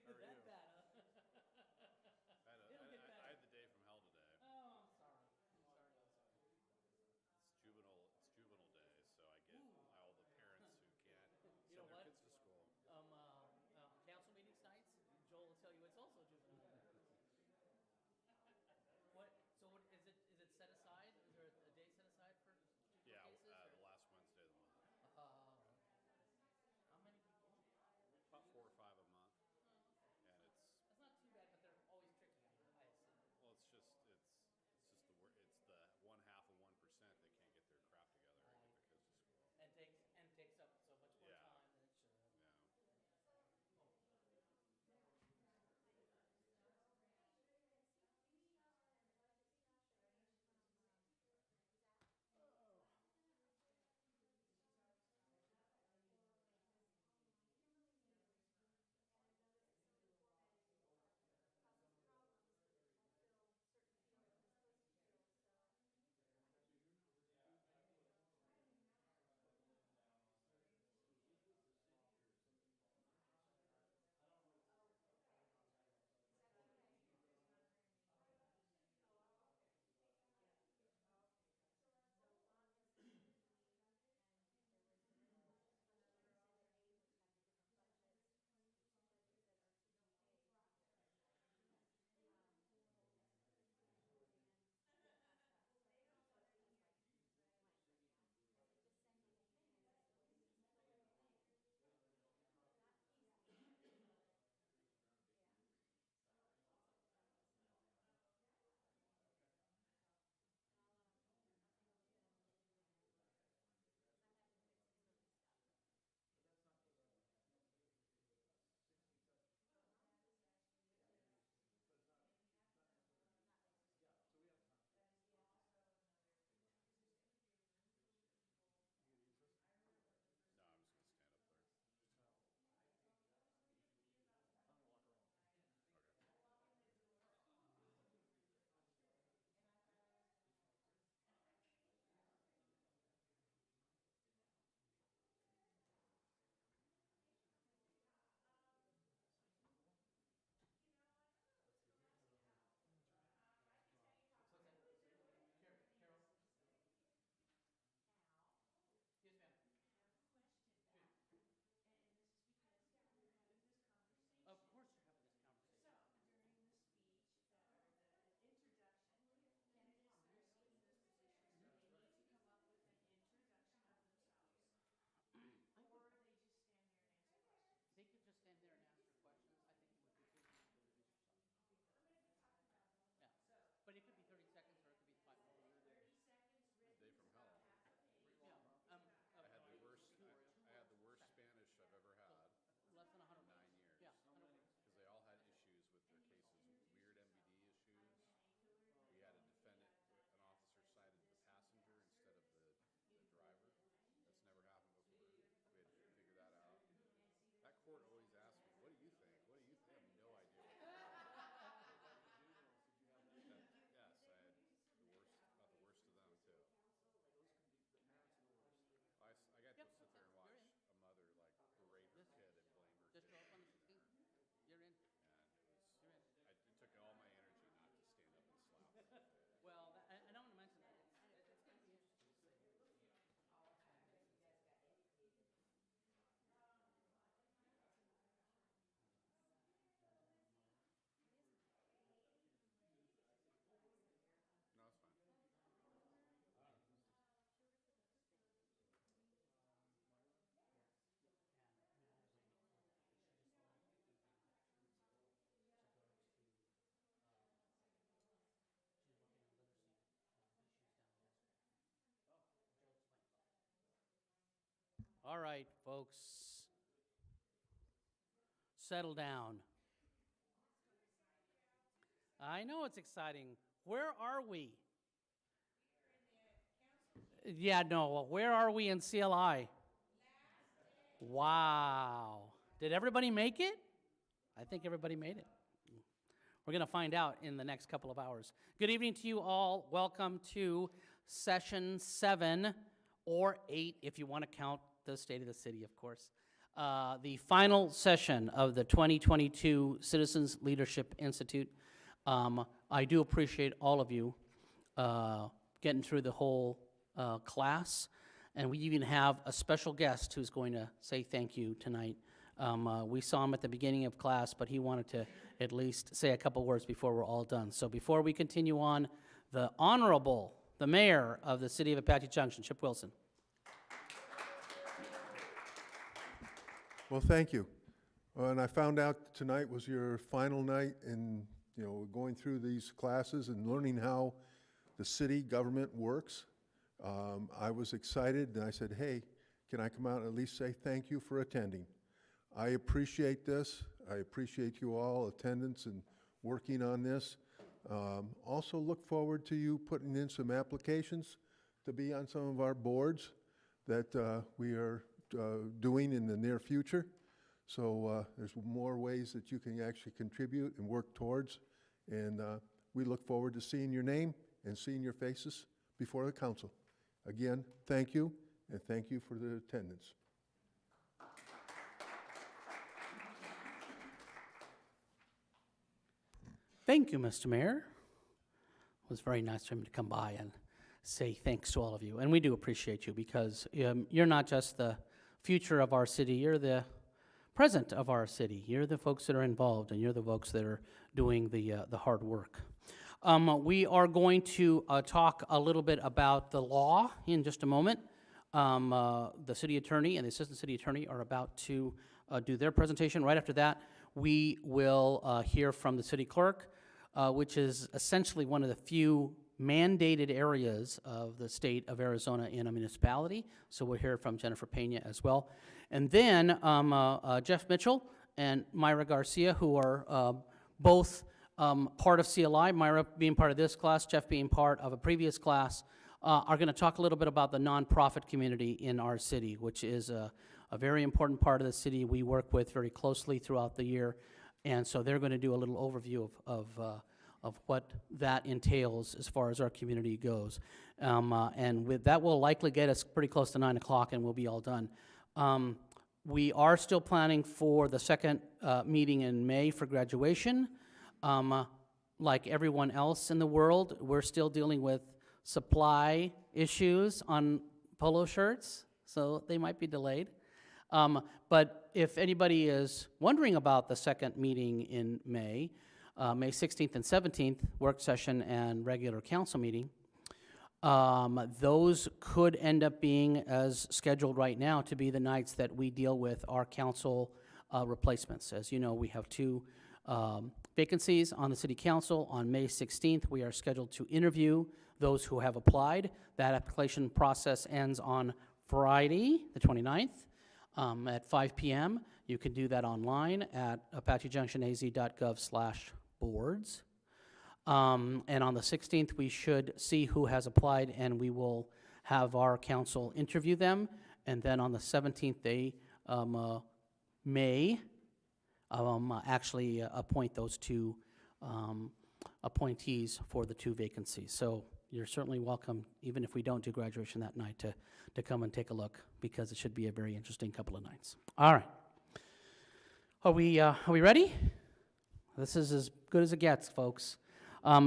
How are That you? bad, huh? It'll get better. I had the day from hell today. Oh, I'm sorry. I'm sorry. I'm sorry. It's juvenile day, so I get Ooh. all the parents who can't You send know their what? kids to school. Council meetings nights, Joel will tell you it's also juvenile day. What? So what is it? Is it set aside? Is there a day set aside for juvenile Yeah, cases? the last Wednesday of the month. How many people? About 4 or 5 a month, Oh, okay. and That's not too bad, but they're always tricky. I assume. well, it's the 1/2 of 1% that can't get their crap together and get their kids to school. And takes up so much more Yeah. time than it should. Yeah. No, I'm just gonna stand up there. I'm gonna walk around. Okay. What's that? Carol. Yes, ma'am. I have a question. Good. And this is because we're having this conversation. Of course, you're having this conversation. So, during the speech, or the introduction, candidates that are seeking those positions, do they need to come up with an introduction of themselves? Or they just stand there and answer questions? They could just stand there and ask her questions. I think it would be good to introduce yourself. Yeah. So, But it could be 30 seconds or it could be 5 minutes. 30 seconds written, Day from hell. half a page. Yeah. I had the worst Spanish I've ever had Less than 100 in 9 words. years. Yeah, 100 words. Because they all had issues with their cases, weird MBD issues. We had a defendant, an officer cited the passenger instead of the driver. That's never happened before. We had to figure that out. That court always asks me, "What do you think? What do you think?" I have no idea. Yes, I had the worst, about the worst of them too. Those can be, the parents are the worst. I got to sit there and watch a mother like berate her kid and blame her Just kid. go up on the 16th. You're in. And You're in. it took all my energy not to stand up and slap her. Well, I don't want to mention that. It's going to be interesting to see. No, it's fine. She's working on literacy issues down there. Oh, she'll explain. All right, folks. Settle down. I know it's exciting. Where are we? Yeah, no. Where are we in CLI? Wow. Did everybody make it? I think everybody made it. We're going to find out in the next couple of hours. Good evening to you all. Welcome to session 7 or 8, if you want to count the State of the City, of course, the final session of the 2022 Citizens Leadership Institute. I do appreciate all of you getting through the whole class, and we even have a special guest who's going to say thank you tonight. We saw him at the beginning of class, but he wanted to at least say a couple words before we're all done. So before we continue on, the Honorable, the Mayor of the City of Apache Junction, Chip Wilson. Well, thank you. And I found out tonight was your final night in, going through these classes and learning how the city government works. I was excited, and I said, hey, can I come out and at least say thank you for attending? I appreciate this. I appreciate you all attendance and working on this. Also look forward to you putting in some applications to be on some of our boards that we are doing in the near future. So there's more ways that you can actually contribute and work towards. And we look forward to seeing your name and seeing your faces before the council. Again, thank you, and thank you for the attendance. Thank you, Mr. Mayor. It was very nice for him to come by and say thanks to all of you. And we do appreciate you because you're not just the future of our city, you're the present of our city. You're the folks that are involved, and you're the folks that are doing the hard work. We are going to talk a little bit about the law in just a moment. The city attorney and the assistant city attorney are about to do their presentation. Right after that, we will hear from the city clerk, which is essentially one of the few mandated areas of the state of Arizona in a municipality. So we'll hear from Jennifer Pena as well. And then Jeff Mitchell and Myra Garcia, who are both part of CLI, Myra being part of this class, Jeff being part of a previous class, are going to talk a little bit about the nonprofit community in our city, which is a very important part of the city we work with very closely throughout the year. And so they're going to do a little overview of what that entails as far as our community goes. And with that will likely get us pretty close to 9 o'clock, and we'll be all done. We are still planning for the second meeting in May for graduation. Like everyone else in the world, we're still dealing with supply issues on polo shirts, so they might be delayed. But if anybody is wondering about the second meeting in May, May 16th and 17th, work session and regular council meeting, those could end up being, as scheduled right now, to be the nights that we deal with our council replacements. As you know, we have two vacancies on the city council. On May 16th, we are scheduled to interview those who have applied. That application process ends on Friday, the 29th, at 5 p.m. You can do that online at apachejunctionaz.gov/boards. And on the 16th, we should see who has applied, and we will have our council interview them. And then on the 17th, they may actually appoint those two appointees for the two vacancies. So you're certainly welcome, even if we don't do graduation that night, to come and take a look, because it should be a very interesting couple of nights. All right. Are we ready? This is as good as it gets, folks.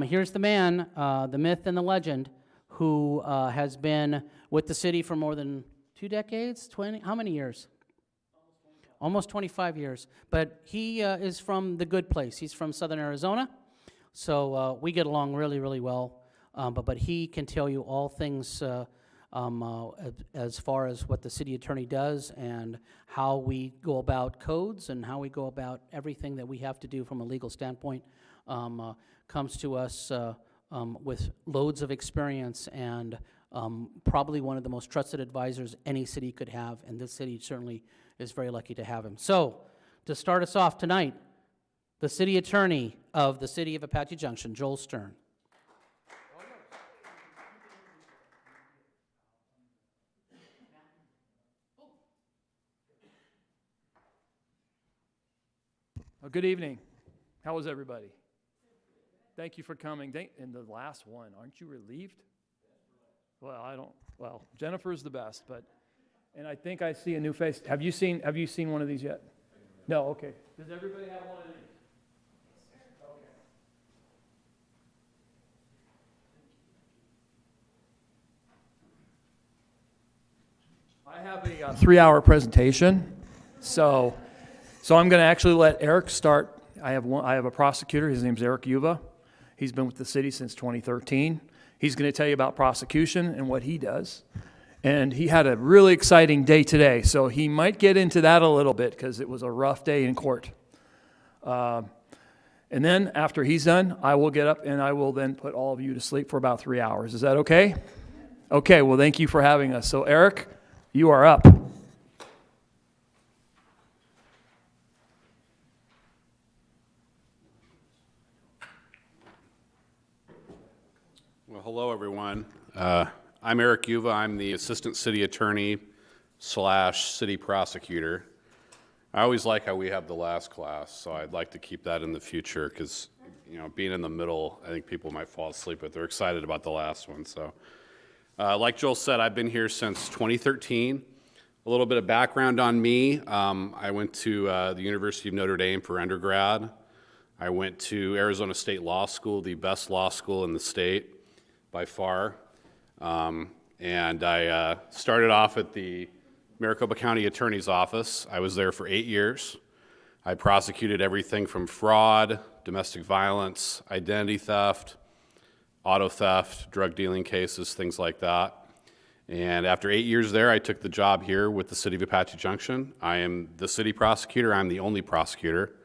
Here's the man, the myth and the legend, who has been with the city for more than 2 decades, 20, how many years? Almost 25 years. But he is from the good place. He's from Southern Arizona, so we get along really, really well. But he can tell you all things as far as what the city attorney does and how we go about codes and how we go about everything that we have to do from a legal standpoint. Comes to us with loads of experience and probably one of the most trusted advisors any city could have, and this city certainly is very lucky to have him. So, to start us off tonight, the city attorney of the city of Apache Junction, Joel Stern. Well, good evening. How was everybody? Thank you for coming. And the last one, aren't you relieved? Well, Jennifer's the best, but And I think I see a new face. Have you seen one of these yet? No, okay. Does everybody have one of these? I have a 3-hour presentation, so I'm going to actually let Eric start. I have a prosecutor. His name's Eric Yuva. He's been with the city since 2013. He's going to tell you about prosecution and what he does. And he had a really exciting day today, so he might get into that a little bit because it was a rough day in court. And then after he's done, I will get up and I will then put all of you to sleep for about 3 hours. Is that okay? Okay, well, thank you for having us. So, Eric, you are up. Well, hello, everyone. I'm Eric Yuva. I'm the Assistant City Attorney / City Prosecutor. I always like how we have the last class, so I'd like to keep that in the future because, being in the middle, I think people might fall asleep, but they're excited about the last one. So, like Joel said, I've been here since 2013. A little bit of background on me. I went to the University of Notre Dame for undergrad. I went to Arizona State Law School, the best law school in the state by far. And I started off at the Maricopa County Attorney's Office. I was there for 8 years. I prosecuted everything from fraud, domestic violence, identity theft, auto theft, drug dealing cases, things like that. And after 8 years there, I took the job here with the City of Apache Junction. I am the city prosecutor. I'm the only prosecutor.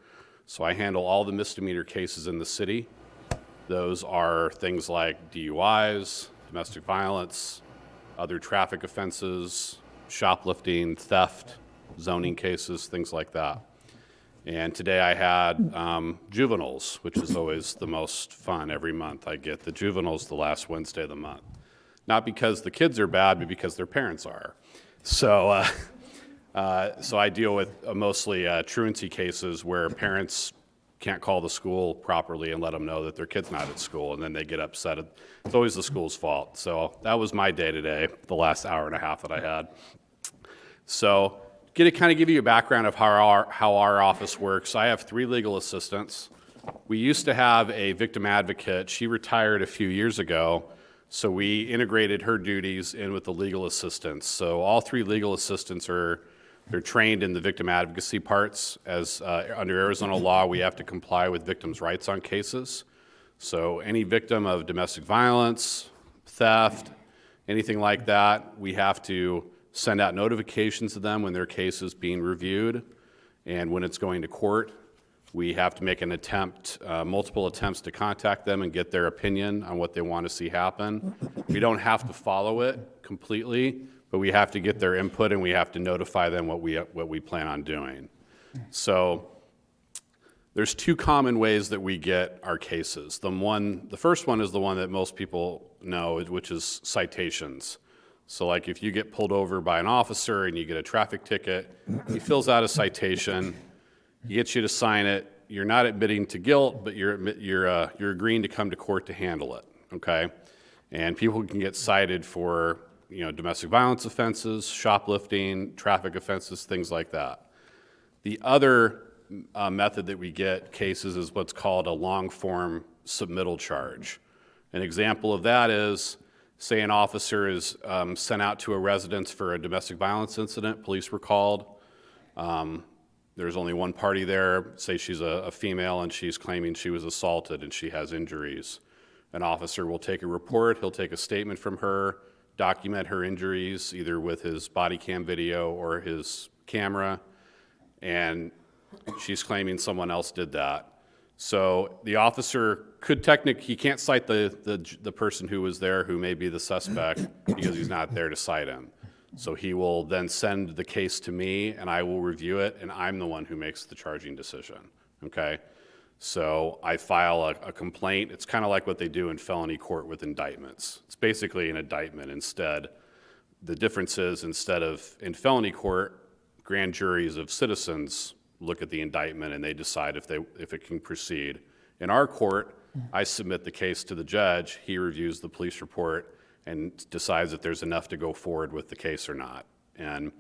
So I handle all the misdemeanor cases in the city. Those are things like DUIs, domestic violence, other traffic offenses, shoplifting, theft, zoning cases, things like that. And today I had juveniles, which is always the most fun every month. I get the juveniles the last Wednesday of the month. Not because the kids are bad, but because their parents are. So, so I deal with mostly truancy cases where parents can't call the school properly and let them know that their kid's not at school, and then they get upset. It's always the school's fault. So that was my day today, the last hour and a half that I had. So to kind of give you a background of how our office works, I have 3 legal assistants. We used to have a victim advocate. She retired a few years ago, so we integrated her duties in with the legal assistants. So all 3 legal assistants they're trained in the victim advocacy parts. As under Arizona law, we have to comply with victims' rights on cases. So any victim of domestic violence, theft, anything like that, we have to send out notifications to them when their case is being reviewed. And when it's going to court, we have to make an attempt, multiple attempts to contact them and get their opinion on what they want to see happen. We don't have to follow it completely, but we have to get their input and we have to notify them what we plan on doing. So there's 2 common ways that we get our cases. The first one is the one that most people know, which is citations. So like if you get pulled over by an officer and you get a traffic ticket, he fills out a citation, he gets you to sign it. You're not admitting to guilt, but you're agreeing to come to court to handle it, okay? And people can get cited for domestic violence offenses, shoplifting, traffic offenses, things like that. The other method that we get cases is what's called a long-form submittal charge. An example of that is, say an officer is sent out to a residence for a domestic violence incident, police were called. There's only one party there, say she's a female and she's claiming she was assaulted and she has injuries. An officer will take a report, he'll take a statement from her, document her injuries, either with his body cam video or his camera, and she's claiming someone else did that. So the officer he can't cite the person who was there who may be the suspect because he's not there to cite him. So he will then send the case to me and I will review it and I'm the one who makes the charging decision, okay? So I file a complaint. It's kind of like what they do in felony court with indictments. It's basically an indictment instead. The difference is instead of in felony court, grand juries of citizens look at the indictment and they decide if it can proceed. In our court, I submit the case to the judge. He reviews the police report and decides if there's enough to go forward with the case or not. And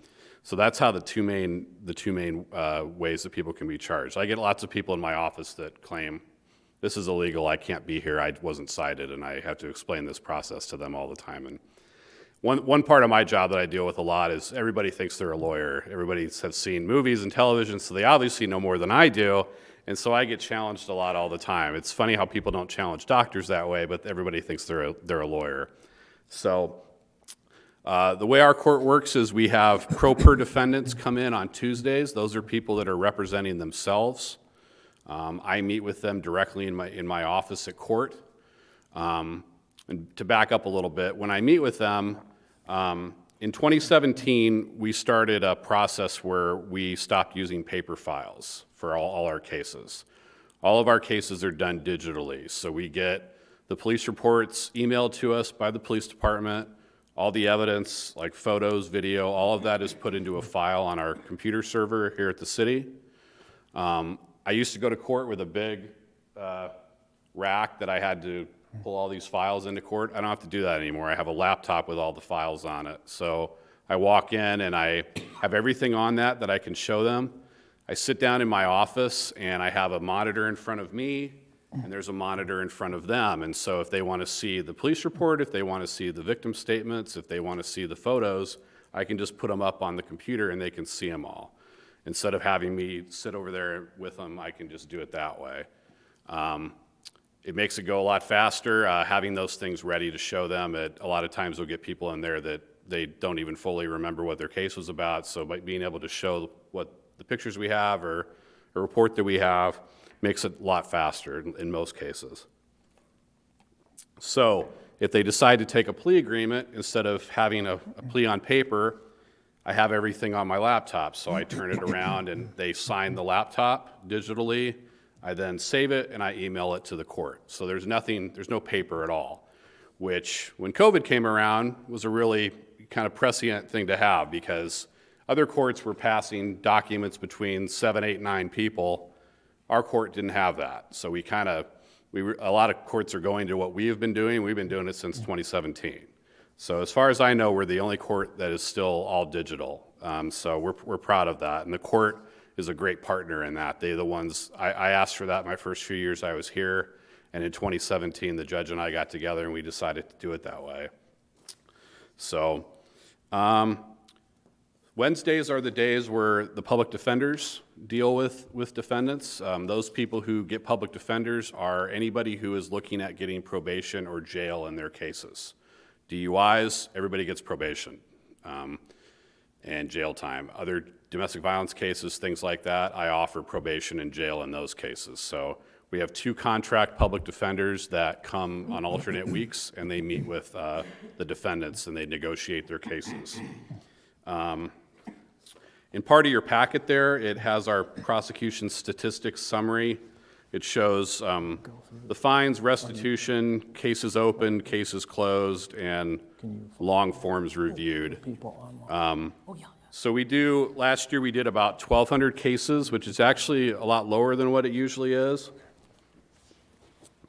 so that's how the two main ways that people can be charged. I get lots of people in my office that claim, this is illegal, I can't be here, I wasn't cited, and I have to explain this process to them all the time. And one part of my job that I deal with a lot is everybody thinks they're a lawyer. Everybody has seen movies and television, so they obviously know more than I do, and so I get challenged a lot all the time. It's funny how people don't challenge doctors that way, but everybody thinks they're a lawyer. So the way our court works is we have pro per defendants come in on Tuesdays. Those are people that are representing themselves. I meet with them directly in my office at court. And to back up a little bit, when I meet with them, in 2017, we started a process where we stopped using paper files for all our cases. All of our cases are done digitally, so we get the police reports emailed to us by the police department. All the evidence, like photos, video, all of that is put into a file on our computer server here at the city. I used to go to court with a big rack that I had to pull all these files into court. I don't have to do that anymore. I have a laptop with all the files on it. So I walk in and I have everything on that I can show them. I sit down in my office and I have a monitor in front of me and there's a monitor in front of them. And so if they want to see the police report, if they want to see the victim statements, if they want to see the photos, I can just put them up on the computer and they can see them all. Instead of having me sit over there with them, I can just do it that way. It makes it go a lot faster, having those things ready to show them. A lot of times we'll get people in there that they don't even fully remember what their case was about, so by being able to show what the pictures we have or a report that we have makes it a lot faster in most cases. So if they decide to take a plea agreement, instead of having a plea on paper, I have everything on my laptop, so I turn it around and they sign the laptop digitally. I then save it and I email it to the court. So there's no paper at all, which when COVID came around was a really kind of prescient thing to have because other courts were passing documents between 7, 8, 9 people. Our court didn't have that. So a lot of courts are going to what we have been doing. We've been doing it since 2017. So as far as I know, we're the only court that is still all digital. So we're proud of that. And the court is a great partner in that. They're the ones, I asked for that my first few years I was here, and in 2017, the judge and I got together and we decided to do it that way. So, Wednesdays are the days where the public defenders deal with defendants. Those people who get public defenders are anybody who is looking at getting probation or jail in their cases. DUIs, everybody gets probation and jail time. Other domestic violence cases, things like that, I offer probation and jail in those cases. So we have 2 contract public defenders that come on alternate weeks and they meet with the defendants and they negotiate their cases. In part of your packet there, it has our prosecution statistics summary. It shows the fines, restitution, cases opened, cases closed, and long forms reviewed. So last year we did about 1,200 cases, which is actually a lot lower than what it usually is.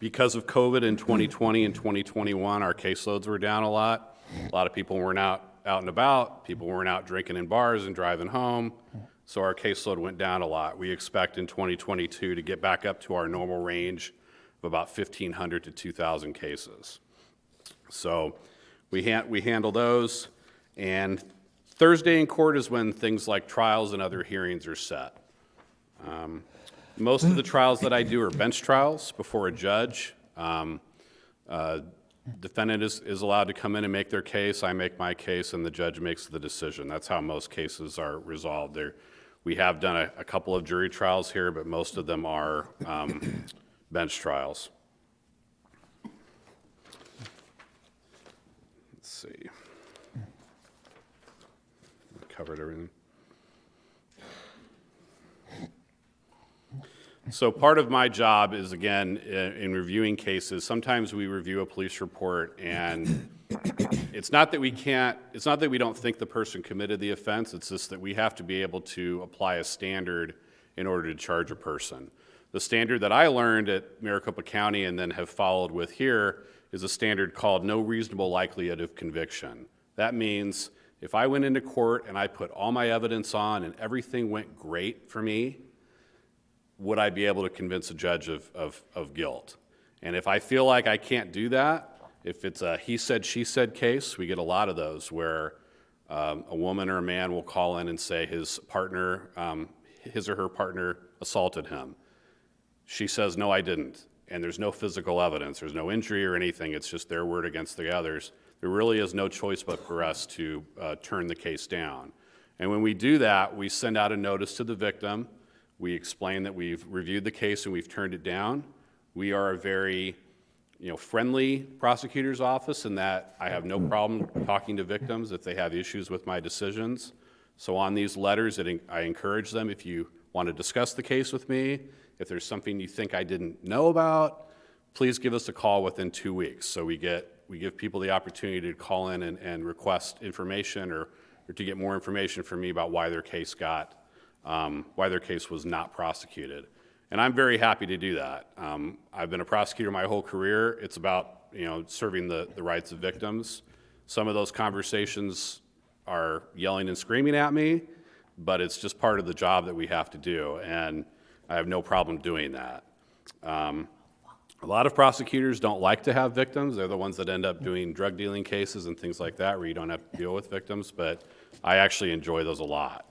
Because of COVID in 2020 and 2021, our caseloads were down a lot. A lot of people weren't out and about. People weren't out drinking in bars and driving home. So our caseload went down a lot. We expect in 2022 to get back up to our normal range of about 1,500 to 2,000 cases. So we handle those. And Thursday in court is when things like trials and other hearings are set. Most of the trials that I do are bench trials before a judge. Defendant is allowed to come in and make their case. I make my case, and the judge makes the decision. That's how most cases are resolved. We have done a couple of jury trials here, but most of them are bench trials. Let's see. Covered everything. So part of my job is, again, in reviewing cases, sometimes we review a police report and it's not that we don't think the person committed the offense, it's just that we have to be able to apply a standard in order to charge a person. The standard that I learned at Maricopa County and then have followed with here is a standard called no reasonable likelihood of conviction. That means If I went into court and I put all my evidence on and everything went great for me, would I be able to convince a judge of guilt? And if I feel like I can't do that, if it's a he said, she said case, we get a lot of those where a woman or a man will call in and say his partner, his or her partner assaulted him. She says, no, I didn't. And there's no physical evidence. There's no injury or anything. It's just their word against the others. There really is no choice but for us to turn the case down. And when we do that, we send out a notice to the victim. We explain that we've reviewed the case and we've turned it down. We are a very friendly prosecutor's office in that I have no problem talking to victims if they have issues with my decisions. So on these letters, I encourage them, if you want to discuss the case with me, if there's something you think I didn't know about, please give us a call within 2 weeks. So we give people the opportunity to call in and request information or to get more information from me about why their case was not prosecuted. And I'm very happy to do that. I've been a prosecutor my whole career. It's about serving the rights of victims. Some of those conversations are yelling and screaming at me, but it's just part of the job that we have to do, and I have no problem doing that. A lot of prosecutors don't like to have victims. They're the ones that end up doing drug dealing cases and things like that where you don't have to deal with victims, but I actually enjoy those a lot.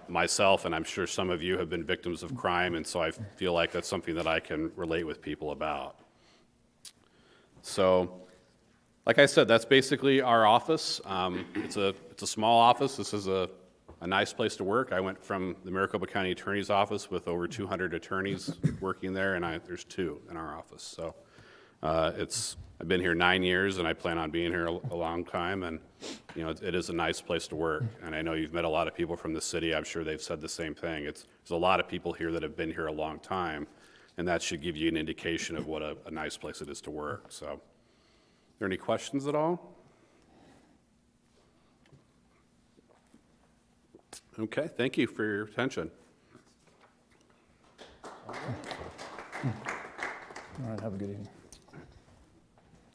Myself, and I'm sure some of you have been victims of crime, and so I feel like that's something that I can relate with people about. So, like I said, that's basically our office. It's a small office. This is a nice place to work. I went from the Maricopa County Attorney's Office with over 200 attorneys working there, and there's 2 in our office. So I've been here 9 years, and I plan on being here a long time, and it is a nice place to work. And I know you've met a lot of people from the city. I'm sure they've said the same thing. There's a lot of people here that have been here a long time, and that should give you an indication of what a nice place it is to work. So, are there any questions at all? Okay, thank you for your attention. All right, have a good evening.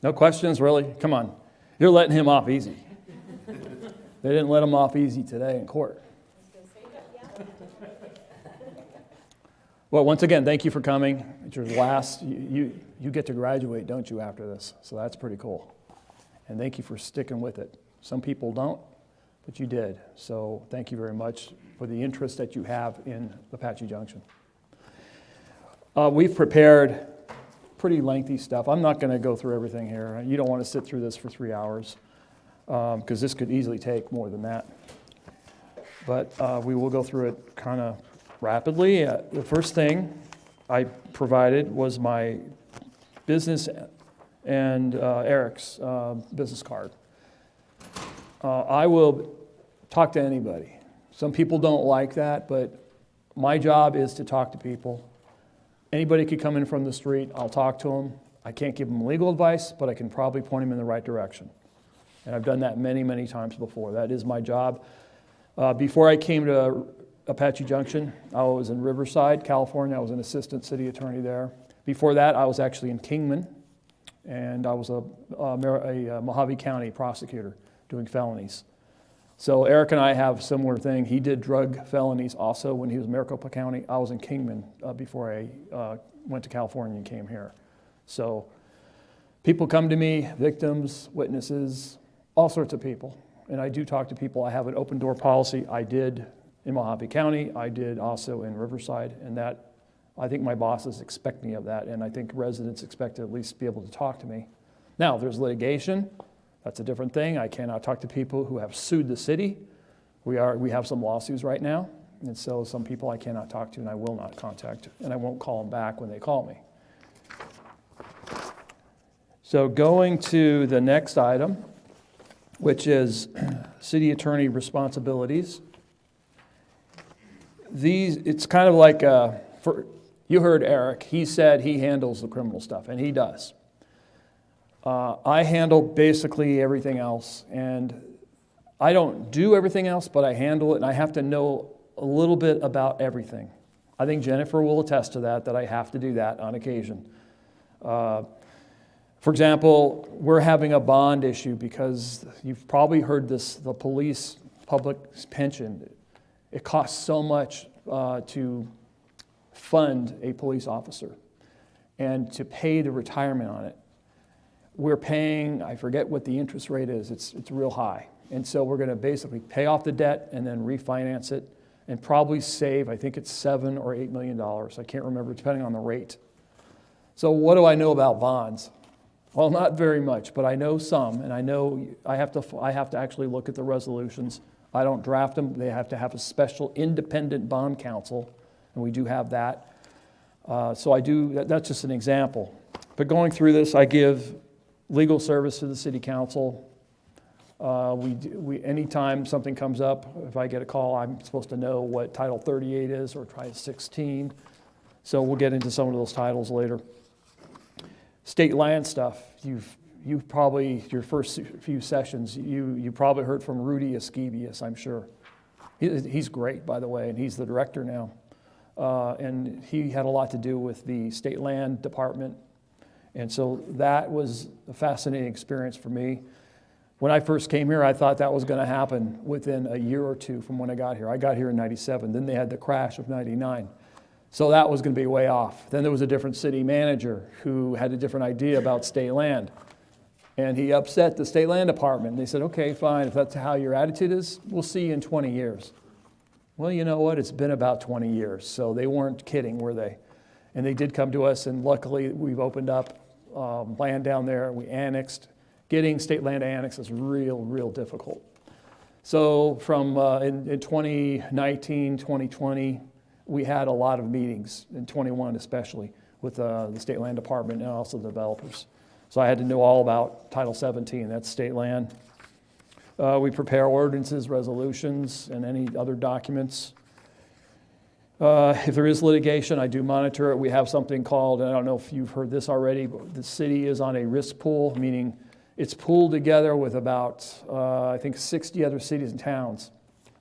No questions, really? Come on. You're letting him off easy. They didn't let him off easy today in court. Well, once again, thank you for coming. It's your last. You get to graduate, don't you, after this? So that's pretty cool. And thank you for sticking with it. Some people don't, but you did. So thank you very much for the interest that you have in Apache Junction. We've prepared pretty lengthy stuff. I'm not going to go through everything here. You don't want to sit through this for 3 hours because this could easily take more than that. But we will go through it kind of rapidly. The first thing I provided was my business and Eric's business card. I will talk to anybody. Some people don't like that, but my job is to talk to people. Anybody could come in from the street, I'll talk to them. I can't give them legal advice, but I can probably point them in the right direction. And I've done that many, many times before. That is my job. Before I came to Apache Junction, I was in Riverside, California. I was an assistant city attorney there. Before that, I was actually in Kingman, and I was a Mojave County prosecutor doing felonies. So Eric and I have a similar thing. He did drug felonies also when he was in Maricopa County. I was in Kingman before I went to California and came here. So people come to me, victims, witnesses, all sorts of people. And I do talk to people. I have an open door policy. I did in Mojave County. I did also in Riverside. And that, I think my bosses expect me of that. And I think residents expect to at least be able to talk to me. Now, if there's litigation, that's a different thing. I cannot talk to people who have sued the city. We have some lawsuits right now, and so some people I cannot talk to and I will not contact, and I won't call them back when they call me. So going to the next item, which is city attorney responsibilities. It's kind of like, you heard Eric, he said he handles the criminal stuff, and he does. I handle basically everything else, and I don't do everything else, but I handle it, and I have to know a little bit about everything. I think Jennifer will attest to that I have to do that on occasion. For example, we're having a bond issue because you've probably heard this, the police public pension. It costs so much to fund a police officer and to pay the retirement on it. We're paying, I forget what the interest rate is, it's real high. And so we're going to basically pay off the debt and then refinance it and probably save, I think it's $7 or $8 million. I can't remember, depending on the rate. So what do I know about bonds? Well, not very much, but I know some, and I know I have to actually look at the resolutions. I don't draft them. They have to have a special independent bond counsel, and we do have that. So I do, that's just an example. But going through this, I give legal service to the city council. Anytime something comes up, if I get a call, I'm supposed to know what Title 38 is or Title 16. So we'll get into some of those titles later. State land stuff. You've probably, your first few sessions, you probably heard from Rudy Esquivius, I'm sure. He's great, by the way, and he's the director now. And he had a lot to do with the state land department. And so that was a fascinating experience for me. When I first came here, I thought that was going to happen within a year or two from when I got here. I got here in 97. Then they had the crash of 99. So that was going to be way off. Then there was a different city manager who had a different idea about state land. And he upset the state land department. They said, okay, fine, if that's how your attitude is, we'll see you in 20 years. Well, you know what? It's been about 20 years. So they weren't kidding, were they? And they did come to us, and luckily we've opened up land down there. We annexed. Getting state land annexed is real difficult. So from in 2019, 2020, we had a lot of meetings, in 21 especially, with the state land department and also the developers. So I had to know all about Title 17, that's state land. We prepare ordinances, resolutions, and any other documents. If there is litigation, I do monitor it. We have something called, I don't know if you've heard this already, but the city is on a risk pool, meaning it's pooled together with about, I think, 60 other cities and towns.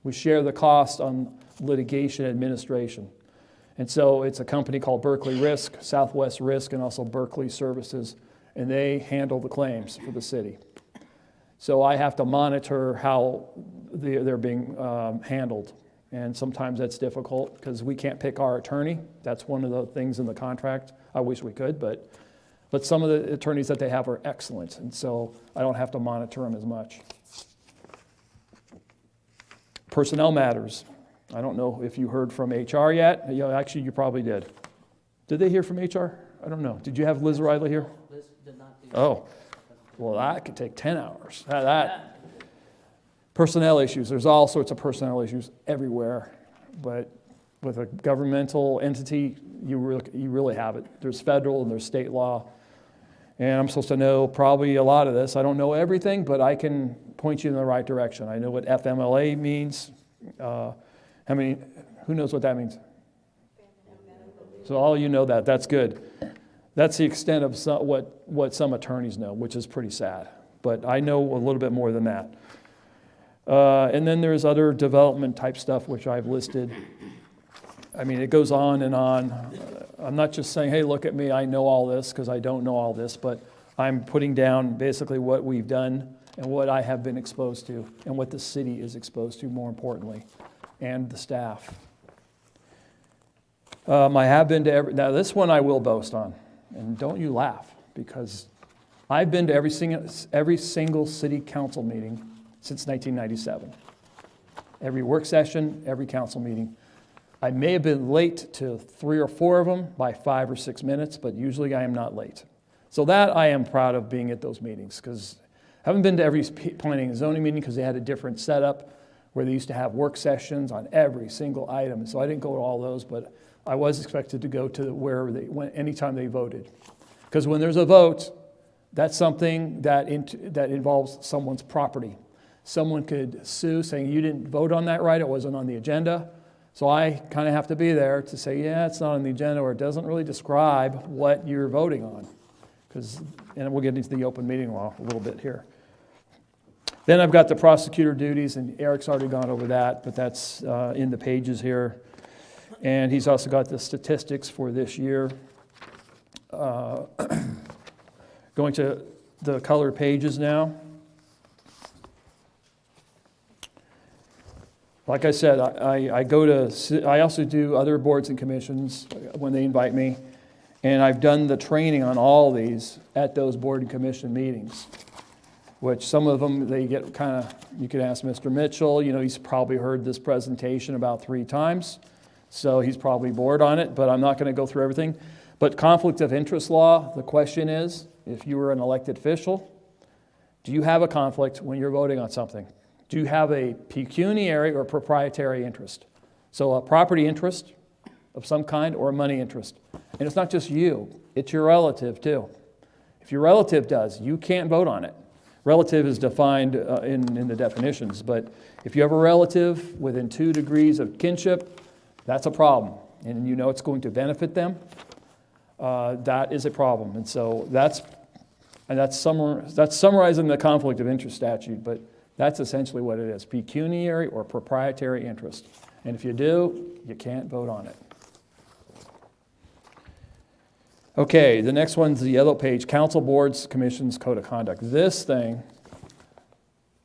We share the cost on litigation administration. And so it's a company called Berkeley Risk, Southwest Risk, and also Berkeley Services, and they handle the claims for the city. So I have to monitor how they're being handled. And sometimes that's difficult because we can't pick our attorney. That's one of the things in the contract. I wish we could, but some of the attorneys that they have are excellent, and so I don't have to monitor them as much. Personnel matters. I don't know if you heard from HR yet. Actually, you probably did. Did they hear from HR? I don't know. Did you have Liz Riley here? Liz did not do Oh, well, that could take 10 hours. Personnel issues. There's all sorts of personnel issues everywhere, but with a governmental entity, you really have it. There's federal and there's state law. And I'm supposed to know probably a lot of this. I don't know everything, but I can point you in the right direction. I know what FMLA means. Who knows what that means? So all you know that, that's good. That's the extent of what some attorneys know, which is pretty sad. But I know a little bit more than that. And then there's other development type stuff, which I've listed. I mean, it goes on and on. I'm not just saying, hey, look at me, I know all this, because I don't know all this, but I'm putting down basically what we've done and what I have been exposed to and what the city is exposed to, more importantly, and the staff. I have been to now this one I will boast on, and don't you laugh, because I've been to every single city council meeting since 1997. Every work session, every council meeting. I may have been late to 3 or 4 of them by 5 or 6 minutes, but usually I am not late. So that I am proud of being at those meetings, because I haven't been to every planning and zoning meeting because they had a different setup where they used to have work sessions on every single item. So I didn't go to all those, but I was expected to go to wherever they went, anytime they voted. Because when there's a vote, that's something that involves someone's property. Someone could sue saying, you didn't vote on that right, it wasn't on the agenda. So I kind of have to be there to say, yeah, it's not on the agenda, or it doesn't really describe what you're voting on. And we'll get into the open meeting law a little bit here. Then I've got the prosecutor duties, and Eric's already gone over that, but that's in the pages here. And he's also got the statistics for this year. Going to the colored pages now. Like I said, I also do other boards and commissions when they invite me, and I've done the training on all these at those board and commission meetings, which some of them, they get kind of, you could ask Mr. Mitchell, he's probably heard this presentation about 3 times, so he's probably bored on it, but I'm not going to go through everything. But conflict of interest law, the question is, if you were an elected official, do you have a conflict when you're voting on something? Do you have a pecuniary or proprietary interest? So a property interest of some kind or a money interest. And it's not just you, it's your relative too. If your relative does, you can't vote on it. Relative is defined in the definitions, but if you have a relative within 2 degrees of kinship, that's a problem. And you know it's going to benefit them, that is a problem. And so that's summarizing the conflict of interest statute, but that's essentially what it is, pecuniary or proprietary interest. And if you do, you can't vote on it. Okay, the next one's the yellow page, council, boards, commissions, code of conduct. This thing,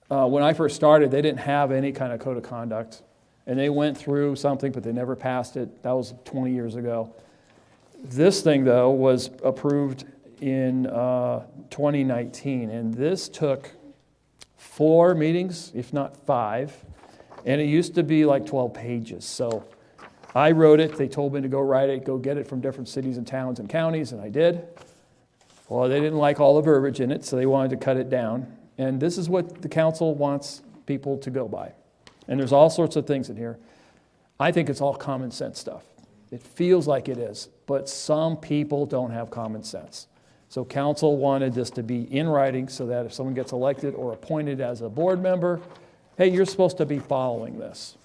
when I first started, they didn't have any kind of code of conduct. And they went through something, but they never passed it. That was 20 years ago. This thing, though, was approved in 2019. And this took 4 meetings, if not 5, and it used to be like 12 pages. So I wrote it, they told me to go write it, go get it from different cities and towns and counties, and I did. Well, they didn't like all the verbiage in it, so they wanted to cut it down. And this is what the council wants people to go by. And there's all sorts of things in here. I think it's all common sense stuff. It feels like it is, but some people don't have common sense. So council wanted this to be in writing so that if someone gets elected or appointed as a board member, hey, you're supposed to be following this.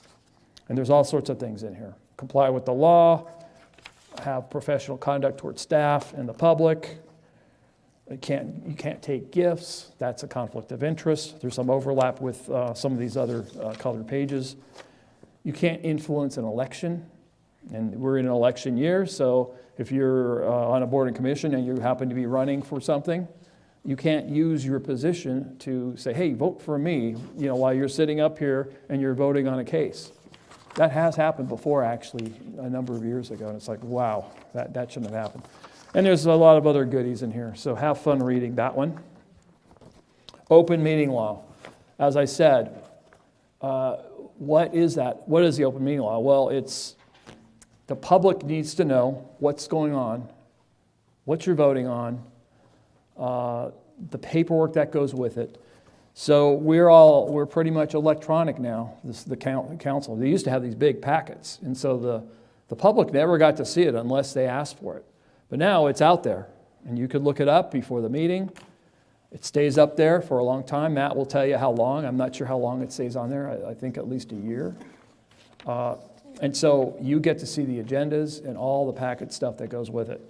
And there's all sorts of things in here. Comply with the law, have professional conduct towards staff and the public. You can't take gifts. That's a conflict of interest. There's some overlap with some of these other colored pages. You can't influence an election. And we're in an election year, so if you're on a board and commission and you happen to be running for something, you can't use your position to say, hey, vote for me, while you're sitting up here and you're voting on a case. That has happened before, actually, a number of years ago, and it's like, wow, that shouldn't have happened. And there's a lot of other goodies in here, so have fun reading that one. Open meeting law. As I said, what is that? What is the open meeting law? Well, it's the public needs to know what's going on, what you're voting on, the paperwork that goes with it. So we're pretty much electronic now, the council. They used to have these big packets, and so the public never got to see it unless they asked for it. But now it's out there, and you could look it up before the meeting. It stays up there for a long time. Matt will tell you how long. I'm not sure how long it stays on there. I think at least a year. And so you get to see the agendas and all the packet stuff that goes with it.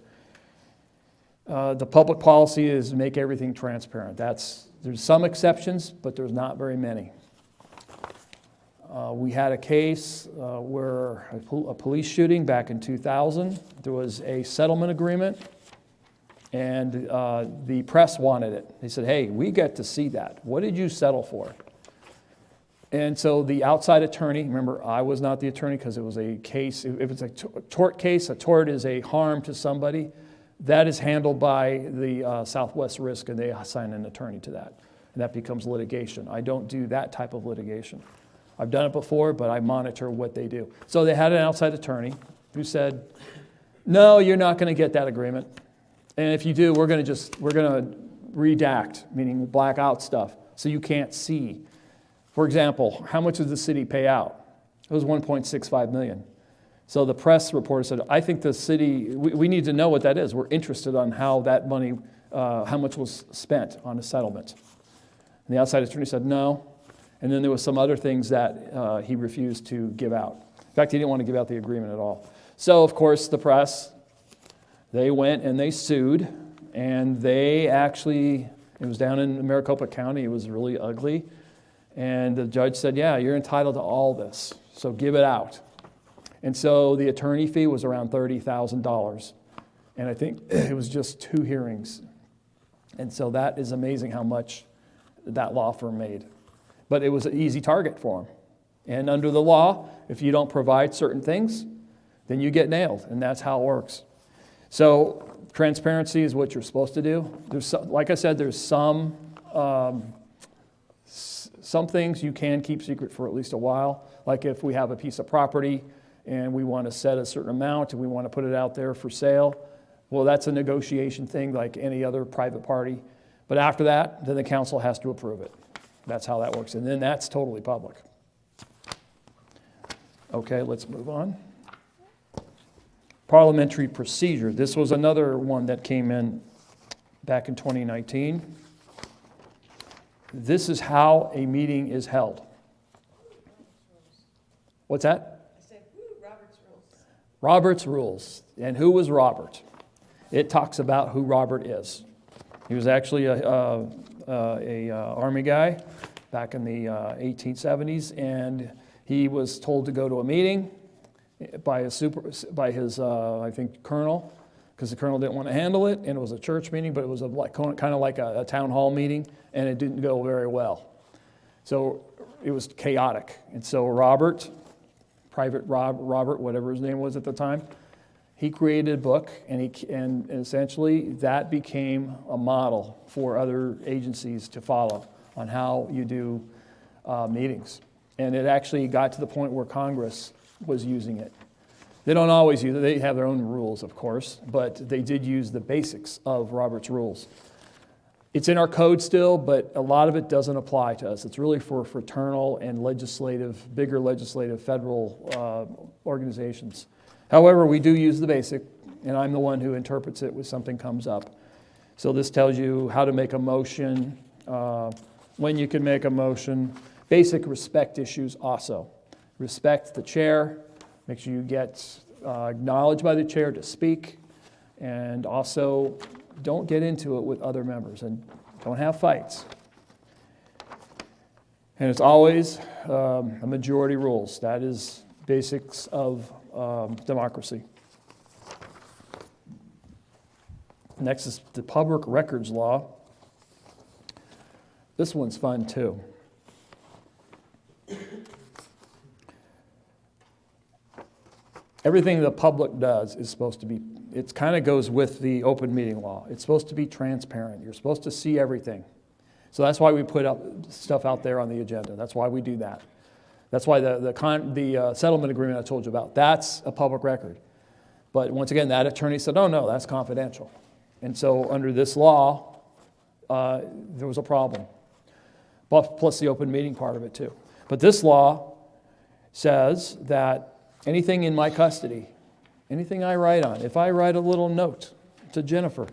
The public policy is make everything transparent. There's some exceptions, but there's not very many. We had a case where a police shooting back in 2000. There was a settlement agreement, and the press wanted it. They said, hey, we get to see that. What did you settle for? And so the outside attorney, remember, I was not the attorney because it was a case. If it's a tort case, a tort is a harm to somebody. That is handled by the Southwest Risk, and they assign an attorney to that. And that becomes litigation. I don't do that type of litigation. I've done it before, but I monitor what they do. So they had an outside attorney who said, no, you're not going to get that agreement. And if you do, we're going to redact, meaning black out stuff, so you can't see. For example, how much does the city pay out? It was $1.65 million. So the press reporter said, I think the city, we need to know what that is. We're interested on how that money, how much was spent on a settlement. And the outside attorney said, no. And then there was some other things that he refused to give out. In fact, he didn't want to give out the agreement at all. So, of course, the press, they went and they sued. And they actually, it was down in Maricopa County. It was really ugly. And the judge said, yeah, you're entitled to all this, so give it out. And so the attorney fee was around $30,000. And I think it was just 2 hearings. And so that is amazing how much that law firm made. But it was an easy target for them. And under the law, if you don't provide certain things, then you get nailed, and that's how it works. So transparency is what you're supposed to do. Like I said, there's some things you can keep secret for at least a while. Like if we have a piece of property and we want to set a certain amount and we want to put it out there for sale, well, that's a negotiation thing like any other private party. But after that, then the council has to approve it. That's how that works. And then that's totally public. Okay, let's move on. Parliamentary procedure. This was another one that came in back in 2019. This is how a meeting is held. What's that? I said, Robert's rules. Robert's rules. And who was Robert? It talks about who Robert is. He was actually a army guy back in the 1870s, and he was told to go to a meeting by his I think colonel, because the colonel didn't want to handle it, and it was a church meeting, but it was kind of like a town hall meeting, and it didn't go very well. So it was chaotic, and so Robert, Private Robert, whatever his name was at the time, he created a book, and essentially that became a model for other agencies to follow on how you do meetings. And it actually got to the point where Congress was using it. They don't always use it. They have their own rules, of course, but they did use the basics of Robert's rules. It's in our code still, but a lot of it doesn't apply to us. It's really for fraternal and bigger legislative federal organizations. However, we do use the basic, and I'm the one who interprets it when something comes up. So this tells you how to make a motion, when you can make a motion, basic respect issues also. Respect the chair, make sure you get acknowledged by the chair to speak, and also don't get into it with other members, and don't have fights. And it's always a majority rules. That is basics of democracy. Next is the public records law. This one's fun too. Everything the public does is supposed to be, it kind of goes with the open meeting law. It's supposed to be transparent. You're supposed to see everything. So that's why we put up stuff out there on the agenda. That's why we do that. That's why the settlement agreement I told you about, that's a public record. But once again, that attorney said, oh no, that's confidential. And so under this law, there was a problem. Plus the open meeting part of it too. But this law says that anything in my custody, anything I write on, if I write a little note to Jennifer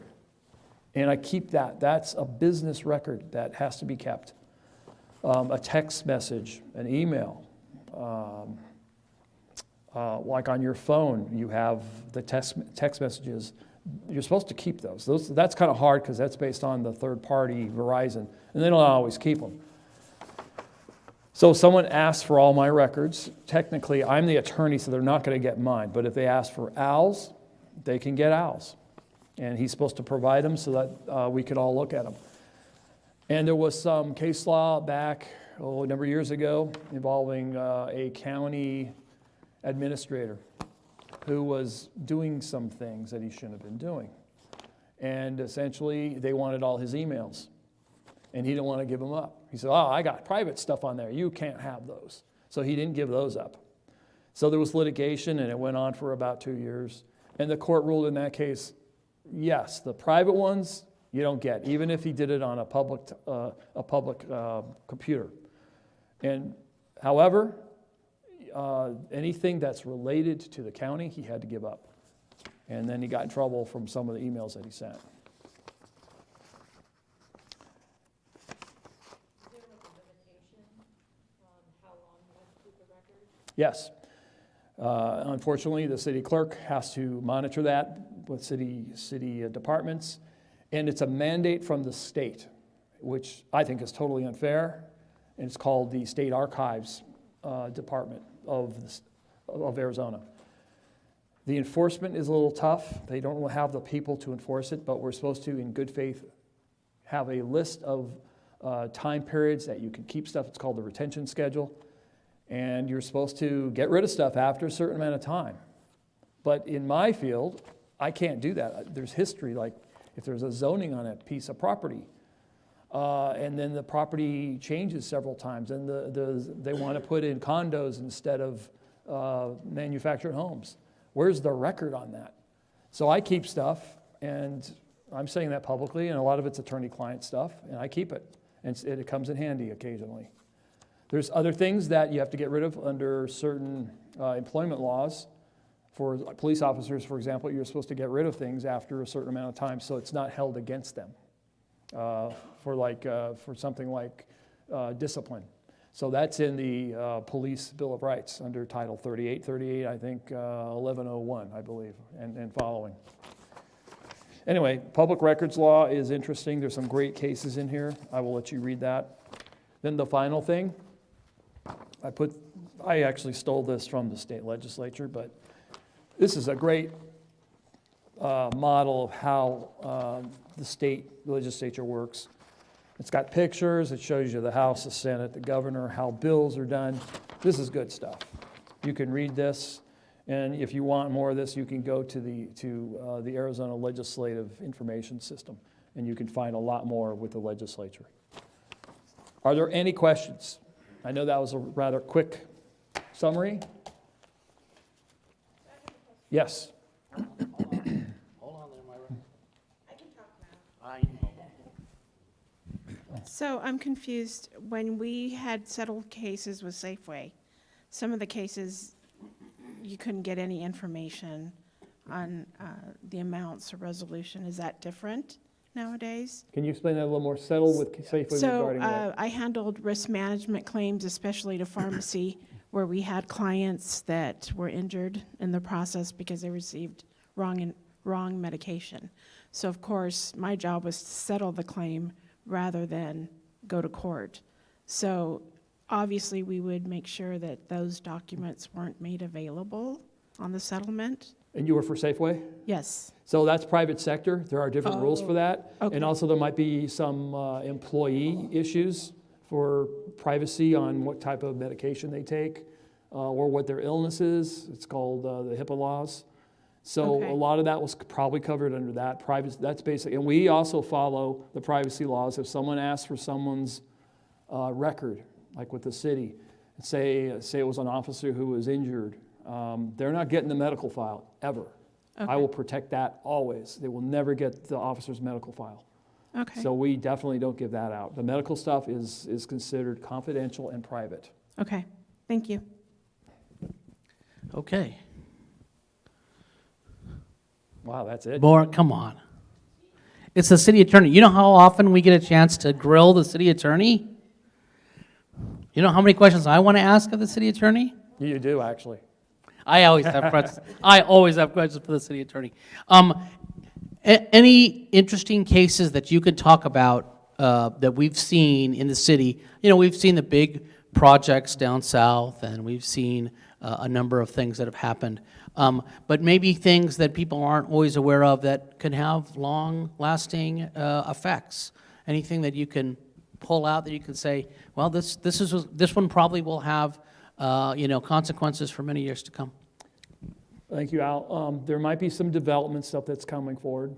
and I keep that, that's a business record that has to be kept. A text message, an email, like on your phone, you have the text messages. You're supposed to keep those. That's kind of hard because that's based on the third party, Verizon, and they don't always keep them. So if someone asks for all my records, technically I'm the attorney, so they're not going to get mine. But if they ask for Al's, they can get Al's. And he's supposed to provide them so that we could all look at them. And there was some case law back, a number of years ago, involving a county administrator who was doing some things that he shouldn't have been doing. And essentially, they wanted all his emails. And he didn't want to give them up. He said, I got private stuff on there. You can't have those. So he didn't give those up. So there was litigation, and it went on for about 2 years. And the court ruled in that case, yes, the private ones you don't get, even if he did it on a public computer. And however, anything that's related to the county, he had to give up. And then he got in trouble from some of the emails that he sent. Yes. Unfortunately, the city clerk has to monitor that with city departments, and it's a mandate from the state, which I think is totally unfair, and it's called the State Archives Department of Arizona. The enforcement is a little tough. They don't have the people to enforce it, but we're supposed to, in good faith, have a list of time periods that you can keep stuff. It's called the retention schedule. And you're supposed to get rid of stuff after a certain amount of time. But in my field, I can't do that. There's history, like if there's a zoning on a piece of property, and then the property changes several times, and they want to put in condos instead of manufactured homes. Where's the record on that? So I keep stuff, and I'm saying that publicly, and a lot of it's attorney-client stuff, and I keep it, and it comes in handy occasionally. There's other things that you have to get rid of under certain employment laws. For police officers, for example, you're supposed to get rid of things after a certain amount of time so it's not held against them for something like discipline. So that's in the Police Bill of Rights under Title 38, I think 1101, I believe, and following. Anyway, public records law is interesting. There's some great cases in here. I will let you read that. Then the final thing, I actually stole this from the state legislature, but this is a great model of how the state legislature works. It's got pictures. It shows you the House, the Senate, the governor, how bills are done. This is good stuff. You can read this, and if you want more of this, you can go to the Arizona Legislative Information System, and you can find a lot more with the legislature. Are there any questions? I know that was a rather quick summary. Yes. Hold on there, Myra. I can talk now. I know. So I'm confused. When we had settled cases with Safeway, some of the cases, you couldn't get any information on the amounts or resolution. Is that different nowadays? Can you explain that a little more? Settled with Safeway regarding what? I handled risk management claims, especially to pharmacy, where we had clients that were injured in the process because they received wrong medication. So of course, my job was to settle the claim rather than go to court. So obviously, we would make sure that those documents weren't made available on the settlement. And you were for Safeway? Yes. So that's private sector. There are different rules for that. Okay. And also there might be some employee issues for privacy on what type of medication they take or what their illness is. It's called the HIPAA laws. So Okay. a lot of that was probably covered under that. That's basic. And we also follow the privacy laws. If someone asks for someone's record, like with the city, say it was an officer who was injured, they're not getting the medical file, ever. Okay. I will protect that always. They will never get the officer's medical file. Okay. So we definitely don't give that out. The medical stuff is considered confidential and private. Okay. Thank you. Okay. Wow, that's it? More, come on. It's the city attorney. You know how often we get a chance to grill the city attorney? You know how many questions I want to ask of the city attorney? You do, actually. I always have questions. I always have questions for the city attorney. Any interesting cases that you could talk about that we've seen in the city? You know, we've seen the big projects down south, and we've seen a number of things that have happened. But maybe things that people aren't always aware of that can have long-lasting effects. Anything that you can pull out that you can say, well, this one probably will have consequences for many years to come. Thank you, Al. There might be some development stuff that's coming forward.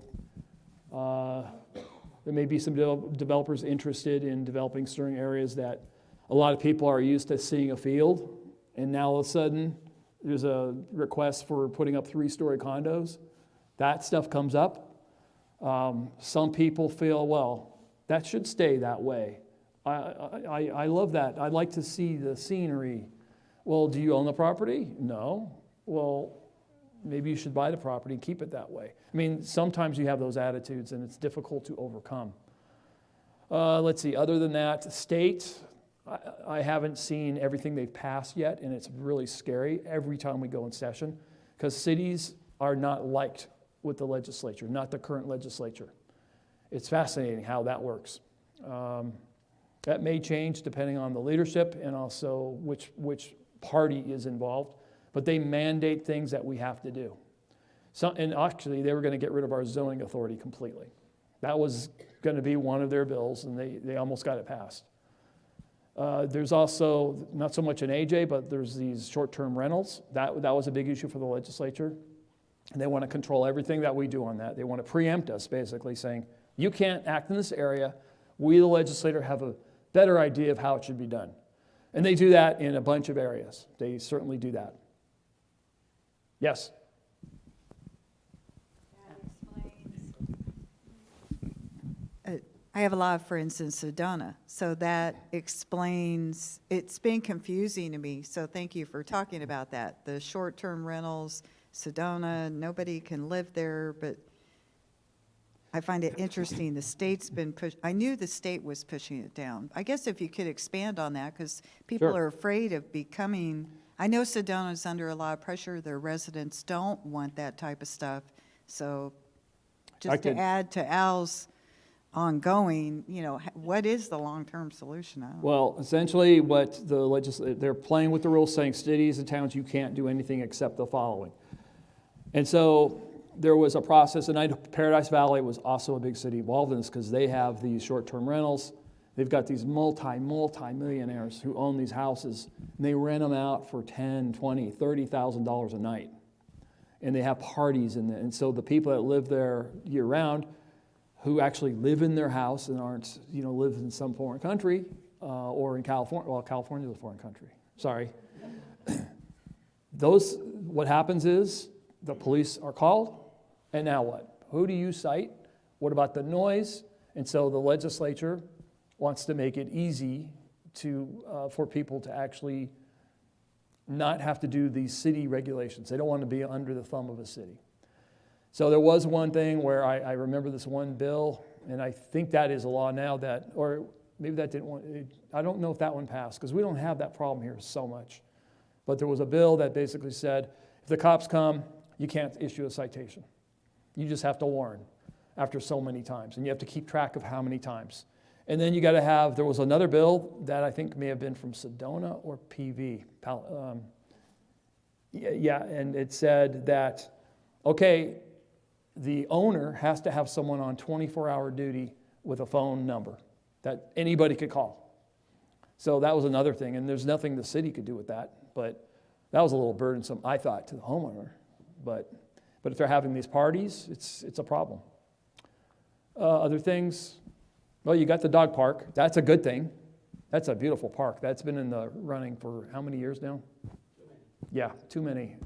There may be some developers interested in developing certain areas that a lot of people are used to seeing a field, and now all of a sudden there's a request for putting up 3-story condos. That stuff comes up. Some people feel, well, that should stay that way. I love that. I'd like to see the scenery. Well, do you own the property? No. Well, maybe you should buy the property and keep it that way. I mean, sometimes you have those attitudes and it's difficult to overcome. Let's see, other than that, state, I haven't seen everything they've passed yet, and it's really scary every time we go in session, because cities are not liked with the legislature, not the current legislature. It's fascinating how that works. That may change depending on the leadership and also which party is involved, but they mandate things that we have to do. So, and actually, they were going to get rid of our zoning authority completely. That was going to be one of their bills, and they almost got it passed. There's also, not so much an AJ, but there's these short-term rentals. That was a big issue for the legislature. And they want to control everything that we do on that. They want to preempt us, basically, saying, you can't act in this area. We, the legislator, have a better idea of how it should be done. And they do that in a bunch of areas. They certainly do that. Yes? I have a lot of friends in Sedona, so that explains, it's been confusing to me, so thank you for talking about that. The short-term rentals, Sedona, nobody can live there, but I find it interesting, the state's been I knew the state was pushing it down. I guess if you could expand on that, because people Sure. are afraid of becoming, I know Sedona's under a lot of pressure, their residents don't want that type of stuff, so just to add to Al's ongoing, what is the long-term solution? I don't know. Well, essentially what they're playing with the rules, saying cities and towns, you can't do anything except the following. And so there was a process, and Paradise Valley was also a big city involved in this because they have these short-term rentals. They've got these multi-millionaires who own these houses, and they rent them out for $10,000, $20,000, $30,000 a night. And they have parties in there. And so the people that live there year-round, who actually live in their house and aren't, live in some foreign country or in California. Well, California is a foreign country. Sorry. What happens is the police are called, and now what? Who do you cite? What about the noise? And so the legislature wants to make it easy for people to actually not have to do these city regulations. They don't want to be under the thumb of a city. So there was one thing where I remember this one bill, and I think that is a law now or maybe that I don't know if that one passed, because we don't have that problem here so much. But there was a bill that basically said, if the cops come, you can't issue a citation. You just have to warn after so many times, and you have to keep track of how many times. And then you got to there was another bill that I think may have been from Sedona or PV. And it said that, okay, the owner has to have someone on 24-hour duty with a phone number that anybody could call. So that was another thing, and there's nothing the city could do with that, but that was a little burdensome, I thought, to the homeowner. But if they're having these parties, it's a problem. Other things, well, you got the dog park. That's a good thing. That's a beautiful park. That's been in the running for how many years now? Yeah, too many.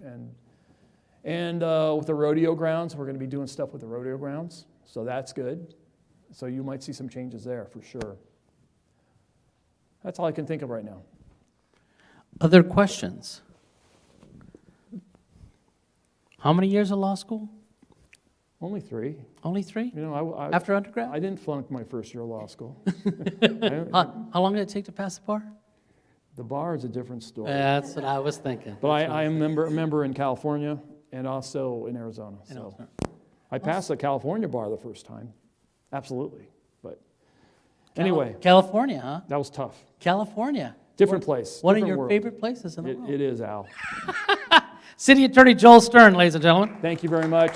And with the rodeo grounds, we're going to be doing stuff with the rodeo grounds, so that's good. So you might see some changes there for sure. That's all I can think of right now. Other questions? How many years of law school? Only 3. Only 3? I After undergrad? I didn't flunk my first year of law school. How long did it take to pass the bar? The bar is a different story. That's what I was thinking. But I am a member in California and also in Arizona. So I passed the California bar the first time. Absolutely. But anyway, California, huh? that was tough. California. Different place. One of different your world. favorite places in the world. It is, Al. City Attorney Joel Stern, ladies and gentlemen. Thank you very much.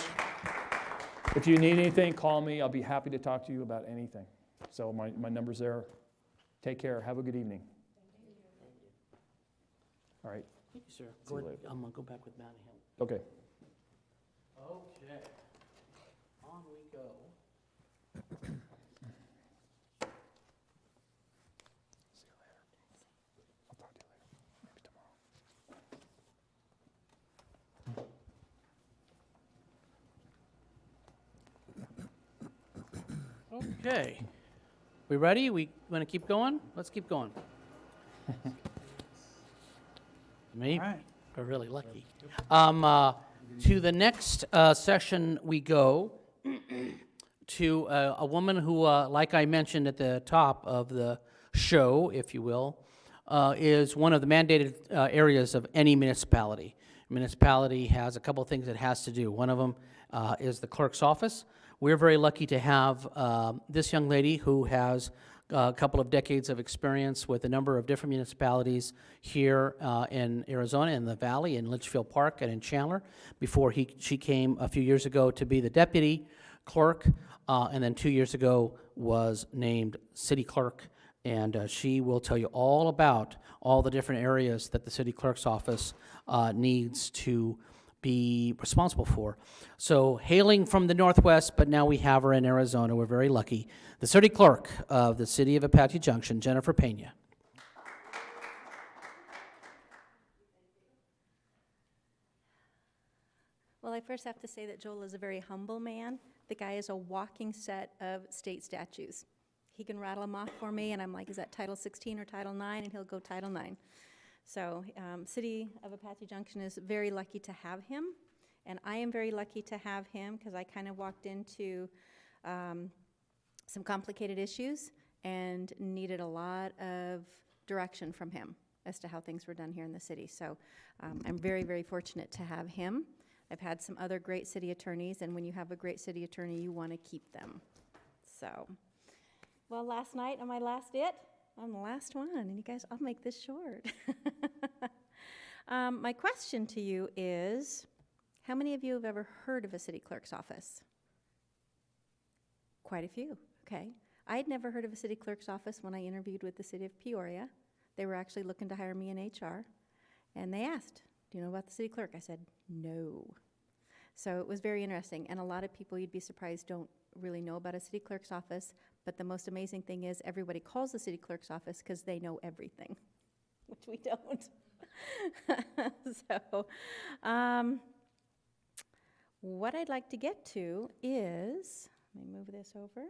If you need anything, call me. I'll be happy to talk to you about anything. So my number's there. Take care. Have a good evening. All right. Thank you, sir. See you later. I'm going to go back with Matty Hill. Okay. Okay. On we go. See you later. I'll talk to you later. Maybe tomorrow. Okay. We ready? We want to keep going? Let's keep going. Me? We're really lucky. To the next session we go, to a woman who, like I mentioned at the top of the show, if you will, is one of the mandated areas of any municipality. Municipality has a couple of things it has to do. One of them is the clerk's office. We're very lucky to have this young lady who has a couple of decades of experience with a number of different municipalities here in Arizona, in the Valley, in Litchfield Park, and in Chandler, before she came a few years ago to be the deputy clerk, and then 2 years ago was named city clerk, and she will tell you all about all the different areas that the city clerk's office needs to be responsible for. So hailing from the Northwest, but now we have her in Arizona, we're very lucky, the city clerk of the city of Apache Junction, Jennifer Pena. Well, I first have to say that Joel is a very humble man. The guy is a walking set of state statutes. He can rattle them off for me, and I'm like, is that Title 16 or Title 9? And he'll go Title 9. So City of Apache Junction is very lucky to have him, and I am very lucky to have him because I kind of walked into some complicated issues and needed a lot of direction from him as to how things were done here in the city. So I'm very, very fortunate to have him. I've had some other great city attorneys, and when you have a great city attorney, you want to keep them. So, well, last night, am I last it? I'm the last one, and you guys, I'll make this short. My question to you is, how many of you have ever heard of a city clerk's office? Quite a few, okay. I had never heard of a city clerk's office when I interviewed with the city of Peoria. They were actually looking to hire me in HR, and they asked, do you know about the city clerk? I said, no. So it was very interesting, and a lot of people, you'd be surprised, don't really know about a city clerk's office, but the most amazing thing is everybody calls the city clerk's office because they know everything, which we don't. So what I'd like to get to is, let me move this over.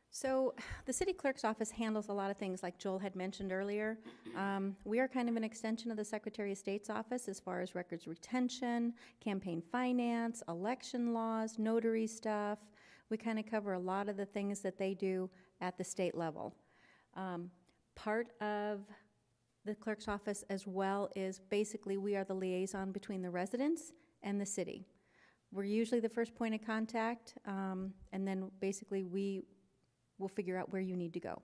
So the city clerk's office handles a lot of things like Joel had mentioned earlier. We are kind of an extension of the Secretary of State's office as far as records retention, campaign finance, election laws, notary stuff. We kind of cover a lot of the things that they do at the state level. Part of the clerk's office as well is basically we are the liaison between the residents and the city. We're usually the first point of contact, and then basically we'll figure out where you need to go.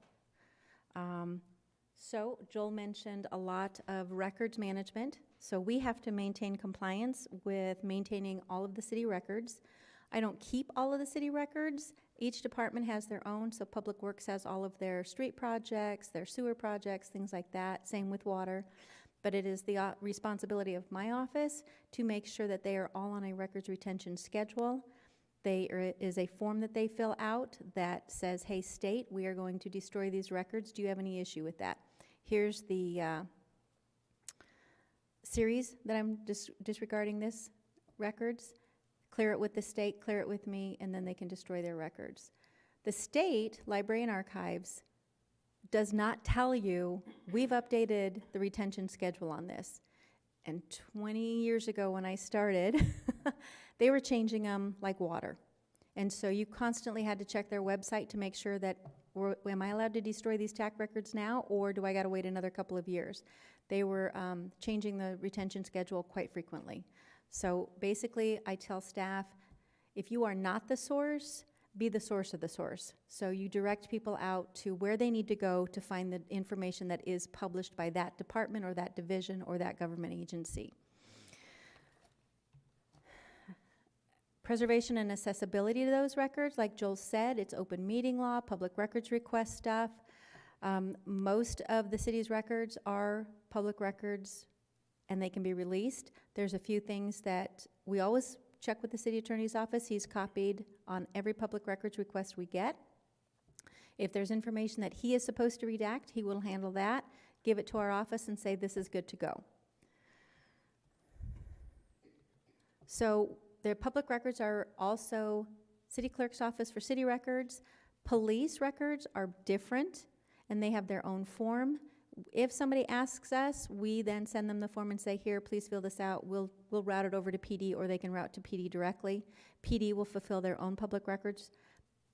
So Joel mentioned a lot of records management. So we have to maintain compliance with maintaining all of the city records. I don't keep all of the city records. Each department has their own. So Public Works has all of their street projects, their sewer projects, things like that. Same with water. But it is the responsibility of my office to make sure that they are all on a records retention schedule. There is a form that they fill out that says, hey, state, we are going to destroy these records. Do you have any issue with that? Here's the series that I'm disregarding this records. Clear it with the state, clear it with me, and then they can destroy their records. The state library and archives does not tell you, we've updated the retention schedule on this. And 20 years ago when I started, they were changing them like water. And so you constantly had to check their website to make sure that, am I allowed to destroy these TAC records now, or do I got to wait another couple of years? They were changing the retention schedule quite frequently. So basically, I tell staff, if you are not the source, be the source of the source. So you direct people out to where they need to go to find the information that is published by that department or that division or that government agency. Preservation and accessibility to those records, like Joel said, it's open meeting law, public records request stuff. Most of the city's records are public records and they can be released. There's a few things that we always check with the city attorney's office. He's copied on every public records request we get. If there's information that he is supposed to redact, he will handle that, give it to our office and say this is good to go. So the public records are also city clerk's office for city records. Police records are different and they have their own form. If somebody asks us, we then send them the form and say, here, please fill this out. We'll route it over to PD, or they can route to PD directly. PD will fulfill their own public records.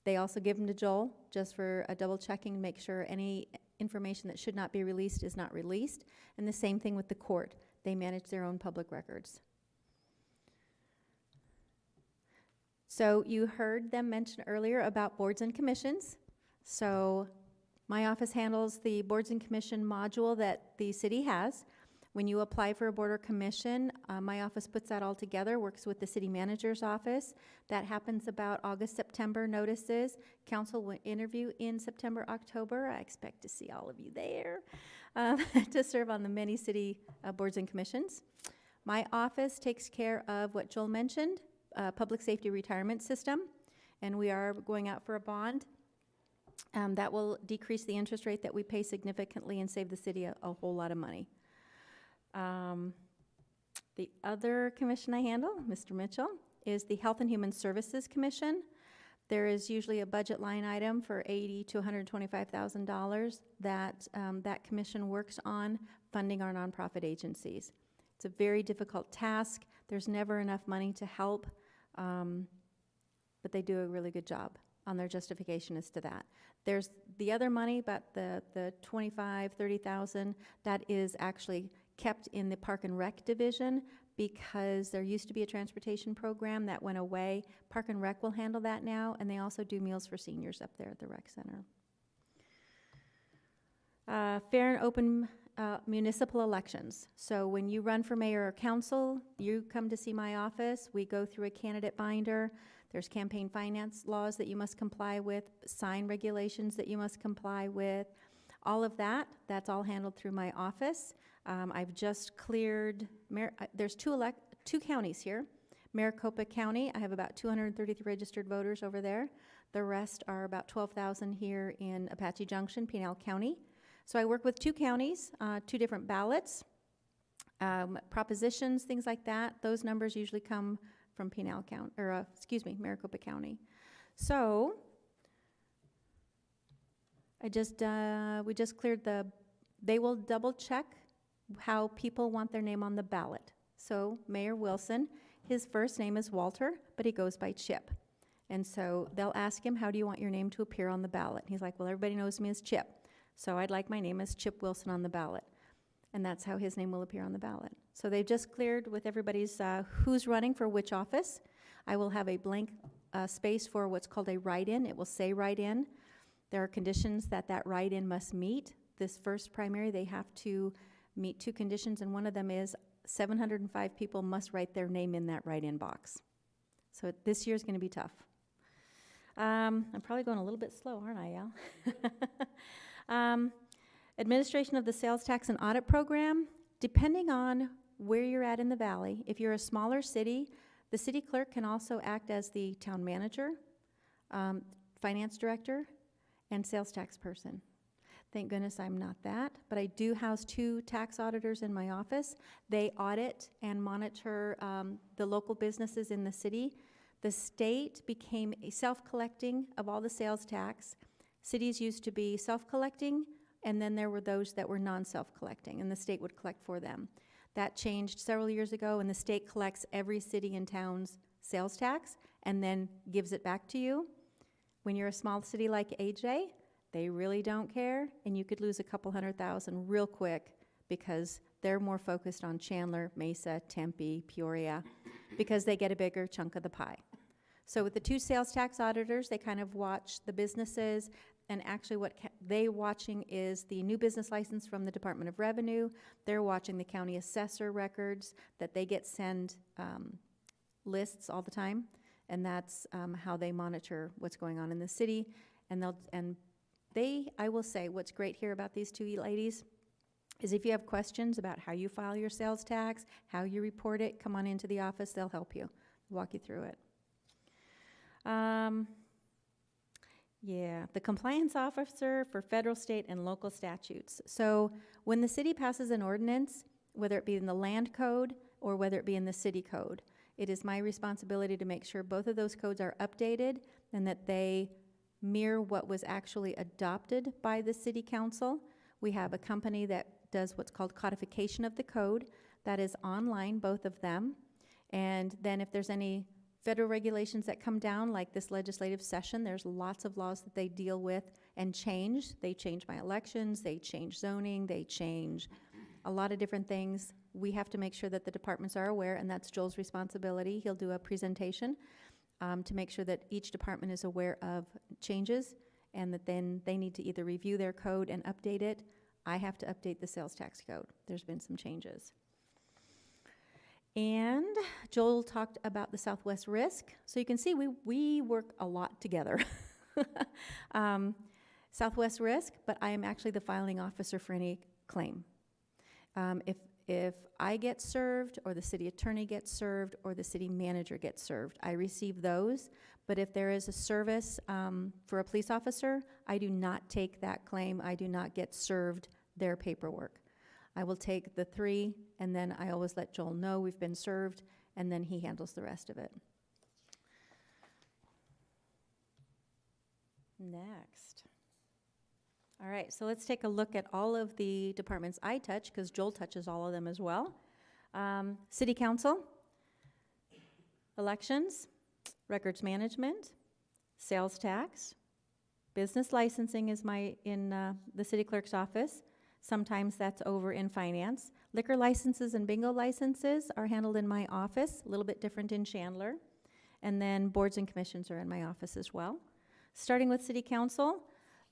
They also give them to Joel just for a double checking and make sure any information that should not be released is not released. And the same thing with the court. They manage their own public records. So you heard them mention earlier about boards and commissions. So my office handles the boards and commission module that the city has. When you apply for a board or commission, my office puts that all together, works with the city manager's office. That happens about August, September notices. Council will interview in September, October. I expect to see all of you there to serve on the many city boards and commissions. My office takes care of what Joel mentioned, public safety retirement system, and we are going out for a bond. That will decrease the interest rate that we pay significantly and save the city a whole lot of money. The other commission I handle, Mr. Mitchell, is the Health and Human Services Commission. There is usually a budget line item for $80,000 to $125,000 that that commission works on funding our nonprofit agencies. It's a very difficult task. There's never enough money to help, but they do a really good job on their justification as to that. There's the other money, but the $25,000, $30,000, that is actually kept in the Park and Rec division because there used to be a transportation program that went away. Park and Rec will handle that now, and they also do meals for seniors up there at the rec center. Fair and open municipal elections. So when you run for mayor or council, you come to see my office. We go through a candidate binder. There's campaign finance laws that you must comply with, sign regulations that you must comply with. All of that, that's all handled through my office. I've just cleared, there's two counties here. Maricopa County, I have about 233 registered voters over there. The rest are about 12,000 here in Apache Junction, Pinal County. So I work with two counties, two different ballots, propositions, things like that. Those numbers usually come from Pinal County, or Maricopa County. So we just cleared they will double check how people want their name on the ballot. So Mayor Wilson, his first name is Walter, but he goes by Chip. And so they'll ask him, how do you want your name to appear on the ballot? He's like, well, everybody knows me as Chip. So I'd like my name as Chip Wilson on the ballot. And that's how his name will appear on the ballot. So they've just cleared with everybody's who's running for which office. I will have a blank space for what's called a write-in. It will say write-in. There are conditions that write-in must meet. This first primary, they have to meet two conditions, and one of them is 705 people must write their name in that write-in box. So this year's going to be tough. I'm probably going a little bit slow, aren't I, Al? Administration of the sales tax and audit program, depending on where you're at in the valley. If you're a smaller city, the city clerk can also act as the town manager, finance director, and sales tax person. Thank goodness I'm not that, but I do house two tax auditors in my office. They audit and monitor the local businesses in the city. The state became a self-collecting of all the sales tax. Cities used to be self-collecting, and then there were those that were non-self-collecting, and the state would collect for them. That changed several years ago, and the state collects every city and town's sales tax and then gives it back to you. When you're a small city like AJ, they really don't care, and you could lose a couple $100,000 real quick because they're more focused on Chandler, Mesa, Tempe, Peoria, because they get a bigger chunk of the pie. So with the two sales tax auditors, they kind of watch the businesses, and actually what they watching is the new business license from the Department of Revenue. They're watching the county assessor records that they get send lists all the time, and that's how they monitor what's going on in the city. And I will say, what's great here about these two ladies is if you have questions about how you file your sales tax, how you report it, come on into the office, they'll help you, walk you through it. Yeah, the compliance officer for federal, state, and local statutes. So when the city passes an ordinance, whether it be in the land code or whether it be in the city code, it is my responsibility to make sure both of those codes are updated and that they mirror what was actually adopted by the city council. We have a company that does what's called codification of the code. That is online, both of them. And then if there's any federal regulations that come down, like this legislative session, there's lots of laws that they deal with and change. They change my elections, they change zoning, they change a lot of different things. We have to make sure that the departments are aware, and that's Joel's responsibility. He'll do a presentation to make sure that each department is aware of changes and that then they need to either review their code and update it. I have to update the sales tax code. There's been some changes. And Joel talked about the Southwest risk. So you can see we work a lot together. Southwest risk, but I am actually the filing officer for any claim. If I get served, or the city attorney gets served, or the city manager gets served, I receive those. But if there is a service for a police officer, I do not take that claim. I do not get served their paperwork. I will take the 3, and then I always let Joel know we've been served, and then he handles the rest of it. Next. All right, so let's take a look at all of the departments I touch, because Joel touches all of them as well. City Council, elections, records management, sales tax, business licensing is in the city clerk's office. Sometimes that's over in finance. Liquor licenses and bingo licenses are handled in my office, a little bit different in Chandler. And then boards and commissions are in my office as well. Starting with City Council,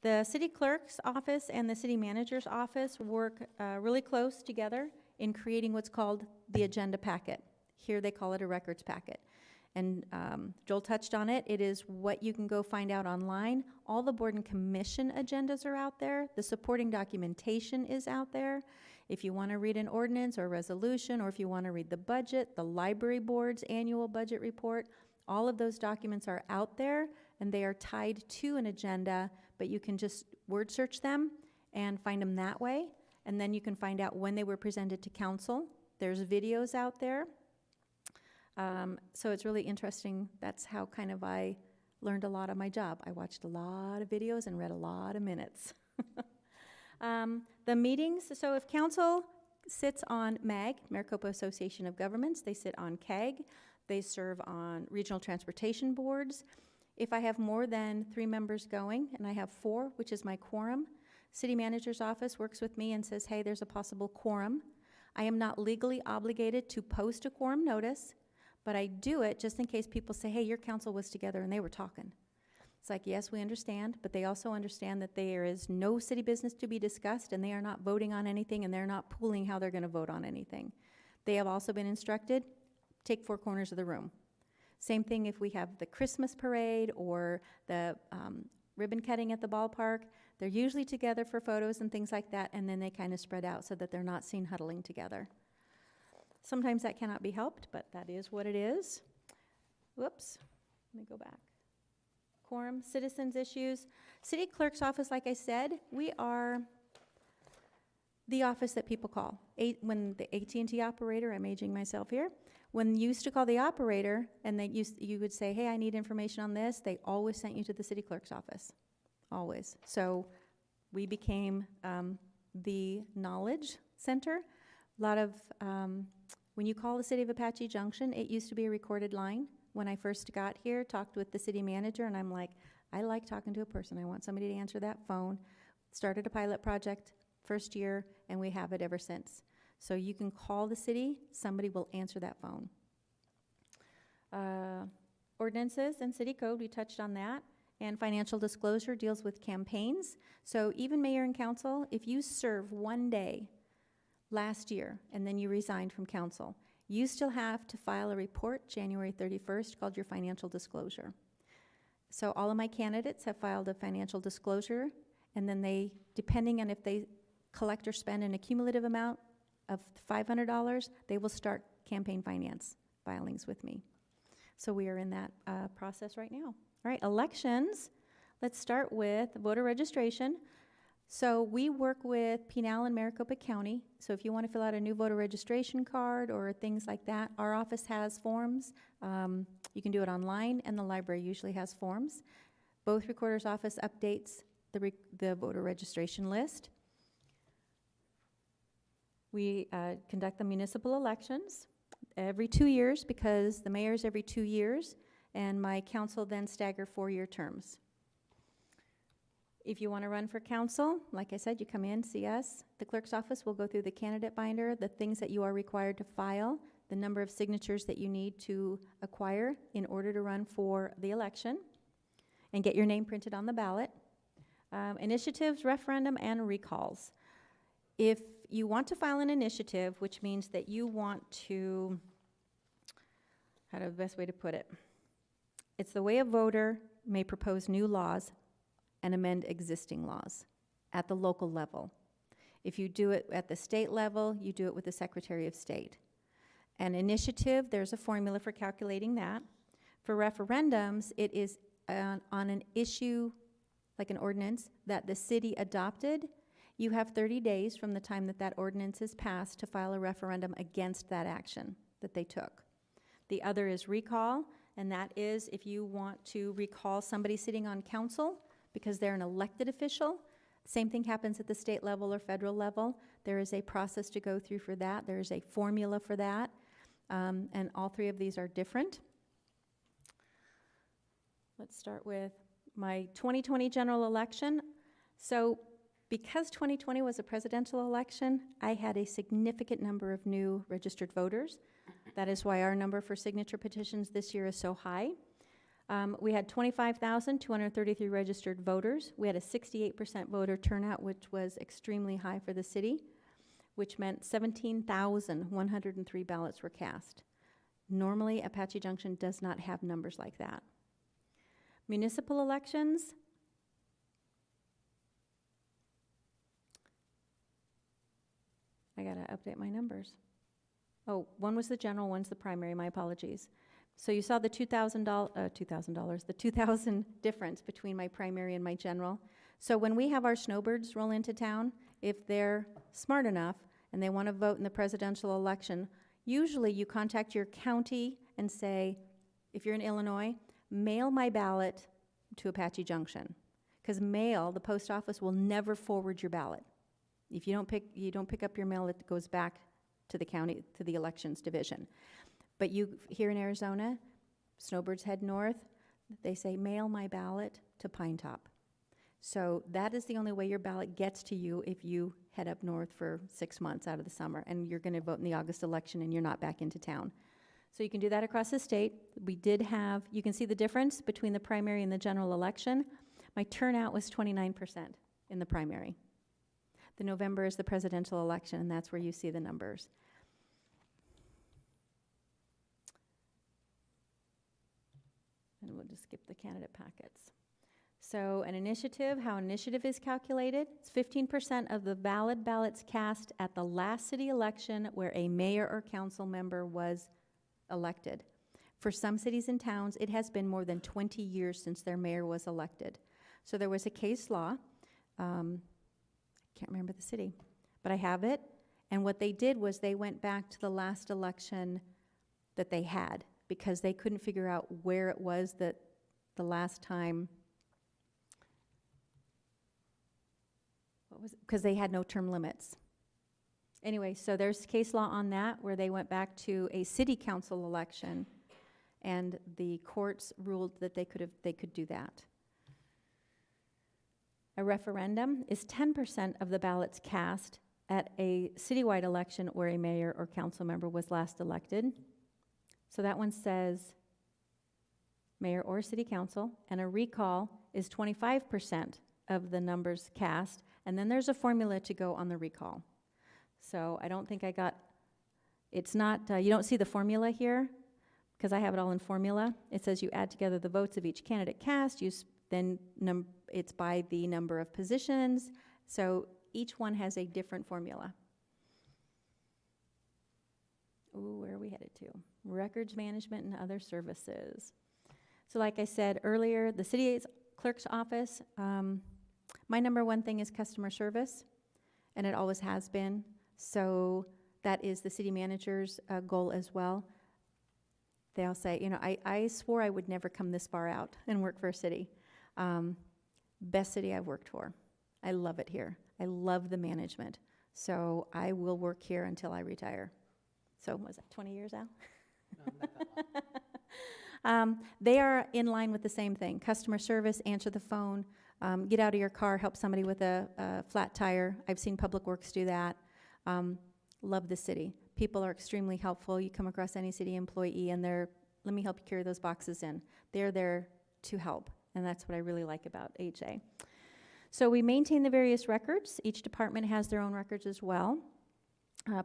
the city clerk's office and the city manager's office work really close together in creating what's called the agenda packet. Here they call it a records packet. And Joel touched on it. It is what you can go find out online. All the board and commission agendas are out there. The supporting documentation is out there. If you want to read an ordinance or a resolution, or if you want to read the budget, the library board's annual budget report, all of those documents are out there, and they are tied to an agenda, but you can just word search them and find them that way. And then you can find out when they were presented to council. There's videos out there. So it's really interesting. That's how kind of I learned a lot of my job. I watched a lot of videos and read a lot of minutes. The meetings, so if council sits on MAG, Maricopa Association of Governments, they sit on CAG, they serve on regional transportation boards. If I have more than 3 members going, and I have 4, which is my quorum, city manager's office works with me and says, hey, there's a possible quorum. I am not legally obligated to post a quorum notice, but I do it just in case people say, hey, your council was together and they were talking. It's like, yes, we understand, but they also understand that there is no city business to be discussed, and they are not voting on anything, and they're not pooling how they're going to vote on anything. They have also been instructed, take 4 corners of the room. Same thing if we have the Christmas parade or the ribbon cutting at the ballpark. They're usually together for photos and things like that, and then they kind of spread out so that they're not seen huddling together. Sometimes that cannot be helped, but that is what it is. Whoops, let me go back. Quorum, citizens issues. City clerk's office, like I said, we are the office that people call. When the AT&T operator, I'm aging myself here, when you used to call the operator and you would say, hey, I need information on this, they always sent you to the city clerk's office, always. So we became the knowledge center. A lot of, when you call the city of Apache Junction, it used to be a recorded line. When I first got here, talked with the city manager, and I'm like, I like talking to a person. I want somebody to answer that phone. Started a pilot project first year, and we have it ever since. So you can call the city, somebody will answer that phone. Ordinances and city code, we touched on that. And financial disclosure deals with campaigns. So even mayor and council, if you serve 1 day last year and then you resigned from council, you still have to file a report January 31st called your financial disclosure. So all of my candidates have filed a financial disclosure, and then they, depending on if they collect or spend an accumulative amount of $500, they will start campaign finance filings with me. So we are in that process right now. All right, elections. Let's start with voter registration. So we work with Pinal and Maricopa County. So if you want to fill out a new voter registration card or things like that, our office has forms. You can do it online, and the library usually has forms. Both recorder's office updates the voter registration list. We conduct the municipal elections every 2 years, because the mayor's every 2 years, and my council then stagger 4-year terms. If you want to run for council, like I said, you come in, see us. The clerk's office will go through the candidate binder, the things that you are required to file, the number of signatures that you need to acquire in order to run for the election, and get your name printed on the ballot. Initiatives, referendum, and recalls. If you want to file an initiative, which means that you want to, how do the best way to put it? It's the way a voter may propose new laws and amend existing laws at the local level. If you do it at the state level, you do it with the Secretary of State. An initiative, there's a formula for calculating that. For referendums, it is on an issue, like an ordinance, that the city adopted. You have 30 days from the time that that ordinance is passed to file a referendum against that action that they took. The other is recall, and that is if you want to recall somebody sitting on council because they're an elected official. Same thing happens at the state level or federal level. There is a process to go through for that. There is a formula for that, and all three of these are different. Let's start with my 2020 general election. So because 2020 was a presidential election, I had a significant number of new registered voters. That is why our number for signature petitions this year is so high. We had 25,233 registered voters. We had a 68% voter turnout, which was extremely high for the city, which meant 17,103 ballots were cast. Normally, Apache Junction does not have numbers like that. Municipal elections, I gotta update my numbers. Oh, one was the general, one's the primary, my apologies. So you saw the the 2,000 difference between my primary and my general. So when we have our snowbirds roll into town, if they're smart enough and they wanna vote in the presidential election, usually you contact your county and say, if you're in Illinois, mail my ballot to Apache Junction. Because mail, the post office will never forward your ballot. If you don't pick up your mail, it goes back to the county, to the elections division. But you, here in Arizona, snowbirds head north, they say, mail my ballot to Pine Top. So that is the only way your ballot gets to you if you head up north for 6 months out of the summer and you're gonna vote in the August election and you're not back into town. So you can do that across the state. We did have, you can see the difference between the primary and the general election. My turnout was 29% in the primary. The November is the presidential election, and that's where you see the numbers. And we'll just skip the candidate packets. So an initiative, how an initiative is calculated, it's 15% of the valid ballots cast at the last city election where a mayor or council member was elected. For some cities and towns, it has been more than 20 years since their mayor was elected. So there was a case law, can't remember the city, but I have it, and what they did was they went back to the last election that they had because they couldn't figure out where it was that the last time, what was it? Because they had no term limits. Anyway, so there's case law on that where they went back to a city council election and the courts ruled that they could do that. A referendum is 10% of the ballots cast at a citywide election where a mayor or council member was last elected. So that one says mayor or city council, and a recall is 25% of the numbers cast, and then there's a formula to go on the recall. So I don't think I got, it's not, you don't see the formula here, because I have it all in formula. It says you add together the votes of each candidate cast, then it's by the number of positions, so each one has a different formula. Ooh, where are we headed to? Records management and other services. So like I said earlier, the city clerk's office, my number one thing is customer service, and it always has been. So that is the city manager's goal as well. They'll say, you know, I swore I would never come this far out and work for a city. Best city I've worked for. I love it here. I love the management. So I will work here until I retire. So was that 20 years, Al? They are in line with the same thing. Customer service, answer the phone, get out of your car, help somebody with a flat tire. I've seen Public Works do that. Love the city. People are extremely helpful. You come across any city employee and they're, let me help you carry those boxes in. They're there to help, and that's what I really like about HA. So we maintain the various records. Each department has their own records as well.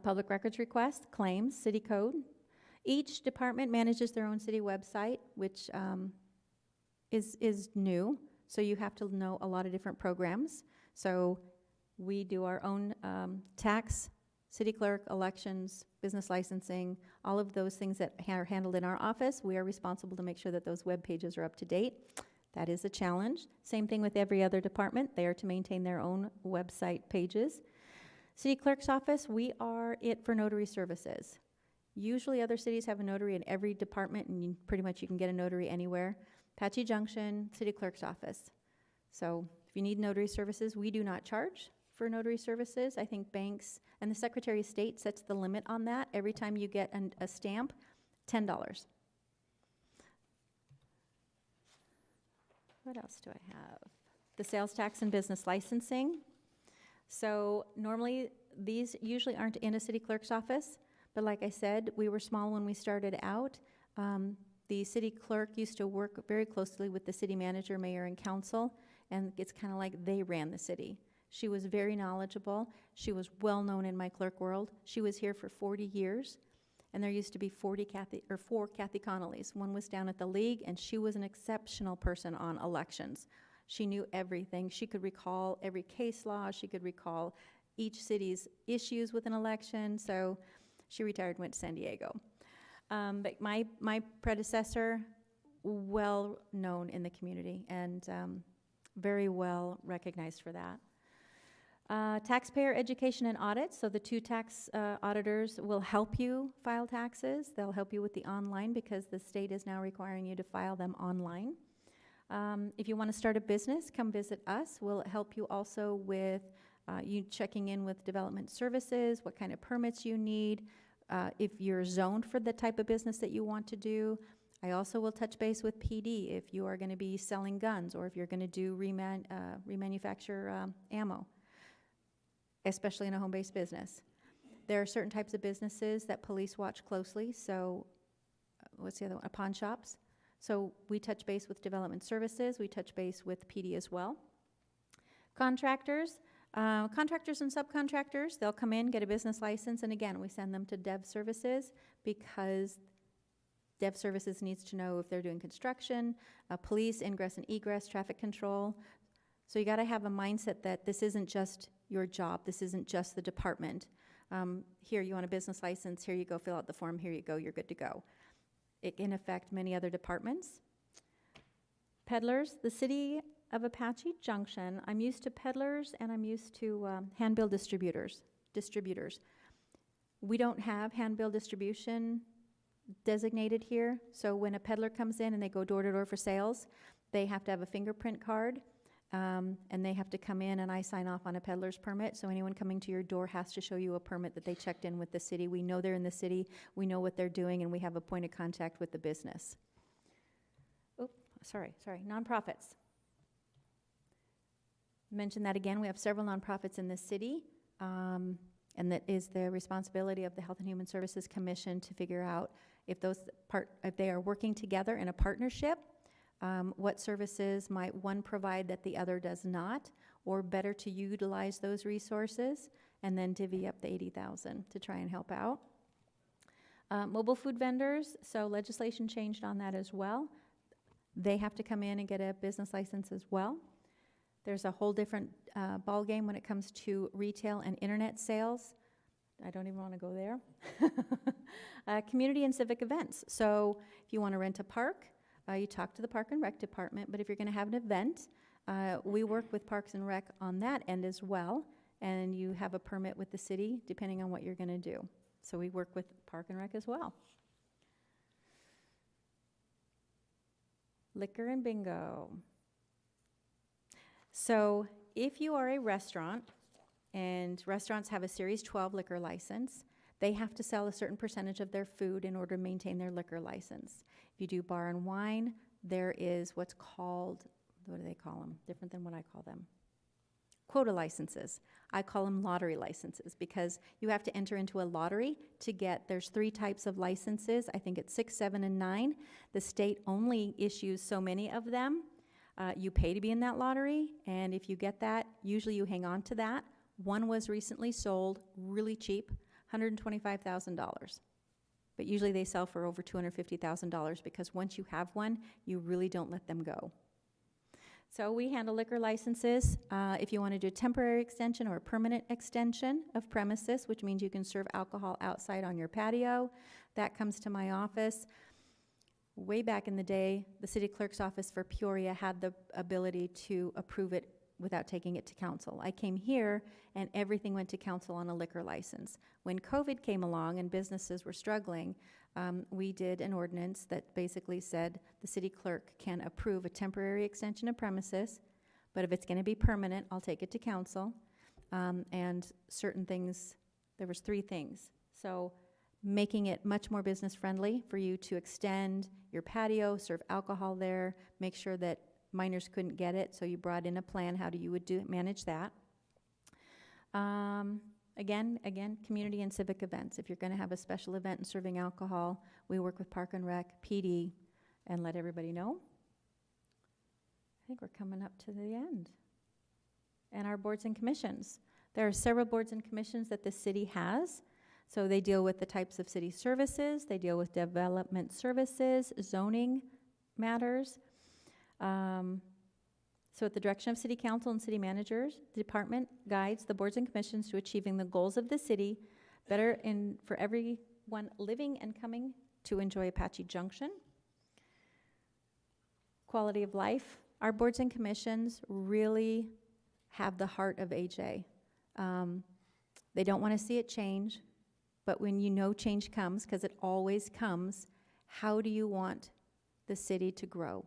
Public records request, claims, city code. Each department manages their own city website, which is new. So you have to know a lot of different programs. So we do our own tax, city clerk, elections, business licensing, all of those things that are handled in our office. We are responsible to make sure that those web pages are up to date. That is a challenge. Same thing with every other department. They are to maintain their own website pages. City clerk's office, we are it for notary services. Usually other cities have a notary in every department, and pretty much you can get a notary anywhere. Apache Junction, city clerk's office. So if you need notary services, we do not charge for notary services. I think banks and the Secretary of State sets the limit on that. Every time you get a stamp, $10. What else do I have? The sales tax and business licensing. So normally, these usually aren't in a city clerk's office, but like I said, we were small when we started out. The city clerk used to work very closely with the city manager, mayor, and council, and it's kind of like they ran the city. She was very knowledgeable. She was well known in my clerk world. She was here for 40 years, and there used to be 4 Kathy Connollys. One was down at the league, and she was an exceptional person on elections. She knew everything. She could recall every case law. She could recall each city's issues with an election. So she retired and went to San Diego. But my predecessor, well known in the community and very well recognized for that. Taxpayer education and audit. So the 2 tax auditors will help you file taxes. They'll help you with the online because the state is now requiring you to file them online. If you want to start a business, come visit us. We'll help you also with you checking in with development services, what kind of permits you need, if you're zoned for the type of business that you want to do. I also will touch base with PD if you are going to be selling guns or if you're going to do remanufacture ammo, especially in a home-based business. There are certain types of businesses that police watch closely, so what's the other one? Pawn shops. So we touch base with development services. We touch base with PD as well. Contractors. Contractors and subcontractors, they'll come in, get a business license, and again, we send them to Dev Services because Dev Services needs to know if they're doing construction, police, ingress and egress, traffic control. So you got to have a mindset that this isn't just your job. This isn't just the department. Here, you want a business license. Here you go, fill out the form. Here you go, you're good to go. It can affect many other departments. Peddlers, the city of Apache Junction, I'm used to peddlers and I'm used to hand-bill distributors. We don't have hand-bill distribution designated here, so when a peddler comes in and they go door to door for sales, they have to have a fingerprint card, and they have to come in and I sign off on a peddler's permit, so anyone coming to your door has to show you a permit that they checked in with the city. We know they're in the city, we know what they're doing, and we have a point of contact with the business. Oh, sorry, nonprofits. Mention that again, we have several nonprofits in this city, and that is the responsibility of the Health and Human Services Commission to figure out if if they are working together in a partnership, what services might one provide that the other does not, or better to utilize those resources and then divvy up the $80,000 to try and help out. Mobile food vendors, so legislation changed on that as well. They have to come in and get a business license as well. There's a whole different ball game when it comes to retail and internet sales. I don't even want to go there. Community and civic events. So if you want to rent a park, you talk to the Park and Rec department, but if you're going to have an event, we work with Parks and Rec on that end as well, and you have a permit with the city depending on what you're going to do. So we work with Park and Rec as well. Liquor and bingo. So if you are a restaurant, and restaurants have a Series 12 liquor license, they have to sell a certain percentage of their food in order to maintain their liquor license. If you do bar and wine, there is what's called, what do they call them? Different than what I call them. Quota licenses. I call them lottery licenses because you have to enter into a lottery to get, there's 3 types of licenses. I think it's 6, 7, and 9. The state only issues so many of them. You pay to be in that lottery, and if you get that, usually you hang on to that. One was recently sold, really cheap, $125,000. But usually they sell for over $250,000 because once you have one, you really don't let them go. So we handle liquor licenses. If you want to do a temporary extension or a permanent extension of premises, which means you can serve alcohol outside on your patio, that comes to my office. Way back in the day, the city clerk's office for Peoria had the ability to approve it without taking it to council. I came here and everything went to council on a liquor license. When COVID came along and businesses were struggling, we did an ordinance that basically said the city clerk can approve a temporary extension of premises, but if it's going to be permanent, I'll take it to council. And certain things, there was 3 things. So making it much more business friendly for you to extend your patio, serve alcohol there, make sure that minors couldn't get it, so you brought in a plan how you would manage that. Again, community and civic events. If you're going to have a special event and serving alcohol, we work with Park and Rec, PD, and let everybody know. I think we're coming up to the end. And our boards and commissions. There are several boards and commissions that the city has. So they deal with the types of city services, they deal with development services, zoning matters. So at the direction of City Council and City Managers, the department guides the boards and commissions to achieving the goals of the city, better for everyone living and coming to enjoy Apache Junction. Quality of life. Our boards and commissions really have the heart of AJ. They don't want to see it change, but when you know change comes, because it always comes, how do you want the city to grow?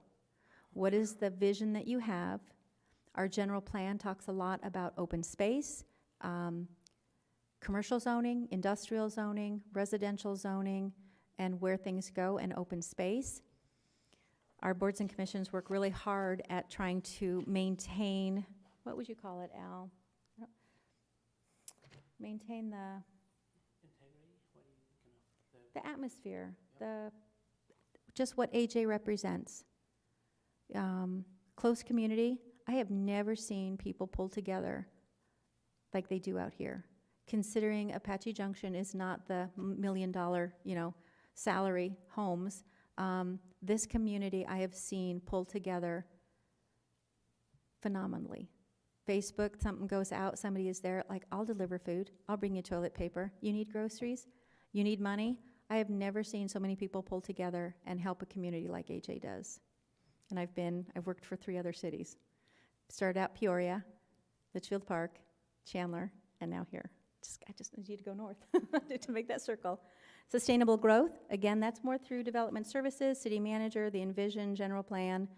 What is the vision that you have? Our general plan talks a lot about open space, commercial zoning, industrial zoning, residential zoning, and where things go and open space. Our boards and commissions work really hard at trying to maintain, what would you call it, Al? Maintain the atmosphere, just what AJ represents. Close community. I have never seen people pull together like they do out here. Considering Apache Junction is not the $1 million, salary homes, this community I have seen pull together phenomenally. Facebook, something goes out, somebody is there, like, I'll deliver food, I'll bring you toilet paper. You need groceries? You need money? I have never seen so many people pull together and help a community like AJ does. And I've worked for 3 other cities. Started out Peoria, Litchfield Park, Chandler, and now here. I just need you to go north to make that circle. Sustainable growth, again, that's more through development services, city manager, the Envision, general plan.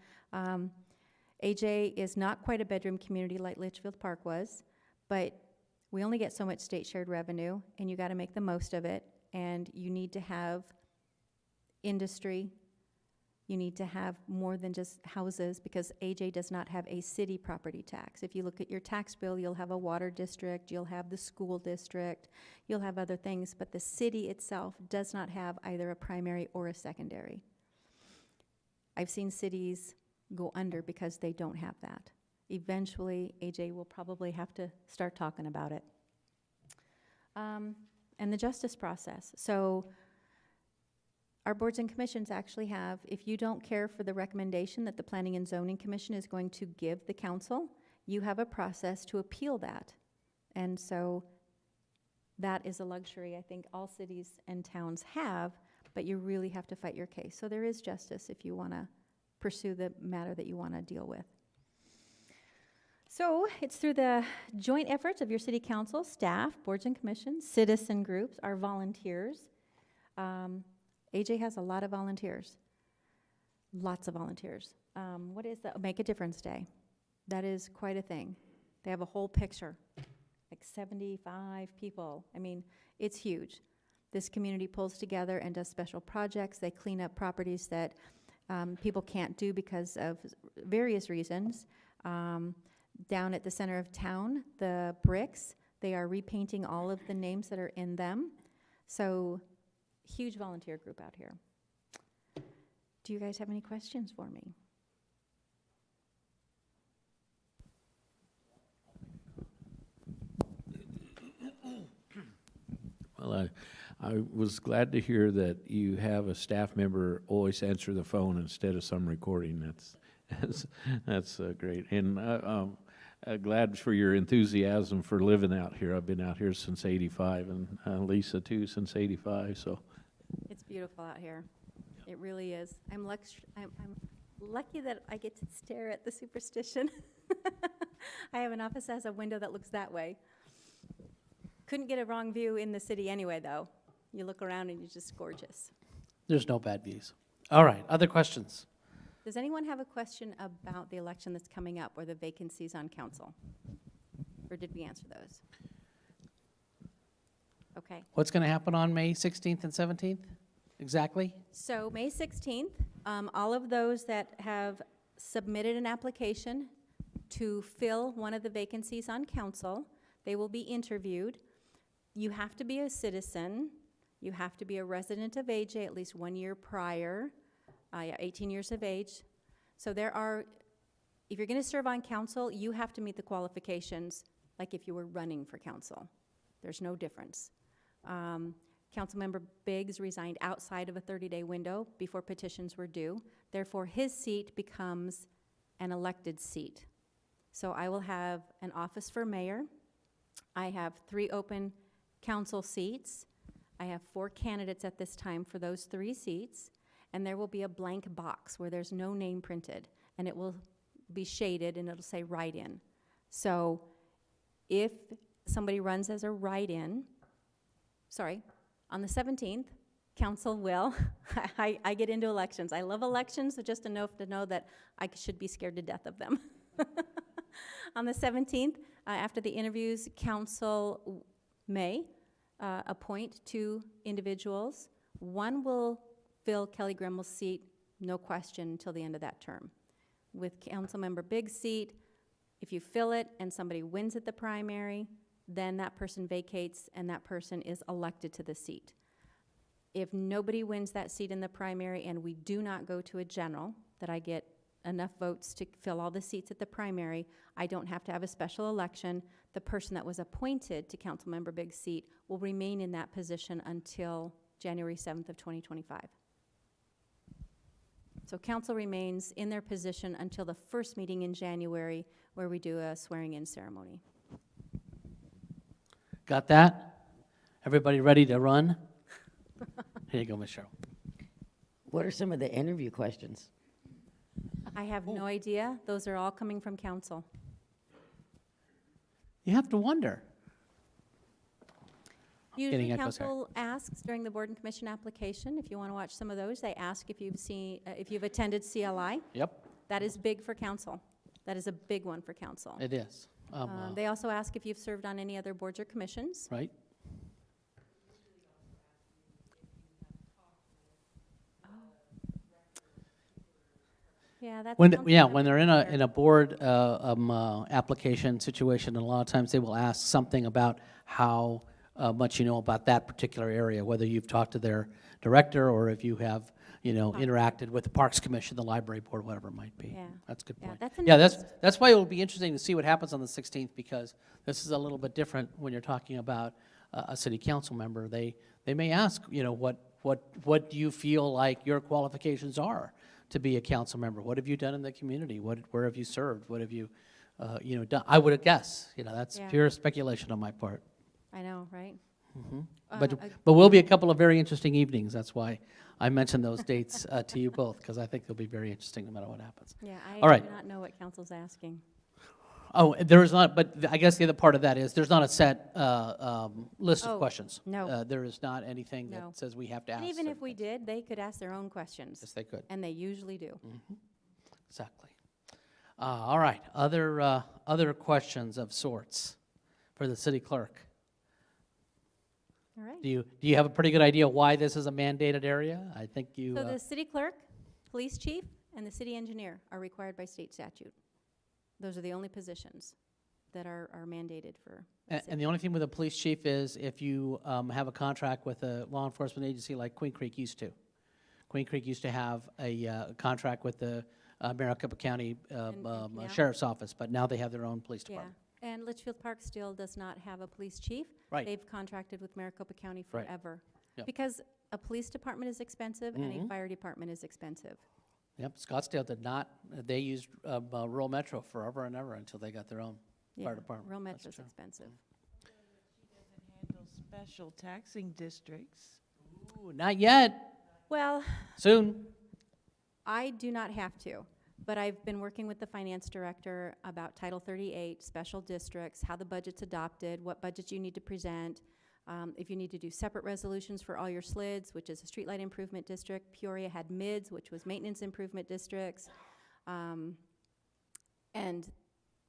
AJ is not quite a bedroom community like Litchfield Park was, but we only get so much state shared revenue, and you got to make the most of it, and you need to have industry. You need to have more than just houses, because AJ does not have a city property tax. If you look at your tax bill, you'll have a water district, you'll have the school district, you'll have other things, but the city itself does not have either a primary or a secondary. I've seen cities go under because they don't have that. Eventually, AJ will probably have to start talking about it. And the justice process. So our boards and commissions actually have, if you don't care for the recommendation that the Planning and Zoning Commission is going to give the council, you have a process to appeal that. And so that is a luxury I think all cities and towns have, but you really have to fight your case. So there is justice if you want to pursue the matter that you want to deal with. So it's through the joint efforts of your city council, staff, boards and commissions, citizen groups, our volunteers. AJ has a lot of volunteers, lots of volunteers. What is the Make a Difference Day? That is quite a thing. They have a whole picture, like 75 people. I mean, it's huge. This community pulls together and does special projects. They clean up properties that people can't do because of various reasons. Down at the center of town, the bricks, they are repainting all of the names that are in them. So, huge volunteer group out here. Do you guys have any questions for me? Well, I was glad to hear that you have a staff member always answer the phone instead of some recording. That's great. And glad for your enthusiasm for living out here. I've been out here since '85, and Lisa too since '85. So It's beautiful out here. It really is. I'm lucky that I get to stare at the superstition. I have an office that has a window that looks that way. Couldn't get a wrong view in the city anyway, though. You look around and it's just gorgeous. There's no bad views. All right, other questions? Does anyone have a question about the election that's coming up or the vacancies on council? Or did we answer those? Okay. What's going to happen on May 16th and 17th? Exactly? So May 16th, all of those that have submitted an application to fill one of the vacancies on council, they will be interviewed. You have to be a citizen. You have to be a resident of AJ at least 1 year prior, 18 years of age. So if you're going to serve on council, you have to meet the qualifications like if you were running for council. There's no difference. Councilmember Biggs resigned outside of a 30-day window before petitions were due. Therefore, his seat becomes an elected seat. So I will have an office for mayor. I have 3 open council seats. I have 4 candidates at this time for those 3 seats, and there will be a blank box where there's no name printed, and it will be shaded, and it'll say write-in. So if somebody runs as a write-in, on the 17th, council will, I get into elections. I love elections, so just enough to know that I should be scared to death of them. On the 17th, after the interviews, council may appoint 2 individuals. One will fill Kelly Grimmel's seat, no question, until the end of that term. With Councilmember Biggs' seat, if you fill it and somebody wins at the primary, then that person vacates and that person is elected to the seat. If nobody wins that seat in the primary and we do not go to a general, that I get enough votes to fill all the seats at the primary, I don't have to have a special election. The person that was appointed to Councilmember Biggs' seat will remain in that position until January 7th of 2025. So council remains in their position until the first meeting in January where we do a swearing-in ceremony. Got that? Everybody ready to run? Here you go, Ms. Cheryl. What are some of the interview questions? I have no idea. Those are all coming from council. You have to wonder. Usually Getting echoes here. council asks during the board and commission application, if you want to watch some of those, they ask if you've attended CLI. Yep, That is big for council. That is a big one for council. it is. They also ask if you've served on any other boards or commissions. Right? Yeah, that's. When council when they're in a board application situation, and a lot of times they will ask something about how much you know about that particular area, whether you've talked to their director or if you have, interacted with the Parks Commission, the Library Board, whatever it might be. Yeah. That's a good Yeah, point. that's an Yeah, interest. that's why it will be interesting to see what happens on the 16th, because this is a little bit different when you're talking about a city council member. They may ask, what do you feel like your qualifications are to be a council member? What have you done in the community? Where have you served? What have you, done? I would guess, that's Yeah. pure speculation on my part. I know, right? But will be a couple of very interesting evenings. That's why I mentioned those dates to you both, because I think they'll be very interesting no matter what happens. Yeah, I All right. do not know what council's asking. Oh, there is not, but I guess the other part of that is there's not a set list of Oh, questions. no. There is not anything No. that says we have to ask. And even if certain we things. did, they could ask their own questions. Yes, they could. And they usually do. Exactly. All right. Other questions of sorts for the city clerk? All right. Do you have a pretty good idea why this is a mandated area? I think you. So the city clerk, police chief, and the city engineer are required by state statute. Those are the only positions that are mandated for the And city. the only thing with a police chief is if you have a contract with a law enforcement agency like Queen Creek used to. Queen Creek used to have a contract with the Maricopa County yeah. Sheriff's Office, but now they have their own police Yeah, department. And Litchfield Park still does not have a police chief. Right. They've contracted with Maricopa County Right. forever. Yep. Because a police department is expensive and a fire department is expensive. Yep, Scottsdale did not, they used rural metro forever and ever until they got their own fire Yeah, department. Rural That's Metro's true. expensive. Handle special taxing districts. Ooh, not yet, Well, soon. I do not have to, but I've been working with the finance director about Title 38, special districts, how the budget's adopted, what budgets you need to present, if you need to do separate resolutions for all your SLIDs, which is a streetlight improvement district. Peoria had MIDs, which was maintenance improvement districts. And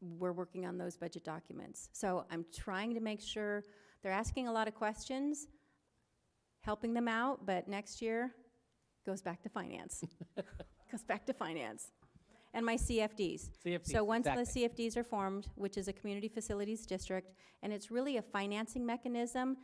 we're working on those budget documents. So I'm trying to make sure, they're asking a lot of questions, helping them out, but next year goes back to finance. Goes back to finance. And my CFDs. So once the CFDs are formed, which is a community facilities district, and it's really a financing mechanism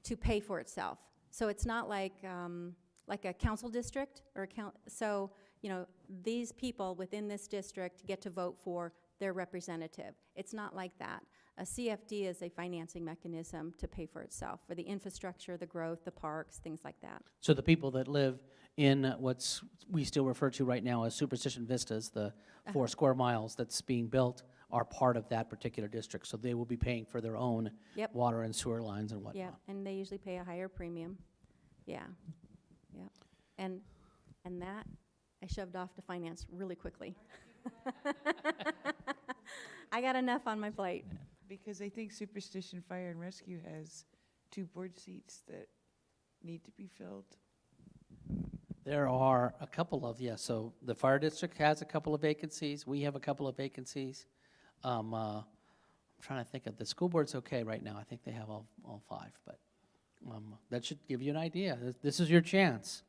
to pay for itself. So it's not like a council district or so, you know, these people within this district get to vote for their representative. It's not like that. A CFD is a financing mechanism to pay for itself, for the infrastructure, the growth, the parks, things like that. So the people that live in what's we still refer to right now as Superstition Vistas, the 4 square miles that's being built, are part of that particular district. So they will be paying for their own Yep. water and sewer lines and whatnot. Yeah, and they usually pay a higher premium. Yeah, yeah. And that, I shoved off to finance really quickly. I got enough on my plate. Because I think Superstition Fire and Rescue has 2 board seats that need to be filled. There are a couple of, so the fire district has a couple of vacancies. We have a couple of vacancies. I'm trying to think of, the school board's okay right now. I think they have all 5, but that should give you an idea. This is your chance.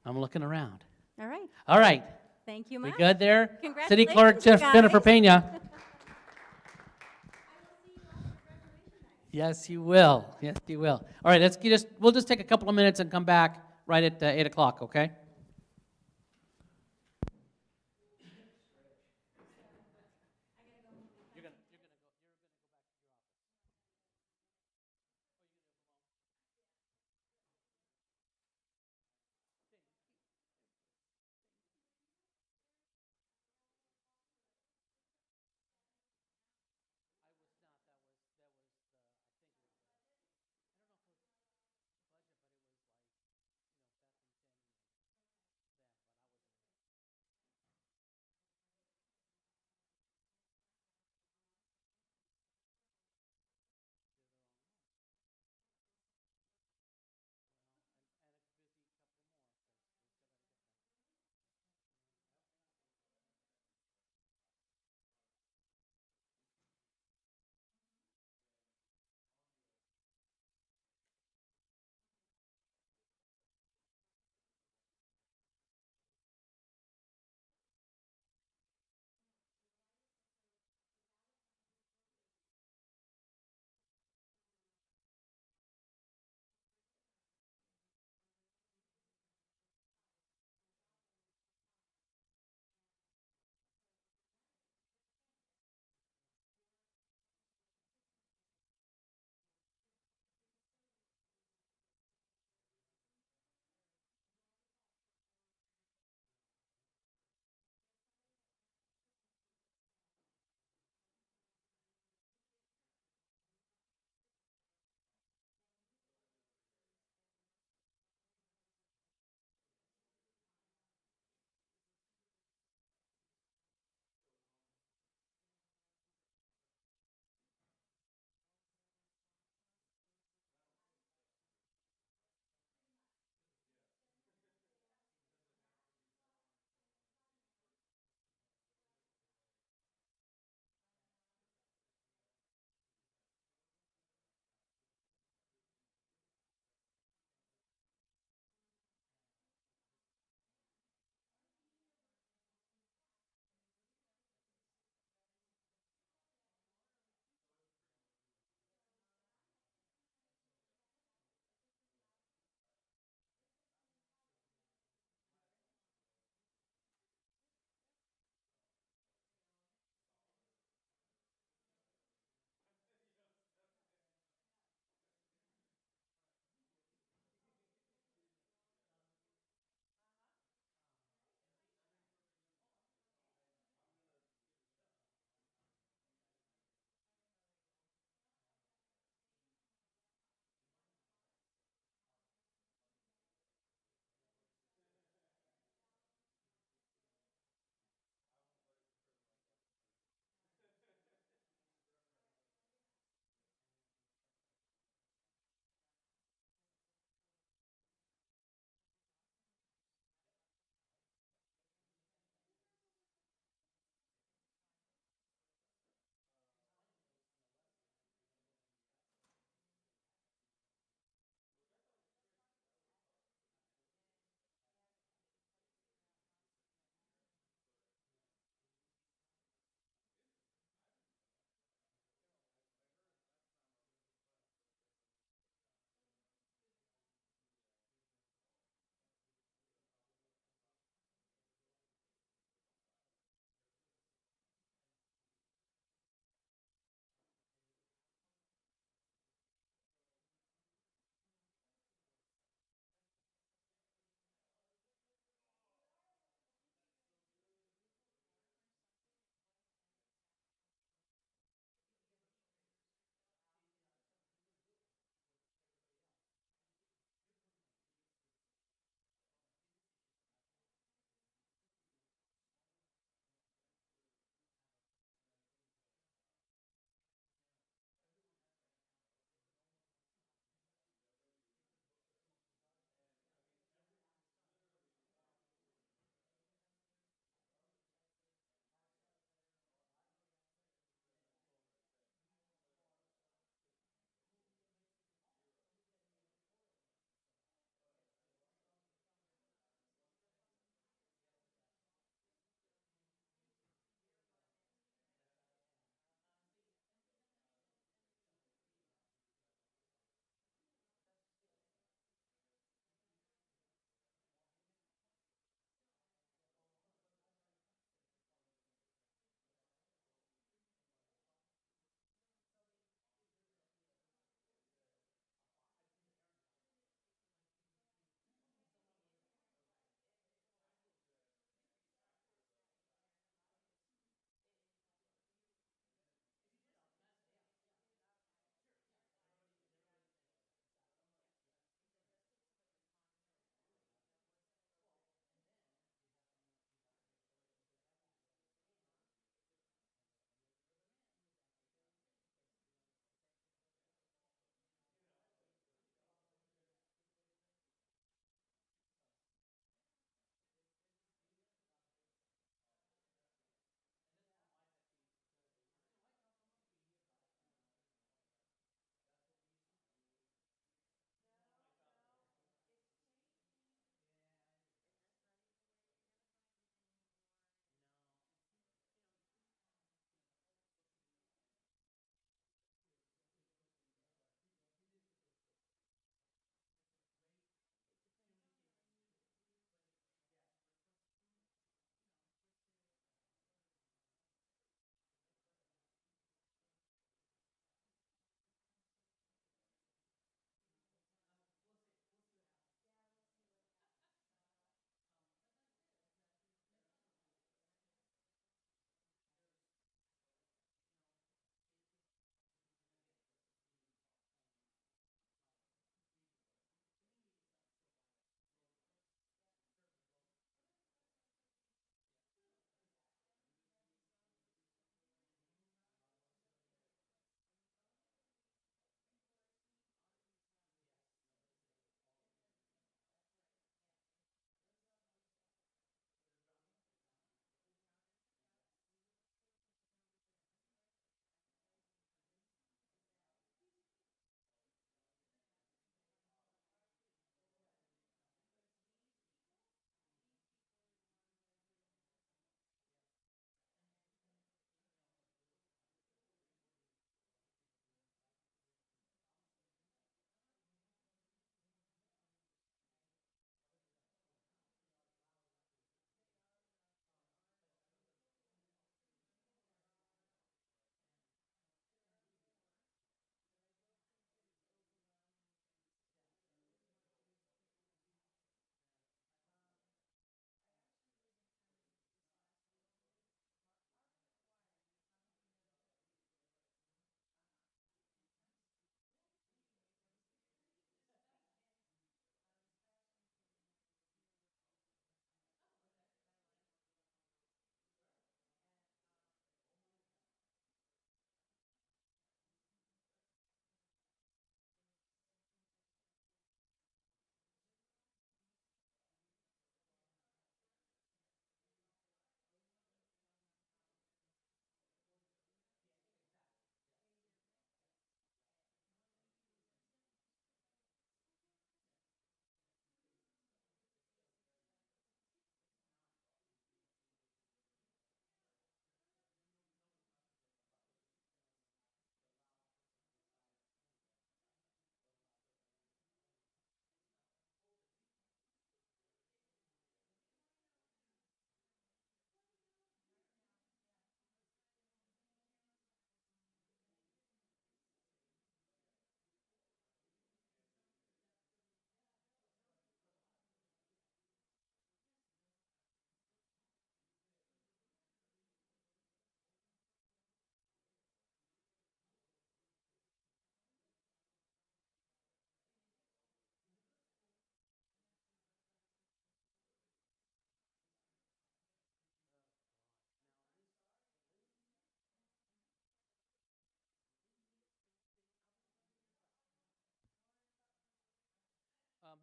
I'm looking around. All right, All right, thank you we much. good there? City Congratulations, Clerk you Jennifer guys. Pena. Yes, you will. Yes, you will. All right, we'll just take a couple of minutes and come back right at 8 o'clock, okay?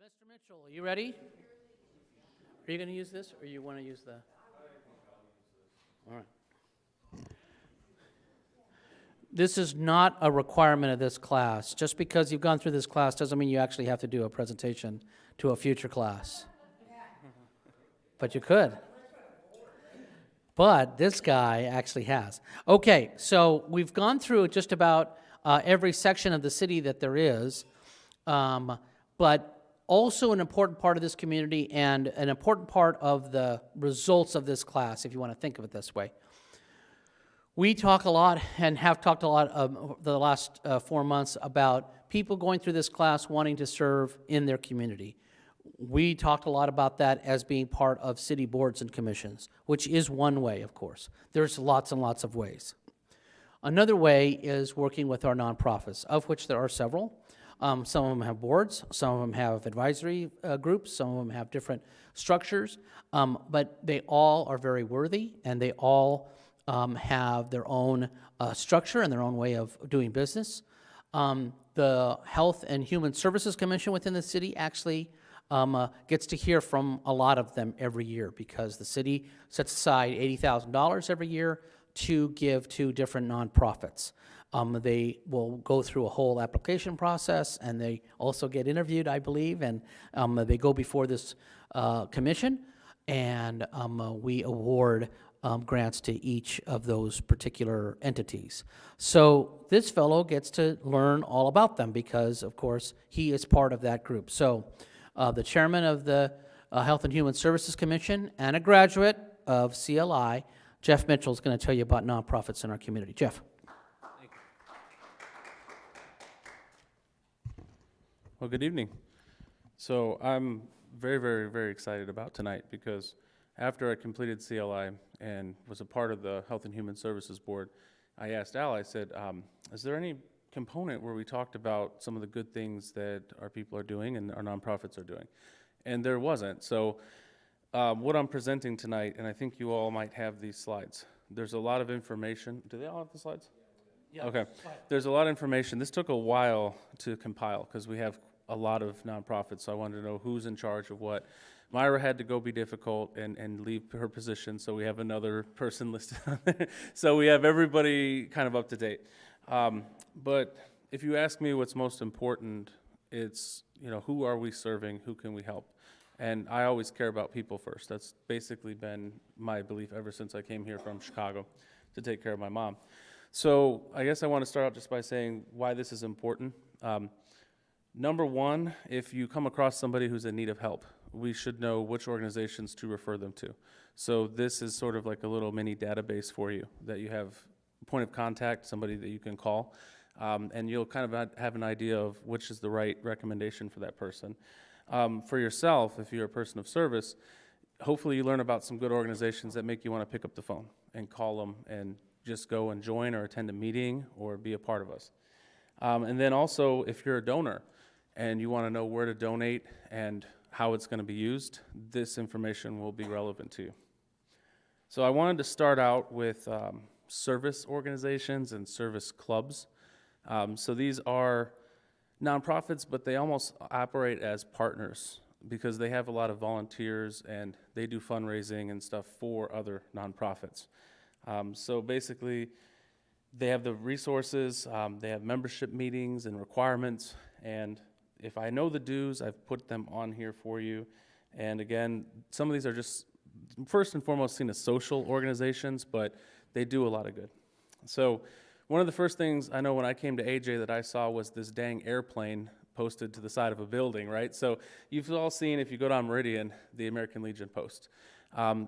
Mr. Mitchell, are you ready? Are you going to use this, or you want to use the? All right. This is not a requirement of this class. Just because you've gone through this class doesn't mean you actually have to do a presentation to a future class. But you could. But this guy actually has. Okay, so we've gone through just about every section of the city that there is, but also an important part of this community and an important part of the results of this class, if you want to think of it this way. We talk a lot and have talked a lot the last 4 months about people going through this class wanting to serve in their community. We talked a lot about that as being part of city boards and commissions, which is one way, of course. There's lots and lots of ways. Another way is working with our nonprofits, of which there are several. Some of them have boards, some of them have advisory groups, some of them have different structures, but they all are very worthy, and they all have their own structure and their own way of doing business. The Health and Human Services Commission within the city actually gets to hear from a lot of them every year, because the city sets aside $80,000 every year to give to different nonprofits. They will go through a whole application process, and they also get interviewed, I believe, and they go before this commission, and we award grants to each of those particular entities. So this fellow gets to learn all about them because, of course, he is part of that group. So the chairman of the Health and Human Services Commission and a graduate of CLI, Jeff Mitchell, is going to tell you about nonprofits in our community. Jeff. Well, good evening. So I'm very, very, very excited about tonight because after I completed CLI and was a part of the Health and Human Services Board, I asked Al, I said, is there any component where we talked about some of the good things that our people are doing and our nonprofits are doing? And there wasn't. So what I'm presenting tonight, and I think you all might have these slides. There's a lot of information. Do they all have the slides? Yeah. Okay. There's a lot of information. This took a while to compile because we have a lot of nonprofits, so I wanted to know who's in charge of what. Myra had to go be difficult and leave her position, so we have another person listed on there. So we have everybody kind of up to date. But if you ask me what's most important, it's, who are we serving? Who can we help? And I always care about people first. That's basically been my belief ever since I came here from Chicago to take care of my mom. So I guess I want to start out just by saying why this is important. Number one, if you come across somebody who's in need of help, we should know which organizations to refer them to. So this is sort of like a little mini database for you, that you have a point of contact, somebody that you can call, and you'll kind of have an idea of which is the right recommendation for that person. For yourself, if you're a person of service, hopefully you learn about some good organizations that make you want to pick up the phone and call them and just go and join or attend a meeting or be a part of us. And then also, if you're a donor and you want to know where to donate and how it's going to be used, this information will be relevant to you. So I wanted to start out with service organizations and service clubs. So these are nonprofits, but they almost operate as partners because they have a lot of volunteers and they do fundraising and stuff for other nonprofits. So basically, they have the resources, they have membership meetings and requirements, and if I know the dues, I've put them on here for you. And again, some of these are just, first and foremost, seen as social organizations, but they do a lot of good. So one of the first things I know when I came to AJ that I saw was this dang airplane posted to the side of a building, right? So you've all seen, if you go down Meridian, the American Legion post.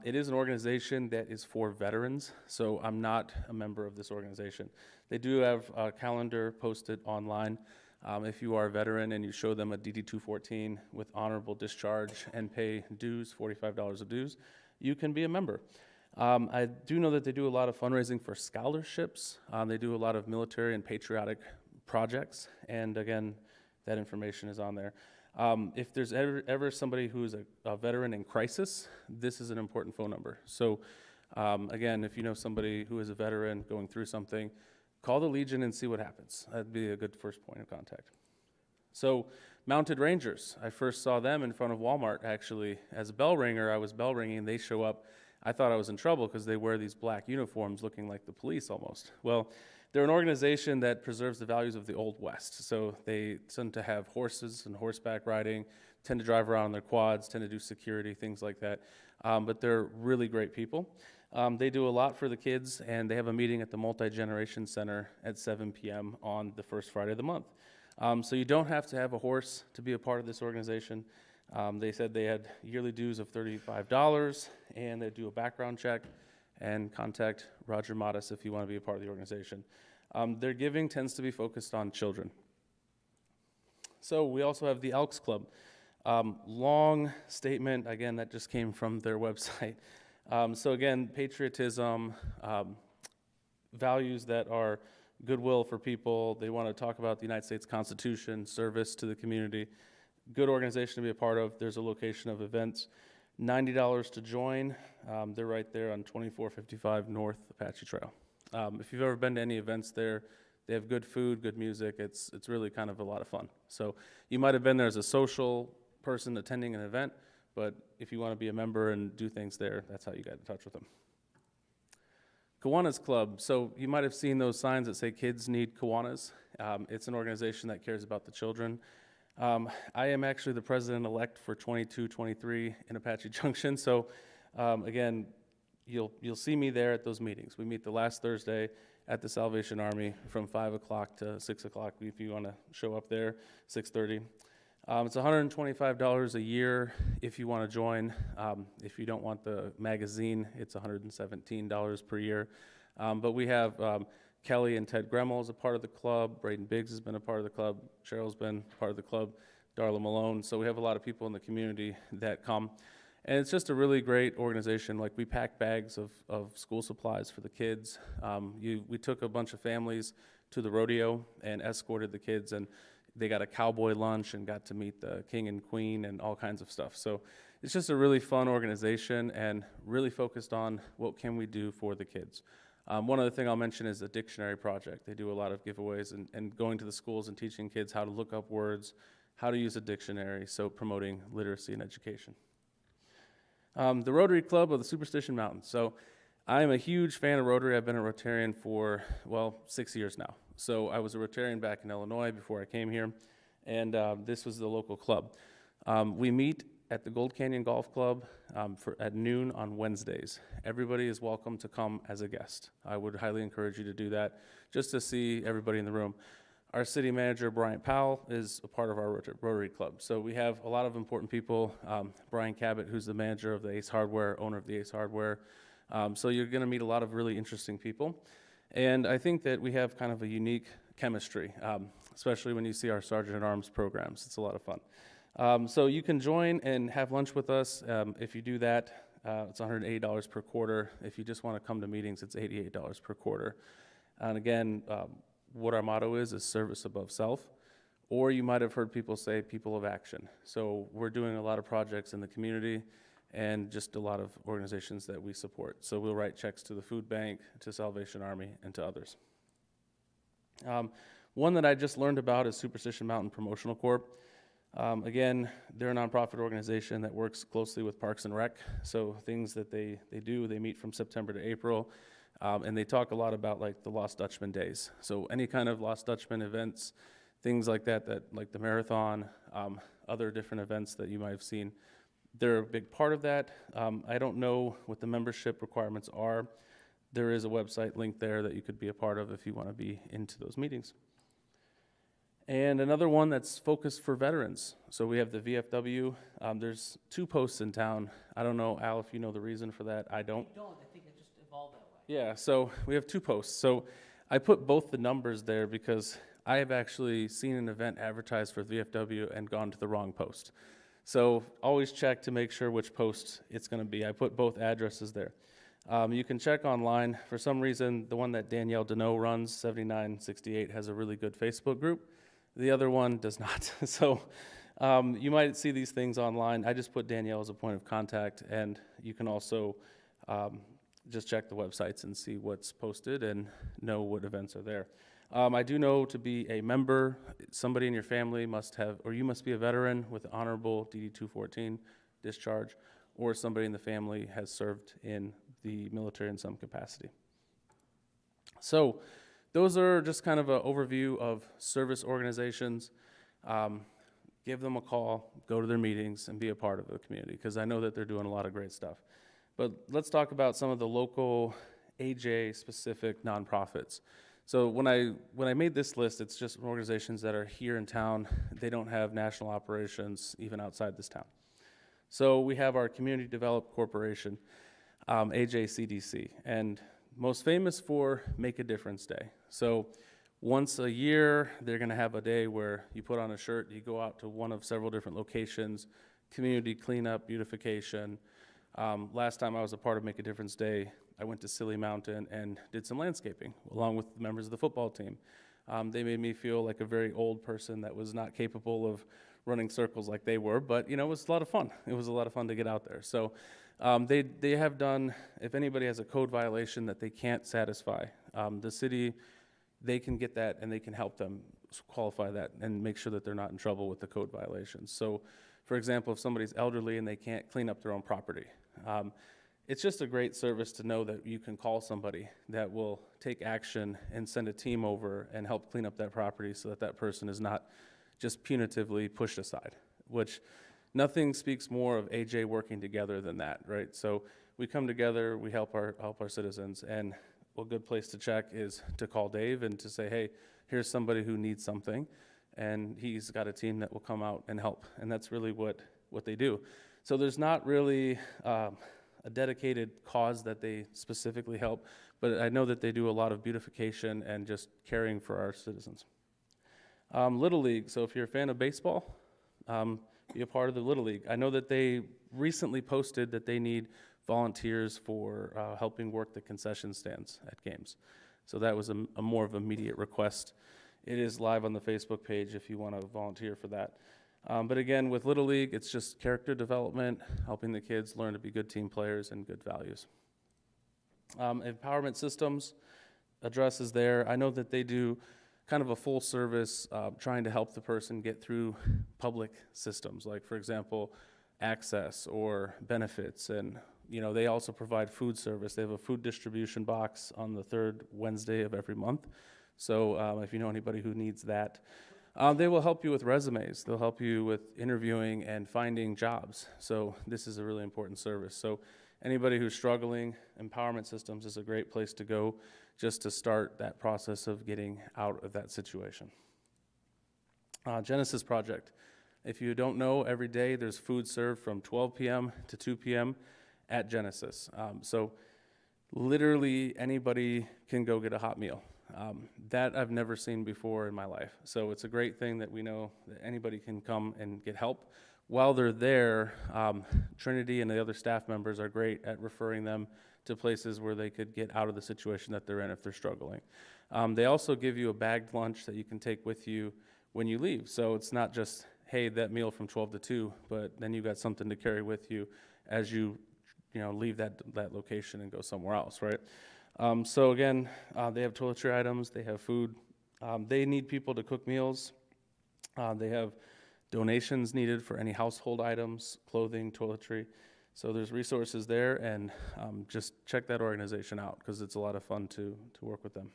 It is an organization that is for veterans, so I'm not a member of this organization. They do have a calendar posted online. If you are a veteran and you show them a DD-214 with honorable discharge and pay dues, $45 of dues, you can be a member. I do know that they do a lot of fundraising for scholarships. They do a lot of military and patriotic projects, and again, that information is on there. If there's ever somebody who is a veteran in crisis, this is an important phone number. So again, if you know somebody who is a veteran going through something, call the Legion and see what happens. That'd be a good first point of contact. So Mounted Rangers. I first saw them in front of Walmart, actually. As a bell ringer, I was bell ringing, they show up. I thought I was in trouble because they wear these black uniforms looking like the police almost. Well, they're an organization that preserves the values of the Old West. So they tend to have horses and horseback riding, tend to drive around on their quads, tend to do security, things like that. But they're really great people. They do a lot for the kids, and they have a meeting at the Multi-Generation Center at 7 p.m. on the first Friday of the month. So you don't have to have a horse to be a part of this organization. They said they had yearly dues of $35, and they do a background check, and contact Roger Modis if you want to be a part of the organization. Their giving tends to be focused on children. So we also have the Elks Club. Long statement, again, that just came from their website. So again, patriotism, values that are goodwill for people. They want to talk about the United States Constitution, service to the community. Good organization to be a part of. There's a location of events. $90 to join. They're right there on 2455 North Apache Trail. If you've ever been to any events there, they have good food, good music. It's really kind of a lot of fun. So you might have been there as a social person attending an event, but if you want to be a member and do things there, that's how you get in touch with them. Kiwanis Club. So you might have seen those signs that say kids need Kiwanis. It's an organization that cares about the children. I am actually the president-elect for 22-23 in Apache Junction. So again, you'll see me there at those meetings. We meet the last Thursday at the Salvation Army from 5 o'clock to 6 o'clock if you want to show up there, 6:30. It's $125 a year if you want to join. If you don't want the magazine, it's $117 per year. But we have Kelly and Ted Gremmel as a part of the club. Braden Biggs has been a part of the club. Cheryl's been part of the club. Darla Malone. So we have a lot of people in the community that come. And it's just a really great organization. Like, we pack bags of school supplies for the kids. We took a bunch of families to the rodeo and escorted the kids, and they got a cowboy lunch and got to meet the king and queen and all kinds of stuff. So it's just a really fun organization and really focused on what can we do for the kids. One other thing I'll mention is the dictionary project. They do a lot of giveaways and going to the schools and teaching kids how to look up words, how to use a dictionary, so promoting literacy and education. The Rotary Club of the Superstition Mountains. So I'm a huge fan of Rotary. I've been a Rotarian for, 6 years now. So I was a Rotarian back in Illinois before I came here, and this was the local club. We meet at the Gold Canyon Golf Club at noon on Wednesdays. Everybody is welcome to come as a guest. I would highly encourage you to do that, just to see everybody in the room. Our city manager, Bryant Powell, is a part of our Rotary Club. So we have a lot of important people. Brian Cabot, who's the manager of the Ace Hardware, owner of the Ace Hardware. So you're going to meet a lot of really interesting people. And I think that we have kind of a unique chemistry, especially when you see our Sergeant at Arms programs. It's a lot of fun. So you can join and have lunch with us. If you do that, it's $180 per quarter. If you just want to come to meetings, it's $88 per quarter. And again, what our motto is service above self. Or you might have heard people say people of action. So we're doing a lot of projects in the community and just a lot of organizations that we support. So we'll write checks to the food bank, to Salvation Army, and to others. One that I just learned about is Superstition Mountain Promotional Corp. Again, they're a nonprofit organization that works closely with Parks and Rec. So things that they do, they meet from September to April, and they talk a lot about like the Lost Dutchman days. So any kind of Lost Dutchman events, things like that like the marathon, other different events that you might have seen, they're a big part of that. I don't know what the membership requirements are. There is a website link there that you could be a part of if you want to be into those meetings. And another one that's focused for veterans. So we have the VFW. There's 2 posts in town. I don't know, Al, if you know the reason for that. I don't. I think it just evolved that way. Yeah, so we have 2 posts. So I put both the numbers there because I have actually seen an event advertised for VFW and gone to the wrong post. So always check to make sure which post it's going to be. I put both addresses there. You can check online. For some reason, the one that Danielle Deneau runs, 7968, has a really good Facebook group. The other one does not. So you might see these things online. I just put Danielle as a point of contact, and you can also just check the websites and see what's posted and know what events are there. I do know to be a member, somebody in your family must have, or you must be a veteran with an honorable DD-214 discharge, or somebody in the family has served in the military in some capacity. So those are just kind of an overview of service organizations. Give them a call, go to their meetings, and be a part of the community, because I know that they're doing a lot of great stuff. But let's talk about some of the local AJ-specific nonprofits. So when I made this list, it's just organizations that are here in town. They don't have national operations even outside this town. So we have our Community Development Corporation, AJCDC, and most famous for Make a Difference Day. So once a year, they're gonna have a day where you put on a shirt, you go out to one of several different locations, community cleanup, beautification. Last time I was a part of Make a Difference Day, I went to Silly Mountain and did some landscaping along with members of the football team. They made me feel like a very old person that was not capable of running circles like they were, but you know, it was a lot of fun. It was a lot of fun to get out there. So they have done, if anybody has a code violation that they can't satisfy, the city, they can get that and they can help them qualify that and make sure that they're not in trouble with the code violations. So for example, if somebody's elderly and they can't clean up their own property, it's just a great service to know that you can call somebody that will take action and send a team over and help clean up that property so that that person is not just punitively pushed aside, which nothing speaks more of AJ working together than that, right? So we come together, we help our citizens, and a good place to check is to call Dave and to say, hey, here's somebody who needs something, and he's got a team that will come out and help, and that's really what they do. So there's not really a dedicated cause that they specifically help, but I know that they do a lot of beautification and just caring for our citizens. Little League, so if you're a fan of baseball, be a part of the Little League. I know that they recently posted that they need volunteers for helping work the concession stands at games. So that was a more of an immediate request. It is live on the Facebook page if you want to volunteer for that. But again, with Little League, it's just character development, helping the kids learn to be good team players and good values. Empowerment Systems addresses there. I know that they do kind of a full service trying to help the person get through public systems, like for example, access or benefits. And you know, they also provide food service. They have a food distribution box on the third Wednesday of every month. So if you know anybody who needs that, they will help you with resumes. They'll help you with interviewing and finding jobs. So this is a really important service. So anybody who's struggling, Empowerment Systems is a great place to go just to start that process of getting out of that situation. Genesis Project. If you don't know, every day there's food served from 12 p.m. to 2 p.m. at Genesis. So literally anybody can go get a hot meal. That I've never seen before in my life. So it's a great thing that we know that anybody can come and get help. While they're there, Trinity and the other staff members are great at referring them to places where they could get out of the situation that they're in if they're struggling. They also give you a bagged lunch that you can take with you when you leave. So it's not just, hey, that meal from 12 to 2, but then you got something to carry with you as you leave that location and go somewhere else, right? So again, they have toiletry items, they have food. They need people to cook meals. They have donations needed for any household items, clothing, toiletry. So there's resources there, and just check that organization out because it's a lot of fun to work with them.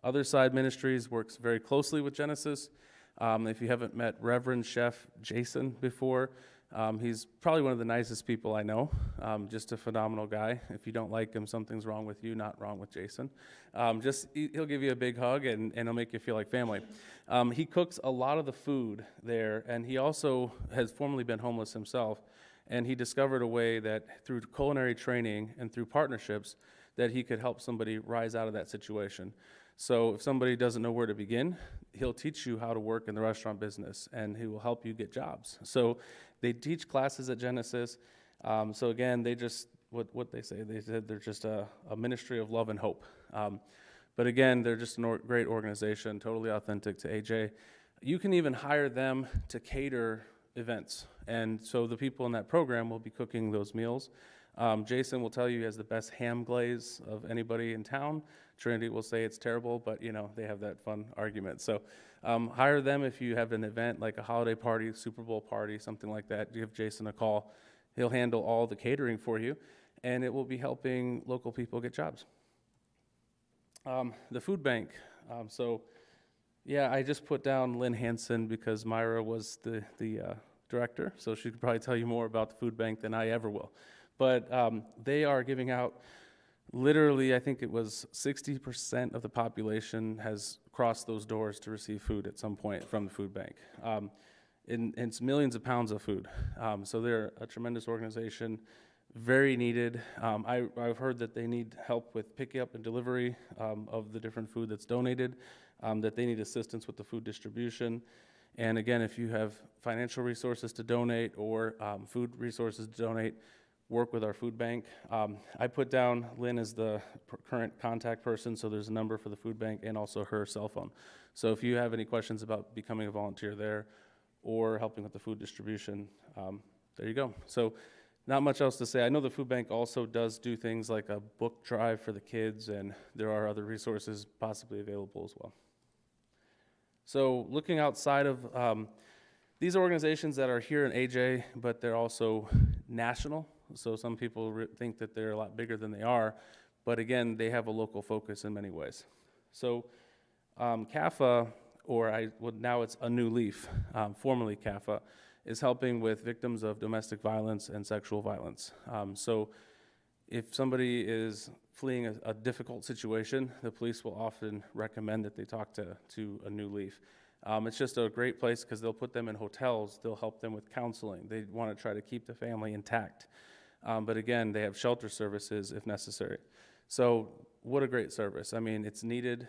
Other Side Ministries works very closely with Genesis. If you haven't met Reverend Chef Jason before, he's probably one of the nicest people I know, just a phenomenal guy. If you don't like him, something's wrong with you, not wrong with Jason. He'll give you a big hug and he'll make you feel like family. He cooks a lot of the food there, and he also has formerly been homeless himself, and he discovered a way that through culinary training and through partnerships that he could help somebody rise out of that situation. So if somebody doesn't know where to begin, he'll teach you how to work in the restaurant business, and he will help you get jobs. So they teach classes at Genesis. So again, they just, what they say, they said they're just a ministry of love and hope. But again, they're just a great organization, totally authentic to AJ. You can even hire them to cater events. And so the people in that program will be cooking those meals. Jason will tell you he has the best ham glaze of anybody in town. Trinity will say it's terrible, but they have that fun argument. So hire them if you have an event like a holiday party, Super Bowl party, something like that. Give Jason a call. He'll handle all the catering for you, and it will be helping local people get jobs. The food bank. I just put down Lynn Hansen because Myra was the director, so she could probably tell you more about the food bank than I ever will. But they are giving out, literally, I think it was 60% of the population has crossed those doors to receive food at some point from the food bank. And it's millions of pounds of food. So they're a tremendous organization, very needed. I've heard that they need help with picking up and delivery of the different food that's donated, that they need assistance with the food distribution. And again, if you have financial resources to donate or food resources to donate, work with our food bank. I put down Lynn as the current contact person, so there's a number for the food bank and also her cell phone. So if you have any questions about becoming a volunteer there or helping with the food distribution, there you go. So not much else to say. I know the food bank also does do things like a book drive for the kids, and there are other resources possibly available as well. So looking outside of these organizations that are here in AJ, but they're also national. So some people think that they're a lot bigger than they are, but again, they have a local focus in many ways. So CAFA, now it's A New Leaf, formerly CAFA, is helping with victims of domestic violence and sexual violence. So if somebody is fleeing a difficult situation, the police will often recommend that they talk to A New Leaf. It's just a great place because they'll put them in hotels, they'll help them with counseling, they want to try to keep the family intact. But again, they have shelter services if necessary. So what a great service. I mean, it's needed.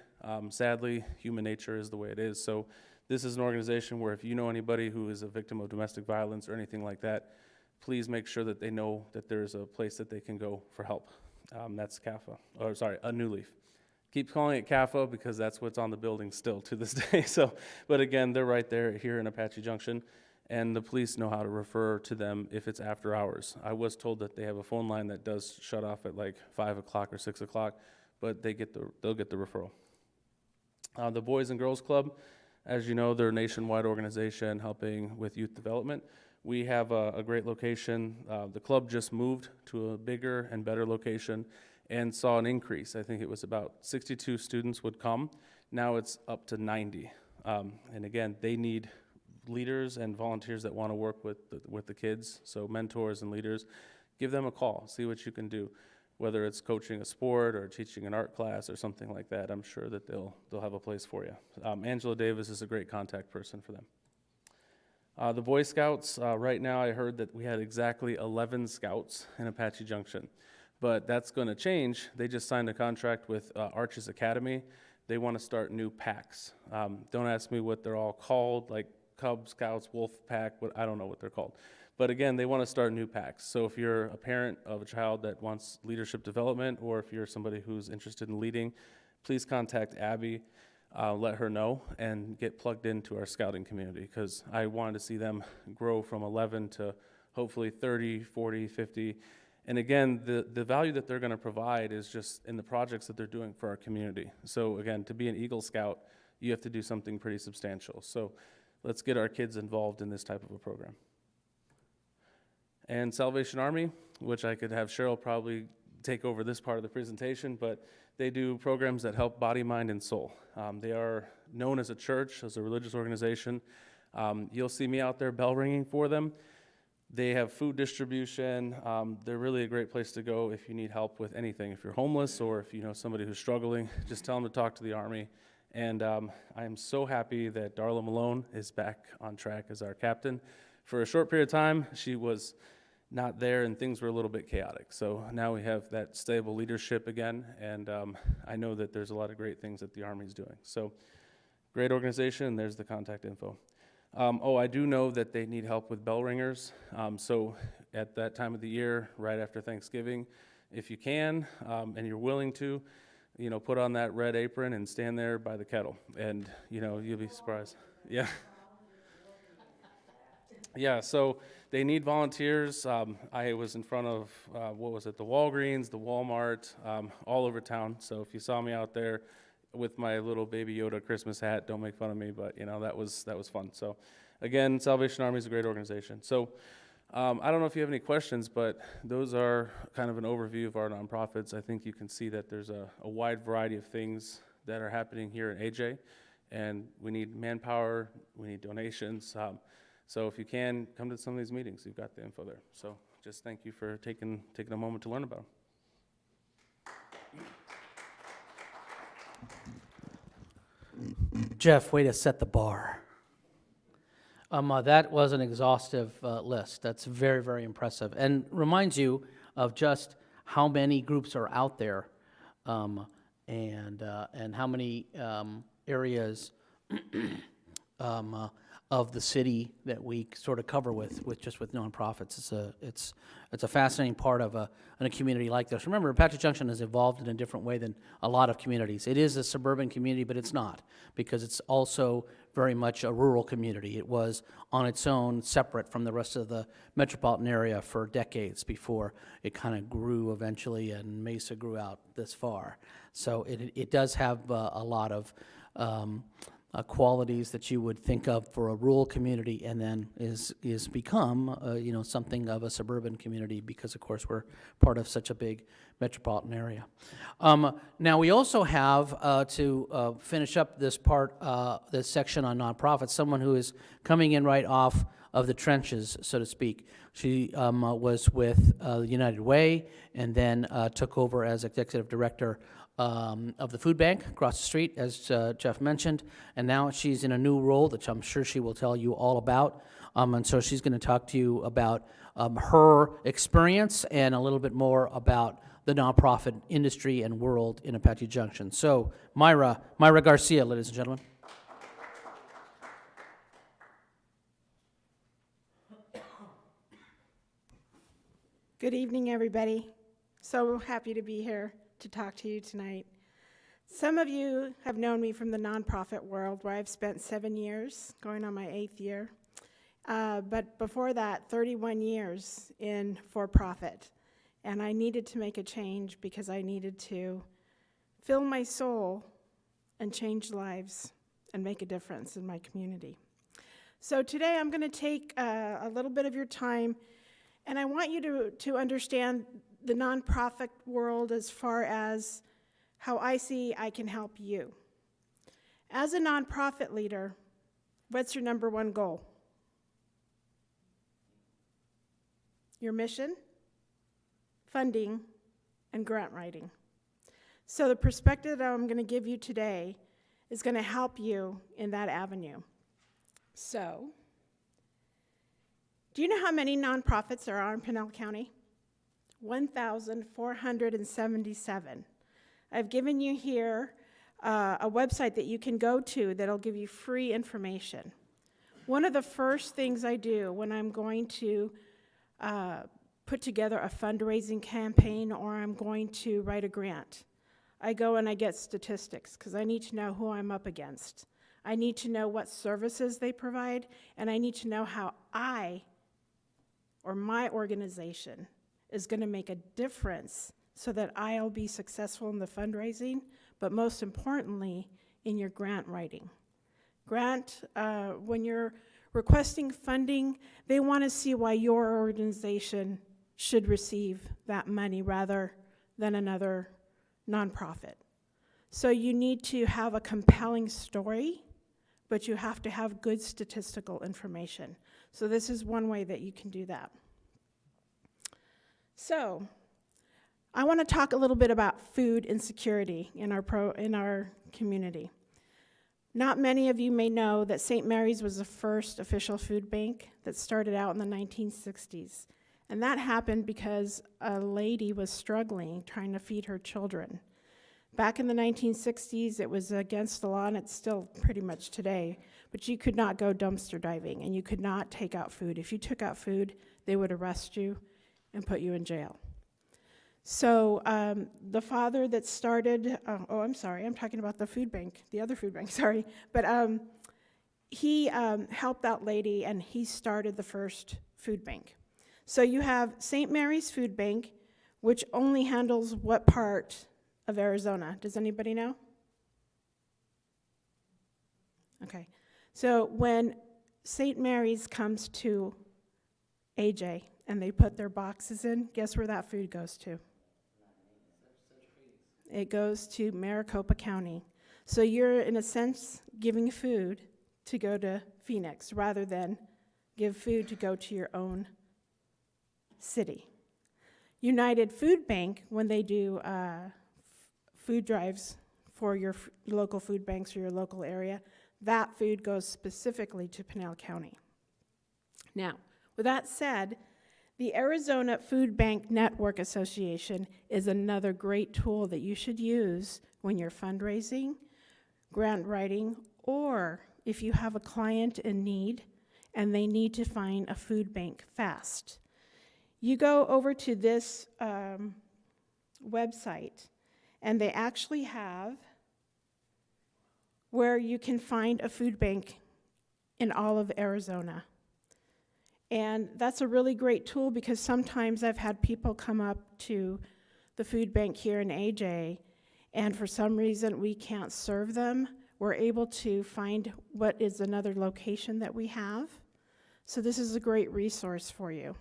Sadly, human nature is the way it is. So this is an organization where if you know anybody who is a victim of domestic violence or anything like that, please make sure that they know that there's a place that they can go for help. That's A New Leaf. Keep calling it CAFA because that's what's on the building still to this day. So, but again, they're right there here in Apache Junction, and the police know how to refer to them if it's after hours. I was told that they have a phone line that does shut off at like 5 o'clock or 6 o'clock, but they'll get the referral. The Boys and Girls Club, as you know, they're a nationwide organization helping with youth development. We have a great location. The club just moved to a bigger and better location and saw an increase. I think it was about 62 students would come. Now it's up to 90. And again, they need leaders and volunteers that want to work with the kids, so mentors and leaders. Give them a call, see what you can do, whether it's coaching a sport or teaching an art class or something like that. I'm sure that they'll have a place for you. Angela Davis is a great contact person for them. The Boy Scouts, right now I heard that we had exactly 11 scouts in Apache Junction, but that's going to change. They just signed a contract with Arches Academy. They want to start new packs. Don't ask me what they're all called, like Cub Scouts, Wolf Pack, I don't know what they're called. But again, they want to start new packs. So if you're a parent of a child that wants leadership development, or if you're somebody who's interested in leading, please contact Abby, let her know, and get plugged into our scouting community, because I wanted to see them grow from 11 to hopefully 30, 40, 50. And again, the value that they're going to provide is just in the projects that they're doing for our community. So again, to be an Eagle Scout, you have to do something pretty substantial. So let's get our kids involved in this type of a program. And Salvation Army, which I could have Cheryl probably take over this part of the presentation, but they do programs that help body, mind, and soul. They are known as a church, as a religious organization. You'll see me out there bell ringing for them. They have food distribution. They're really a great place to go if you need help with anything. If you're homeless or if you know somebody who's struggling, just tell them to talk to the Army. And I am so happy that Darla Malone is back on track as our captain. For a short period of time, she was not there and things were a little bit chaotic. So now we have that stable leadership again, and I know that there's a lot of great things that the Army's doing. So great organization, there's the contact info. I do know that they need help with bell ringers. So at that time of the year, right after Thanksgiving, if you can and you're willing to, put on that red apron and stand there by the kettle, and you'll be surprised. Yeah. Yeah, so they need volunteers. I was in front of, what was it, the Walgreens, the Walmart, all over town. So if you saw me out there with my little Baby Yoda Christmas hat, don't make fun of me, but that was fun. So again, Salvation Army is a great organization. So I don't know if you have any questions, but those are kind of an overview of our nonprofits. I think you can see that there's a wide variety of things that are happening here in AJ, and we need manpower, we need donations. So if you can, come to some of these meetings. You've got the info there. So just thank you for taking a moment to learn about them. Jeff, way to set the bar. That was an exhaustive list. That's very, very impressive, and reminds you of just how many groups are out there, and how many areas of the city that we sort of cover with nonprofits. It's a fascinating part of a community like this. Remember, Apache Junction has evolved in a different way than a lot of communities. It is a suburban community, but it's not, because it's also very much a rural community. It was on its own, separate from the rest of the metropolitan area for decades before it kind of grew eventually, and Mesa grew out this far. So it does have a lot of qualities that you would think of for a rural community, and then is become something of a suburban community, because of course we're part of such a big metropolitan area. Now we also have to finish up this part, this section on nonprofits, someone who is coming in right off of the trenches, so to speak. She was with United Way, and then took over as executive director of the food bank across the street, as Jeff mentioned, and now she's in a new role that I'm sure she will tell you all about, and so she's going to talk to you about her experience and a little bit more about the nonprofit industry and world in Apache Junction. So Myra Garcia, ladies and gentlemen. Good evening, everybody. So happy to be here to talk to you tonight. Some of you have known me from the nonprofit world, where I've spent 7 years, going on my 8th year. But before that, 31 years in for-profit. And I needed to make a change because I needed to fill my soul and change lives and make a difference in my community. So today I'm going to take a little bit of your time, and I want you to understand the nonprofit world as far as how I see I can help you. As a nonprofit leader, what's your number one goal? Your mission, funding, and grant writing. So the perspective that I'm going to give you today is going to help you in that avenue. So, do you know how many nonprofits there are in Pinal County? 1,477. I've given you here a website that you can go to that'll give you free information. One of the first things I do when I'm going to put together a fundraising campaign, or I'm going to write a grant, I go and I get statistics, because I need to know who I'm up against. I need to know what services they provide, and I need to know how I, or my organization, is going to make a difference so that I'll be successful in the fundraising, but most importantly, in your grant writing. When you're requesting funding, they want to see why your organization should receive that money rather than another nonprofit. So you need to have a compelling story, but you have to have good statistical information. So this is one way that you can do that. So I want to talk a little bit about food insecurity in our community. Not many of you may know that St. Mary's was the first official food bank that started out in the 1960s. And that happened because a lady was struggling trying to feed her children. Back in the 1960s, it was against the law, and it's still pretty much today, but you could not go dumpster diving, and you could not take out food. If you took out food, they would arrest you and put you in jail. So the father that started, I'm sorry, I'm talking about the food bank, the other food bank, sorry. But he helped that lady, and he started the first Food Bank. So you have St. Mary's Food Bank, which only handles what part of Arizona? Does anybody know? Okay. So when St. Mary's comes to AJ and they put their boxes in, guess where that food goes to? It goes to Maricopa County. So you're, in a sense, giving food to go to Phoenix rather than give food to go to your own city. United Food Bank, when they do food drives for your local food banks or your local area, that food goes specifically to Pinal County. Now, with that said, the Arizona Food Bank Network Association is another great tool that you should use when you're fundraising, grant writing, or if you have a client in need and they need to find a food bank fast. You go over to this website, and they actually have where you can find a food bank in all of Arizona. And that's a really great tool because sometimes I've had people come up to the food bank here in AJ, and for some reason we can't serve them. We're able to find what is another location that we have. So this is a great resource for you.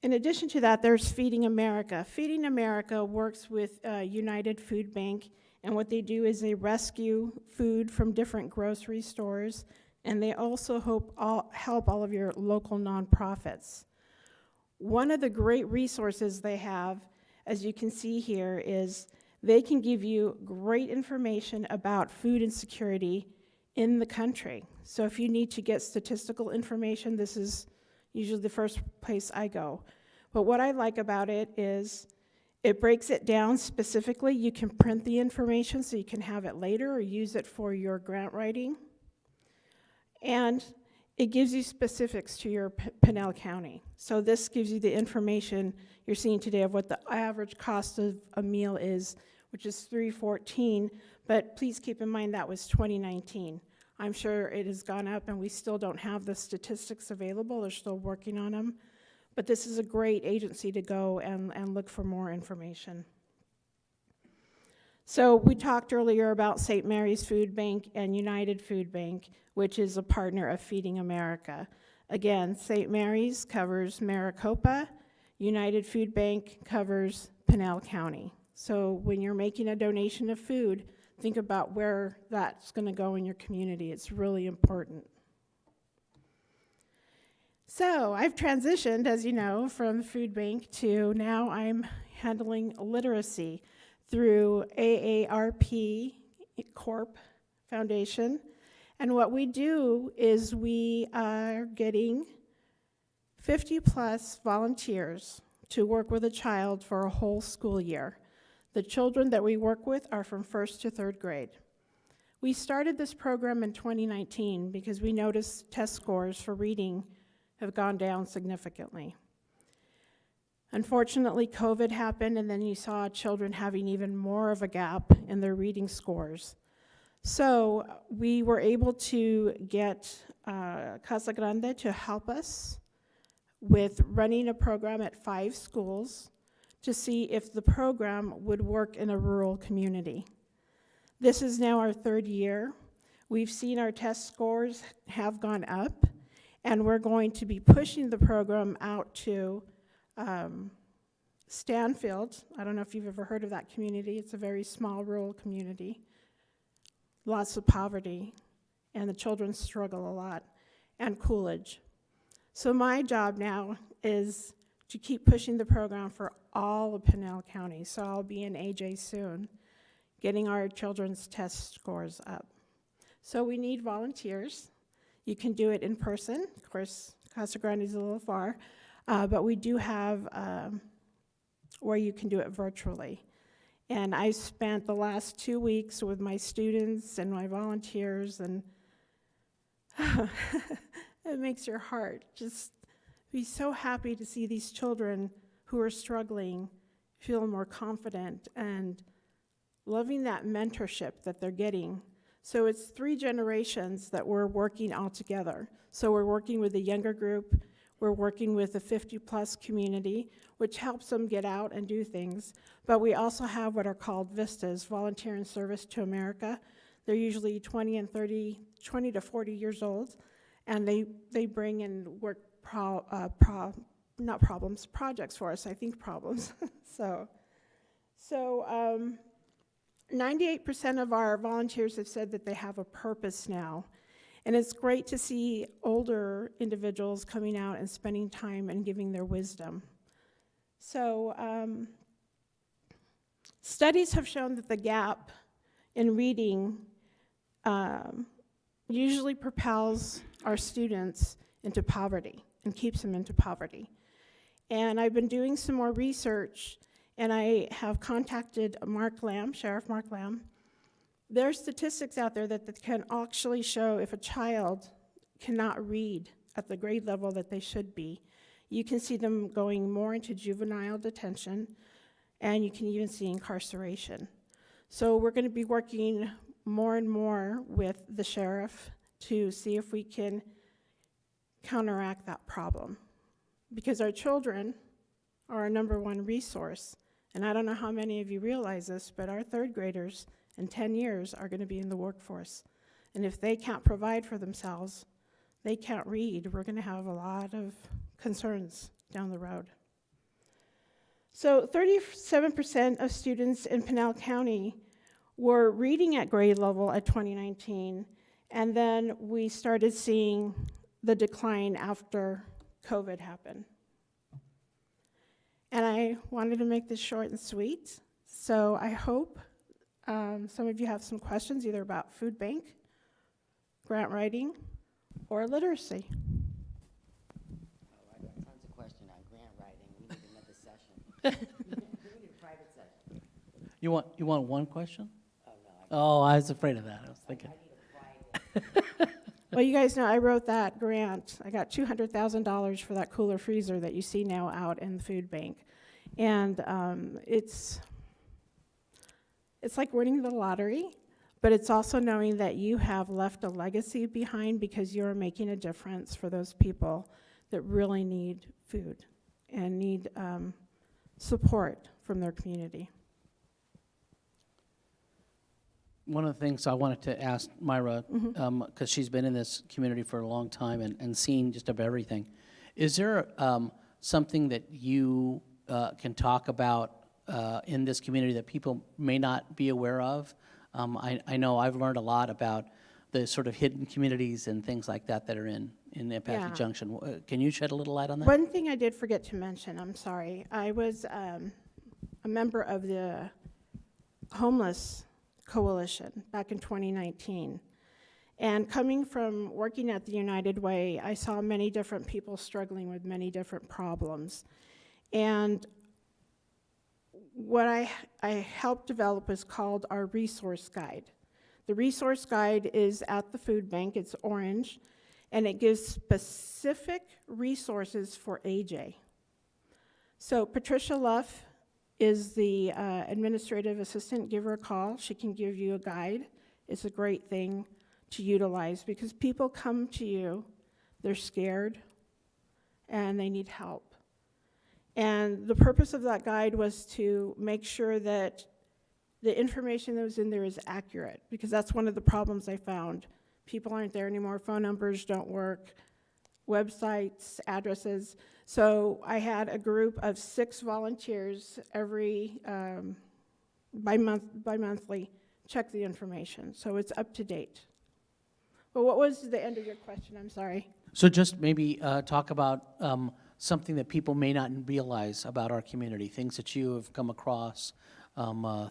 In addition to that, there's Feeding America. Feeding America works with United Food Bank, and what they do is they rescue food from different grocery stores, and they also help all of your local nonprofits. One of the great resources they have, as you can see here, is they can give you great information about food insecurity in the country. So if you need to get statistical information, this is usually the first place I go. But what I like about it is it breaks it down specifically. You can print the information so you can have it later or use it for your grant writing. And it gives you specifics to your Pinal County. So this gives you the information you're seeing today of what the average cost of a meal is, which is $3.14, but please keep in mind that was 2019. I'm sure it has gone up and we still don't have the statistics available. They're still working on them. But this is a great agency to go and look for more information. So we talked earlier about St. Mary's Food Bank and United Food Bank, which is a partner of Feeding America. Again, St. Mary's covers Maricopa, United Food Bank covers Pinal County. So when you're making a donation of food, think about where that's going to go in your community. It's really important. So I've transitioned, as you know, from food bank to now I'm handling literacy through AARP Corp Foundation. And what we do is we are getting 50 plus volunteers to work with a child for a whole school year. The children that we work with are from 1st to 3rd grade. We started this program in 2019 because we noticed test scores for reading have gone down significantly. Unfortunately, COVID happened, and then you saw children having even more of a gap in their reading scores. So we were able to get Casa Grande to help us with running a program at 5 schools to see if the program would work in a rural community. This is now our 3rd year. We've seen our test scores have gone up, and we're going to be pushing the program out to Stanfield. I don't know if you've ever heard of that community. It's a very small rural community. Lots of poverty, and the children struggle a lot, and Coolidge. So my job now is to keep pushing the program for all of Pinal County. So I'll be in AJ soon, getting our children's test scores up. So we need volunteers. You can do it in person. Of course, Casa Grande is a little far, but we do have where you can do it virtually. And I spent the last 2 weeks with my students and my volunteers, and it makes your heart just be so happy to see these children who are struggling feel more confident and loving that mentorship that they're getting So it's 3 generations that we're working all together. So we're working with the younger group, we're working with the 50-plus community, which helps them get out and do things. But we also have what are called VISTAs, Volunteer in Service to America. They're usually 20 to 40 years old, and they bring in work projects for us, I think problems. So 98% of our volunteers have said that they have a purpose now. And it's great to see older individuals coming out and spending time and giving their wisdom. So studies have shown that the gap in reading usually propels our students into poverty and keeps them into poverty. And I've been doing some more research, and I have contacted Mark Lamb, Sheriff Mark Lamb. There are statistics out there that can actually show if a child cannot read at the grade level that they should be. You can see them going more into juvenile detention, and you can even see incarceration. So we're going to be working more and more with the sheriff to see if we can counteract that problem. Because our children are our #1 resource. And I don't know how many of you realize this, but our 3rd graders in 10 years are going to be in the workforce. And if they can't provide for themselves, they can't read, we're going to have a lot of concerns down the road. So 37% of students in Pinal County were reading at grade level at 2019, and then we started seeing the decline after COVID happened. And I wanted to make this short and sweet, so I hope some of you have some questions either about food bank, grant writing, or literacy. Oh, I got tons of questions on grant writing. We need another session. We need a private session. You want one question? Oh, no. I was afraid of that. I was thinking. I need a private. Well, you guys know I wrote that grant. I got $200,000 for that cooler freezer that you see now out in the food bank. And it's like winning the lottery, but it's also knowing that you have left a legacy behind because you're making a difference for those people that really need food and need support from their community. One of the things I wanted to ask Myra, because she's been in this community for a long time and seen just about everything, is there something that you can talk about in this community that people may not be aware of? I know I've learned a lot about the sort of hidden communities and things like that that are in the Apache Yeah. Junction. Can you shed a little light on that? One thing I did forget to mention, I'm sorry, I was a member of the homeless coalition back in 2019. And coming from working at the United Way, I saw many different people struggling with many different problems. And what I helped develop is called our resource guide. The resource guide is at the food bank, it's orange, and it gives specific resources for AJ. So Patricia Luff is the administrative assistant. Give her a call. She can give you a guide. It's a great thing to utilize because people come to you, they're scared, and they need help. And the purpose of that guide was to make sure that the information that was in there is accurate, because that's one of the problems I found. People aren't there anymore, phone numbers don't work, websites, addresses. So I had a group of 6 volunteers every bi-monthly check the information, so it's up to date. But what was the end of your question? I'm sorry. So just maybe talk about something that people may not realize about our community, things that you have come across,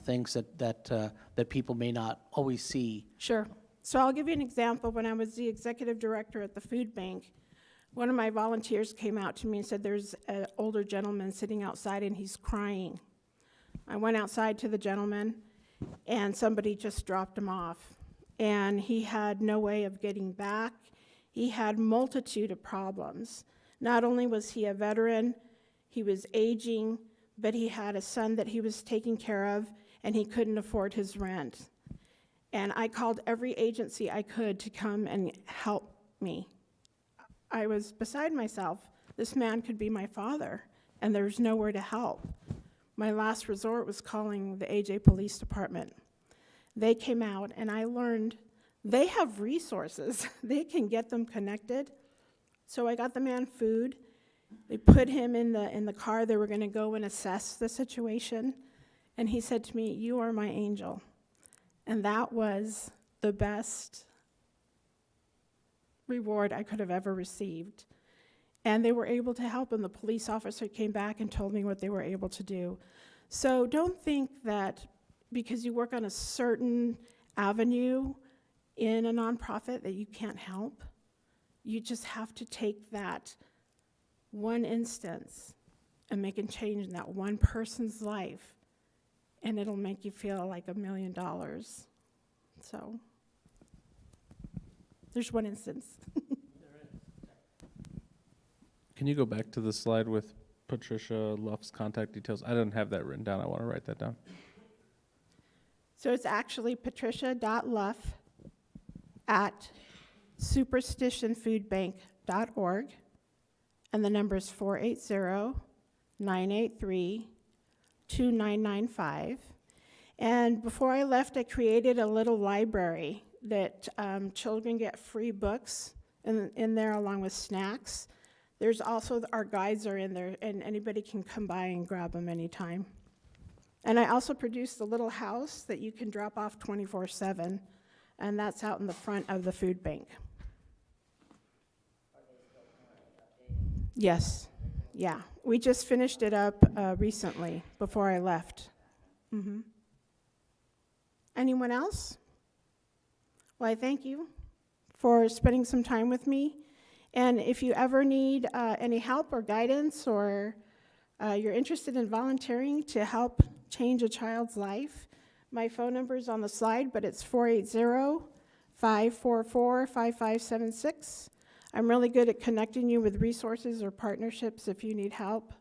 things that people may not always see. Sure. So I'll give you an example. When I was the executive director at the food bank, one of my volunteers came out to me and said, there's an older gentleman sitting outside and he's crying. I went outside to the gentleman and somebody just dropped him off. And he had no way of getting back. He had multitude of problems. Not only was he a veteran, he was aging, but he had a son that he was taking care of and he couldn't afford his rent. And I called every agency I could to come and help me. I was beside myself. This man could be my father, and there's nowhere to help. My last resort was calling the AJ Police Department. They came out, and I learned they have resources. They can get them connected. So I got the man food. They put him in the car. They were going to go and assess the situation. And he said to me, "You are my angel." And that was the best reward I could have ever received. And they were able to help him. The police officer came back and told me what they were able to do. So don't think that because you work on a certain avenue in a nonprofit that you can't help. You just have to take that one instance and make a change in that one person's life, and it'll make you feel like $1 million. So there's one instance. Can you go back to the slide with Patricia Luff's contact details? I don't have that written down. I want to write that down. So it's actually patricia.luff@superstitionfoodbank.org, and the number is 480-983-2995. And before I left, I created a little library that children get free books in there along with snacks. There's also, our guides are in there, and anybody can come by and grab them anytime. And I also produced a little house that you can drop off 24/7, and that's out in the front of the food bank. Yes, yeah. We just finished it up recently, before I left. Mm-hmm. Anyone else? Well, I thank you for spending some time with me. And if you ever need any help or guidance, or you're interested in volunteering to help change a child's life, my phone number is on the slide, but it's 480-544-5576. I'm really good at connecting you with resources or partnerships if you need help.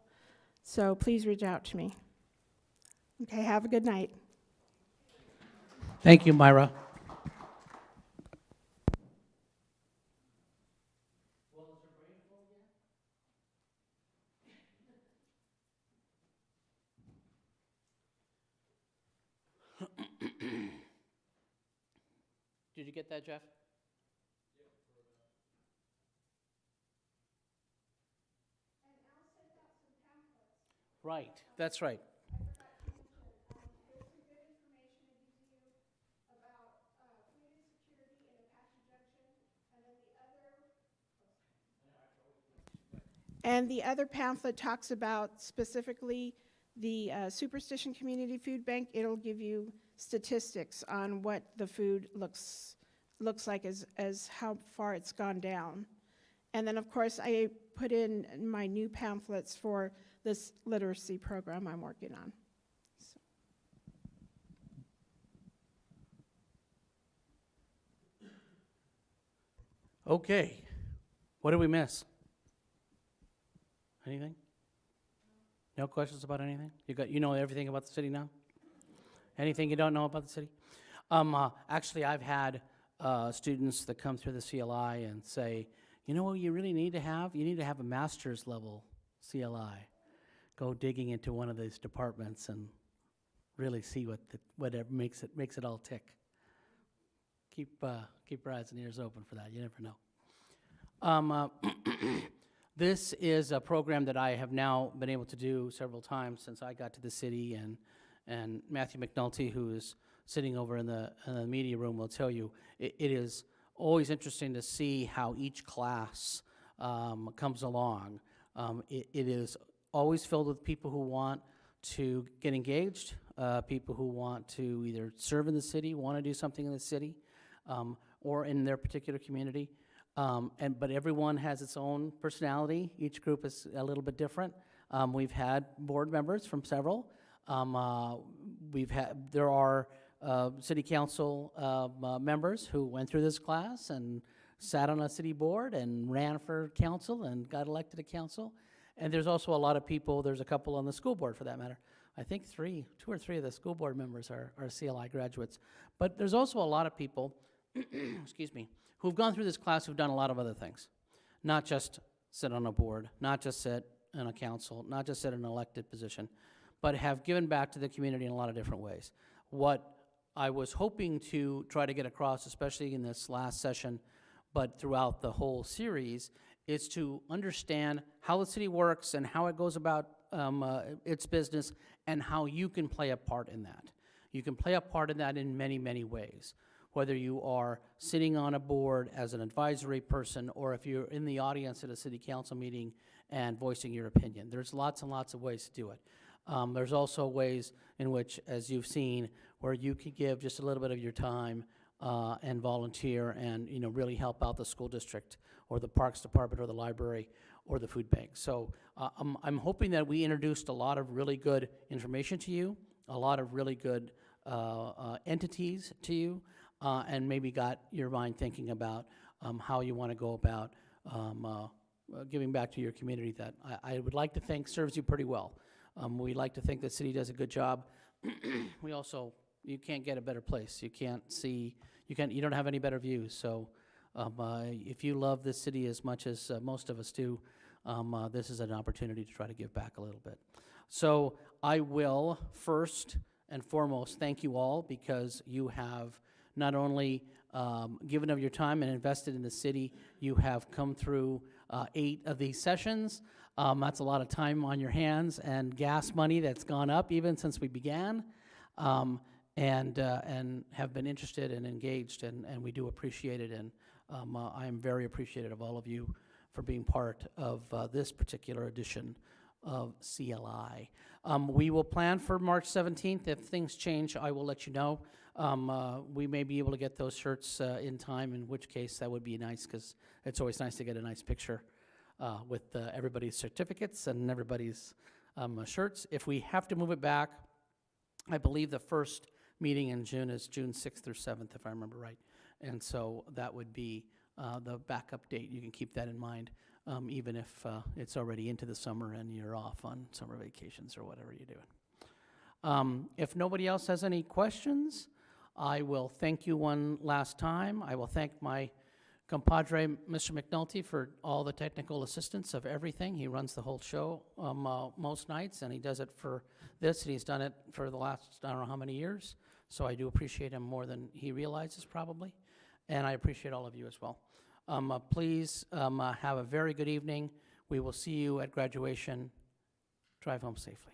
So please reach out to me. Okay, have a good night. Thank you, Myra. Did you get that, Jeff? Right, that's right. There's some good information it gives you about food insecurity in Apache Junction, and then the other pamphlet talks about specifically the Superstition Community Food Bank. It'll give you statistics on what the food looks like as how far it's gone down. And then, of course, I put in my new pamphlets for this literacy program I'm working on. So. Okay. What did we miss? Anything? No questions about anything? You know everything about the city now? Anything you don't know about the city? Actually, I've had students that come through the CLI and say, you know what you really need to have? You need to have a master's level CLI. Go digging into one of these departments and really see what makes it all tick. Keep your eyes and ears open for that. You never know. This is a program that I have now been able to do several times since I got to the city, and Matthew McNulty, who is sitting over in the media room, will tell you it is always interesting to see how each class comes along. It is always filled with people who want to get engaged, people who want to either serve in the city, want to do something in the city, or in their particular community. But everyone has its own personality. Each group is a little bit different. We've had board members from several. There are city council members who went through this class and sat on a city board and ran for council and got elected to council. And there's also a lot of people, there's a couple on the school board for that matter, I think two or three of the school board members are CLI graduates. But there's also a lot of people, excuse me, who've gone through this class who've done a lot of other things. Not just sit on a board, not just sit in a council, not just sit in an elected position, but have given back to the community in a lot of different ways. What I was hoping to try to get across, especially in this last session, but throughout the whole series, is to understand how the city works and how it goes about its business and how you can play a part in that. You can play a part in that in many, many ways. Whether you are sitting on a board as an advisory person or if you're in the audience at a city council meeting and voicing your opinion. There's lots and lots of ways to do it. There's also ways in which, as you've seen, where you could give just a little bit of your time and volunteer and really help out the school district or the parks department or the library or the food bank. So I'm hoping that we introduced a lot of really good information to you, a lot of really good entities to you, and maybe got your mind thinking about how you want to go about giving back to your community that I would like to think serves you pretty well. We like to think the city does a good job. We also, you can't get a better place. You can't see, you don't have any better views. So if you love this city as much as most of us do, this is an opportunity to try to give back a little bit. So I will first and foremost thank you all because you have not only given of your time and invested in the city, you have come through 8 of these sessions. That's a lot of time on your hands and gas money that's gone up even since we began, and have been interested and engaged, and we do appreciate it. And I am very appreciative of all of you for being part of this particular edition of CLI. We will plan for March 17th. If things change, I will let you know. We may be able to get those shirts in time, in which case that would be nice, because it's always nice to get a nice picture with everybody's certificates and everybody's shirts. If we have to move it back, I believe the first meeting in June is June 6th or 7th, if I remember right. And so that would be the backup date. You can keep that in mind, even if it's already into the summer and you're off on summer vacations or whatever you're doing. If nobody else has any questions, I will thank you one last time. I will thank my compadre, Mr. McNulty, for all the technical assistance of everything. He runs the whole show most nights, and he does it for this, and he's done it for the last, I don't know how many years. So I do appreciate him more than he realizes, probably. And I appreciate all of you as well. Please have a very good evening. We will see you at graduation. Drive home safely.